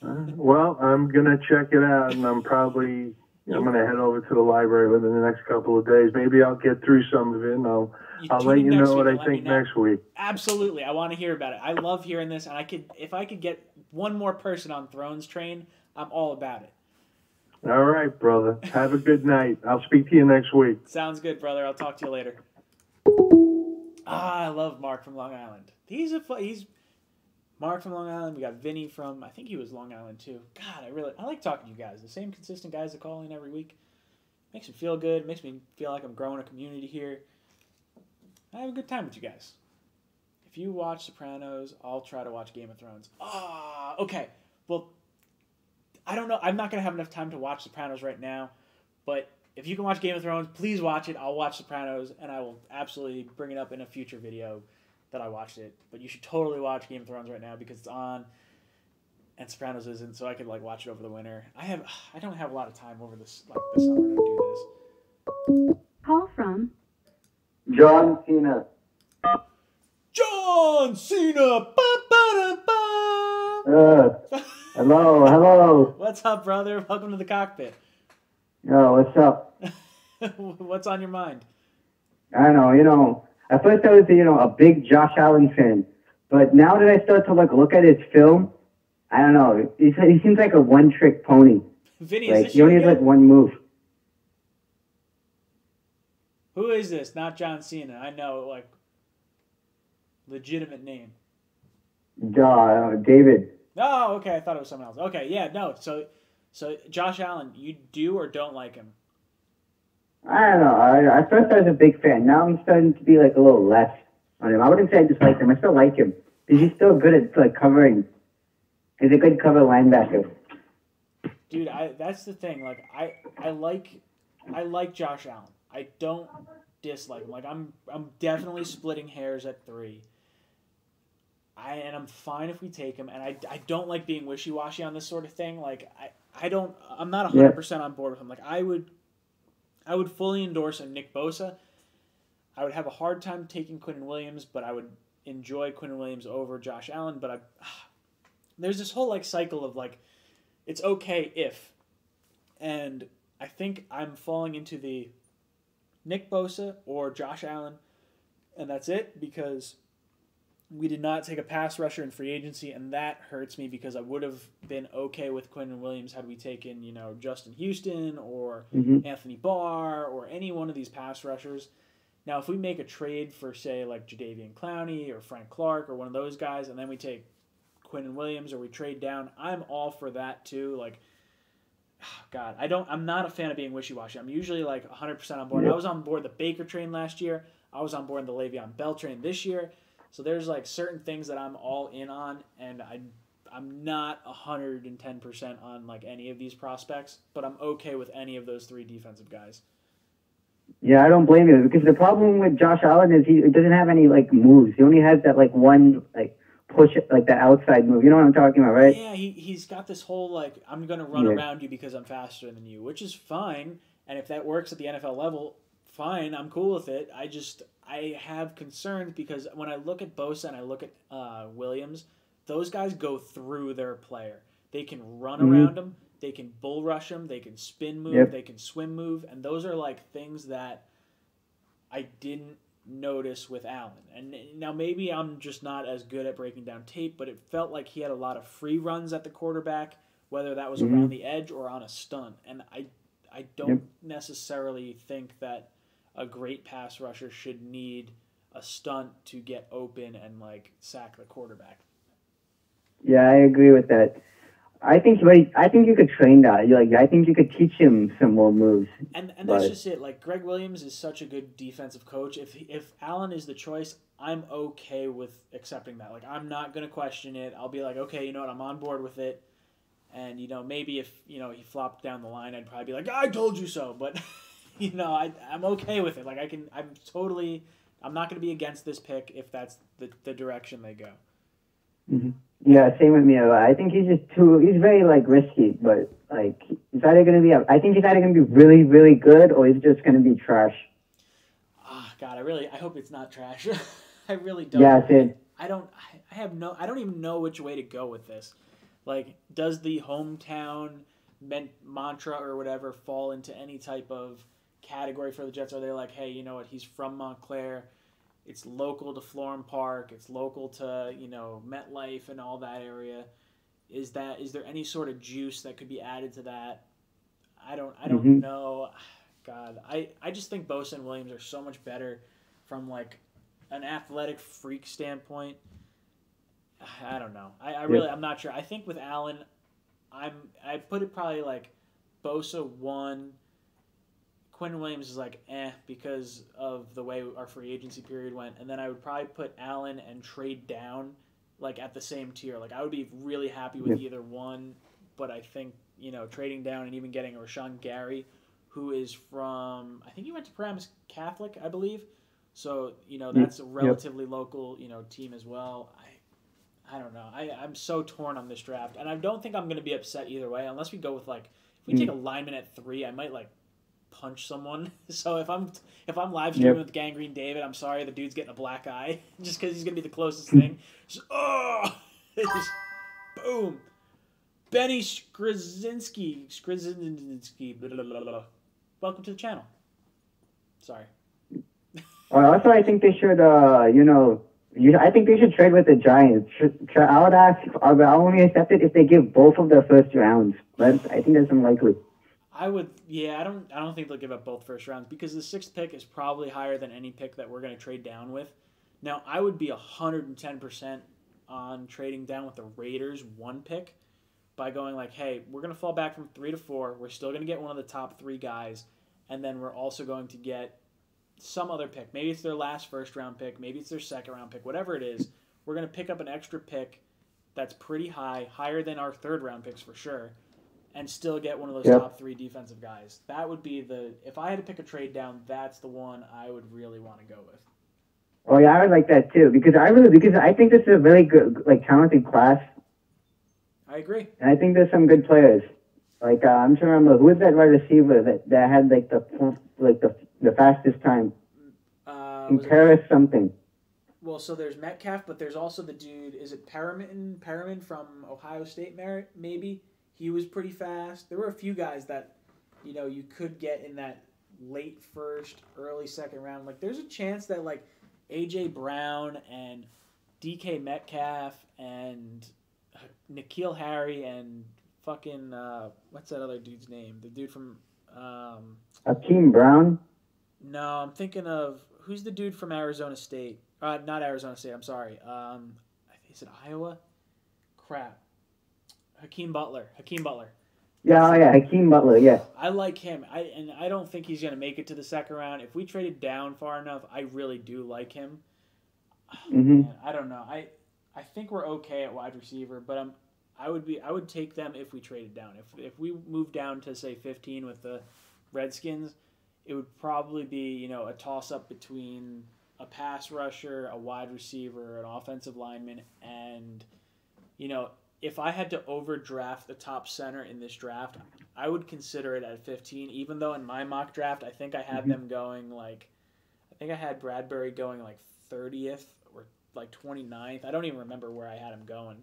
Speaker 5: Well, I'm gonna check it out, and I'm gonna head over to the library within the next couple of days. Maybe I'll get through some of it, and I'll let you know what I think next week.
Speaker 1: Absolutely, I want to hear about it. I love hearing this, and if I could get one more person on Thrones train, I'm all about it.
Speaker 5: All right, brother. Have a good night. I'll speak to you next week.
Speaker 1: Sounds good, brother. I'll talk to you later. I love Mark from Long Island. He's Mark from Long Island. We got Vinny from, I think he was Long Island too. God, I like talking to you guys. The same consistent guys that call in every week. Makes me feel good. Makes me feel like I'm growing a community here. I have a good time with you guys. If you watch Sopranos, I'll try to watch Game of Thrones. Okay. Well, I don't know. I'm not going to have enough time to watch Sopranos right now, but if you can watch Game of Thrones, please watch it. I'll watch Sopranos, and I will absolutely bring it up in a future video that I watched it. But you should totally watch Game of Thrones right now because it's on, and Sopranos isn't, so I could watch it over the winter. I don't have a lot of time over this this summer to do this.
Speaker 2: Call from
Speaker 3: John Cena.
Speaker 1: John Cena.
Speaker 3: Hello.
Speaker 1: What's up, brother? Welcome to the Cockpit.
Speaker 3: Yo, what's up?
Speaker 1: What's on your mind?
Speaker 3: I don't know, at first I was, a big Josh Allen fan, but now that I start to look at his film, I don't know. He seems like a one-trick pony.
Speaker 1: Vinny, is this
Speaker 3: he only has one move.
Speaker 1: Who is this? Not John Cena. I know, legitimate name.
Speaker 7: David.
Speaker 1: Oh, okay. I thought it was someone else. Okay, yeah, no. So Josh Allen, you do or don't like him?
Speaker 7: I don't know. At first I was a big fan. Now I'm starting to be like a little less on him. I wouldn't say I dislike him. I still like him. He's still good at like covering. He's a good cover linebacker.
Speaker 1: Dude, that's the thing. Like I like Josh Allen. I don't dislike him. Like I'm definitely splitting hairs at 3. I'm fine if we take him, and I don't like being wishy-washy on this sort of thing. Like I'm not 100% on board with him. Like I would fully endorse a Nick Bosa. I would have a hard time taking Quinnen Williams, but I would enjoy Quinnen Williams over Josh Allen. But there's this whole like cycle of like it's okay if, and I think I'm falling into the Nick Bosa or Josh Allen, and that's it because we did not take a pass rusher in free agency, and that hurts me because I would have been okay with Quinnen Williams had we taken, Justin Houston or Anthony Barr or any one of these pass rushers. Now, if we make a trade for, say, like Jadeveon Clowney or Frank Clark or one of those guys, and then we take Quinnen Williams or we trade down, I'm all for that too. Like, God, I'm not a fan of being wishy-washy. I'm usually like 100% on board. Yep. I was on board the Baker train last year. I was on board the Le'Veon Bell train this year. So there's like certain things that I'm all in on, and I'm not 110% on like any of these prospects, but I'm okay with any of those 3 defensive guys.
Speaker 7: Yeah, I don't blame you because the problem with Josh Allen is he doesn't have any like moves. He only has that like one like push like that outside move. You know what I'm talking about, right?
Speaker 1: Yeah, he's got this whole like I'm gonna run around you because I'm faster than you, which is fine. And if that works at the NFL level, fine, I'm cool with it. I have concerns because when I look at Bosa and I look at Williams, those guys go through their player. They can run around him, they can bull rush him, they can spin move, they can swim move, and those are like things that I didn't notice with Allen. And now maybe I'm just not as good at breaking down tape, but it felt like he had a lot of free runs at the quarterback, whether that was around the edge or on a stunt. And I don't necessarily think that a great pass rusher should need a stunt to get open and like sack the quarterback.
Speaker 7: Yeah, I agree with that. I think you could train that. I think you could teach him some more moves.
Speaker 1: And that's just it. Like Greg Williams is such a good defensive coach. If Allen is the choice, I'm okay with accepting that. Like I'm not gonna question it. I'll be like, okay, you know what, I'm on board with it. And maybe if he flopped down the line, I'd probably be like, I told you so. But I'm okay with it. Like I'm not going to be against this pick if that's the direction they go.
Speaker 7: Mm-hmm. Yeah, same with me. I think he's he's very like risky, but like he's either going to be really, really good or he's just going to be trash.
Speaker 1: God, I hope it's not trash. I really don't.
Speaker 7: Yeah, same.
Speaker 1: I don't even know which way to go with this. Like, does the hometown mantra or whatever fall into any type of category for the Jets? Are they like, hey, you know what, he's from Montclair, it's local to Florham Park, it's local to MetLife and all that area? Is there any sort of juice that could be added to that? I don't know. God, I just think Bosa and Williams are so much better from like an athletic freak standpoint. I don't know. I'm not sure. I think with Allen, I put it probably like Bosa 1. Quinnen Williams is like because of the way our free agency period went, and then I would probably put Allen and trade down like at the same tier. Like I would be really happy with either one, but I think trading down and even getting a Rashawn Gary, who is from, I think he went to Paramus Catholic, I believe. So that's a relatively local team as well. I don't know. I'm so torn on this draft, and I don't think I'm going to be upset either way unless we go with like if we take a lineman at 3, I might like punch someone. So if I'm live streaming with Gangrene David, I'm sorry, the dude's getting a black eye just because he's gonna be the closest thing. Just, boom. Benny Skrizinski. Blah, blah, blah, blah. Welcome to the channel. Sorry.
Speaker 7: Also, I think they should. I think they should trade with the Giants. I would ask. I'll only accept it if they give both of their first rounds. But I think that's unlikely.
Speaker 1: I would, yeah. I don't think they'll give up both first rounds because the 6th pick is probably higher than any pick that we're going to trade down with. Now, I would be 110% on trading down with the Raiders 1 pick by going like, hey, we're going to fall back from 3 to 4. We're still going to get one of the top 3 guys, and then we're also going to get some other pick. Maybe it's their last first-round pick. Maybe it's their second-round pick. Whatever it is, we're going to pick up an extra pick that's pretty high, higher than our third-round picks for sure, and still get one of those top 3 defensive guys. That would be if I had to pick a trade down, that's the one I would really want to go with.
Speaker 7: Oh yeah, I would like that too because I think this is a really good, like, talented class.
Speaker 1: I agree.
Speaker 7: And I think there's some good players. Like I'm trying to remember who was that wide receiver that had like the fastest time. Paris something.
Speaker 1: Well, so there's Metcalf, but there's also the dude. Is it Perriman from Ohio State? Maybe he was pretty fast. There were a few guys that you could get in that late first, early second round. Like there's a chance that like A.J. Brown and DK Metcalf and N'Keal Harry and fucking what's that other dude's name? The dude from
Speaker 7: Hakeem Brown?
Speaker 1: No, I'm thinking of who's the dude from Arizona State? Not Arizona State. I'm sorry. Is it Iowa? Crap. Hakeem Butler.
Speaker 7: Yeah, Hakeem Butler. Yeah.
Speaker 1: I like him. I don't think he's gonna make it to the second round. If we traded down far enough, I really do like him. Man, I don't know. I think we're okay at wide receiver, but I would take them if we traded down. If we moved down to say 15 with the Redskins, it would probably be a toss up between a pass rusher, a wide receiver, an offensive lineman, and if I had to overdraft the top center in this draft, I would consider it at 15. Even though in my mock draft, I think I had them going I had Bradbury going like 30th or like 29th. I don't even remember where I had him going,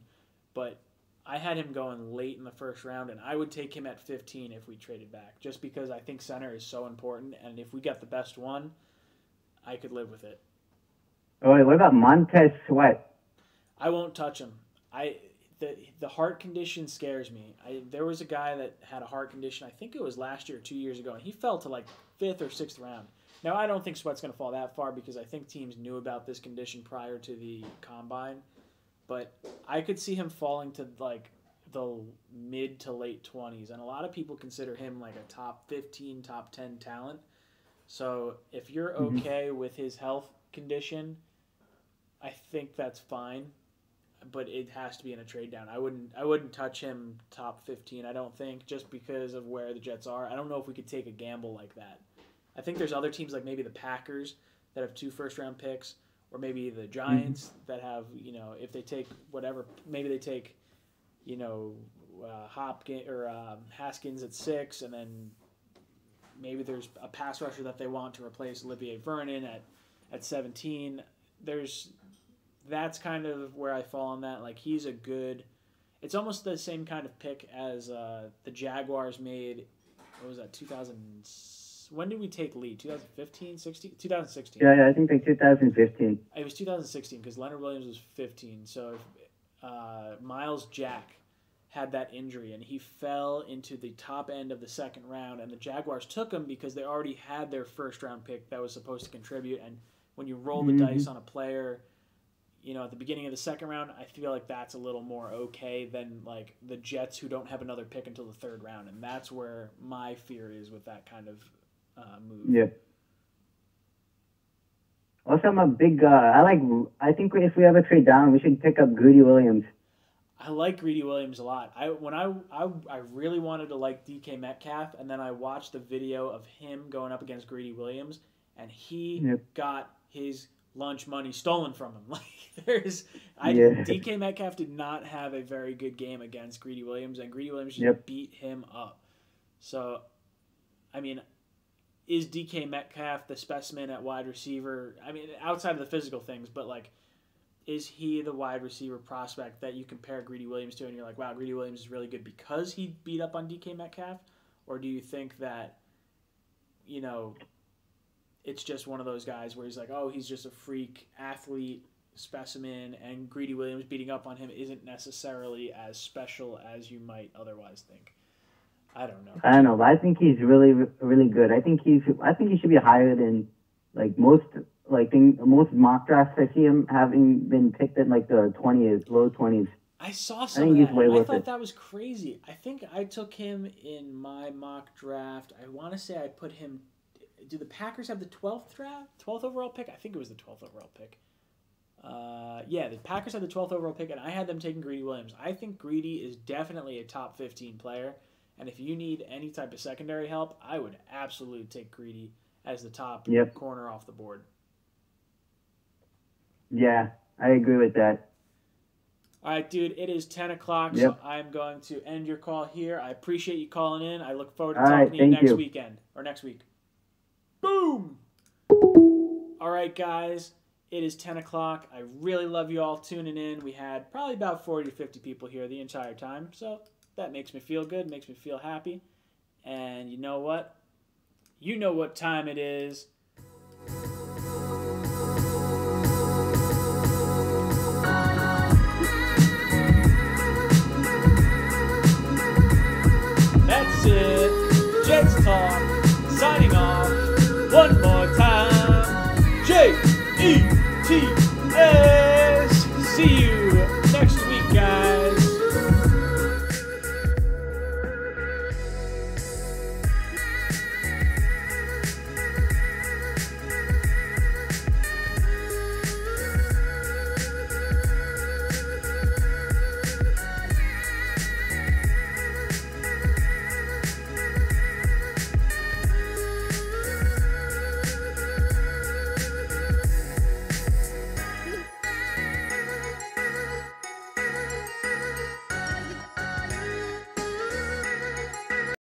Speaker 1: but I had him going late in the first round, and I would take him at 15 if we traded back, just because I think center is so important, and if we got the best one, I could live with it.
Speaker 7: Oh, wait, what about Montez Sweat?
Speaker 1: I won't touch him. The heart condition scares me. There was a guy that had a heart condition, I think it was last year or 2 years ago, and he fell to like 5th or 6th round. Now, I don't think Sweat's going to fall that far because I think teams knew about this condition prior to the combine. But I could see him falling to like the mid to late 20s. And a lot of people consider him like a top 15, top 10 talent. So if you're okay with his health condition, I think that's fine. But it has to be in a trade down. I wouldn't touch him top 15, I don't think, just because of where the Jets are. I don't know if we could take a gamble like that. I think there's other teams like maybe the Packers that have 2 first-round picks, or maybe the Giants that have, if they take whatever, maybe they take, Hopkins or Haskins at 6, and then maybe there's a pass rusher that they want to replace Olivier Vernon at 17. That's kind of where I fall on that. Like he's a good. It's almost the same kind of pick as the Jaguars made. What was that? 2000. When did we take Lee? 2015, 16, 2016.
Speaker 7: Yeah, I think like 2015.
Speaker 1: It was 2016 because Leonard Williams was 15. So Miles Jack had that injury and he fell into the top end of the second round, and the Jaguars took him because they already had their first round pick that was supposed to contribute. And when you roll the dice on a player, at the beginning of the second round, I feel like that's a little more okay than like the Jets who don't have another pick until the third round, and that's where my fear is with that kind of move.
Speaker 7: Yeah. Also, I'm a big. I think if we ever trade down, we should pick up Greedy Williams.
Speaker 1: I like Greedy Williams a lot. I really wanted to like DK Metcalf, and then I watched the video of him going up against Greedy Williams, and he got his lunch money stolen from him. DK Metcalf did not have a very good game against Greedy Williams, and Greedy Williams just beat him up. So, I mean, is DK Metcalf the specimen at wide receiver? I mean, outside of the physical things, but like, is he the wide receiver prospect that you compare Greedy Williams to, and you're like, wow, Greedy Williams is really good because he beat up on DK Metcalf? Or do you think that, it's just one of those guys where he's like, oh, he's just a freak athlete specimen, and Greedy Williams beating up on him isn't necessarily as special as you might otherwise think? I don't know, but I
Speaker 7: think he's really, really good. I think he should be higher than like most like in most mock drafts, I see him having been picked in like the 20s, low 20s.
Speaker 1: I saw some of that. I thought that was crazy. I think I took him in my mock draft. I want to say I put him. Do the Packers have the 12th draft? 12th overall pick? I think it was the 12th overall pick. Yeah, the Packers had the 12th overall pick, and I had them taking Greedy Williams. I think Greedy is definitely a top 15 player, and if you need any type of secondary help, I would absolutely take Greedy as the top corner off the board.
Speaker 7: Yeah, I agree with that.
Speaker 1: All right, dude, it is 10 o'clock, so I'm going to end your call here. I appreciate you calling in. I look forward to talking to you next weekend, or next week. Boom! All right, guys, it is 10 o'clock. I really love you all tuning in. We had probably about 40 to 50 people here the entire time, so that makes me feel good, makes me feel happy. And you know what? You know what time it is. That's it. Jets Talk. Signing off. One more time. J-E-T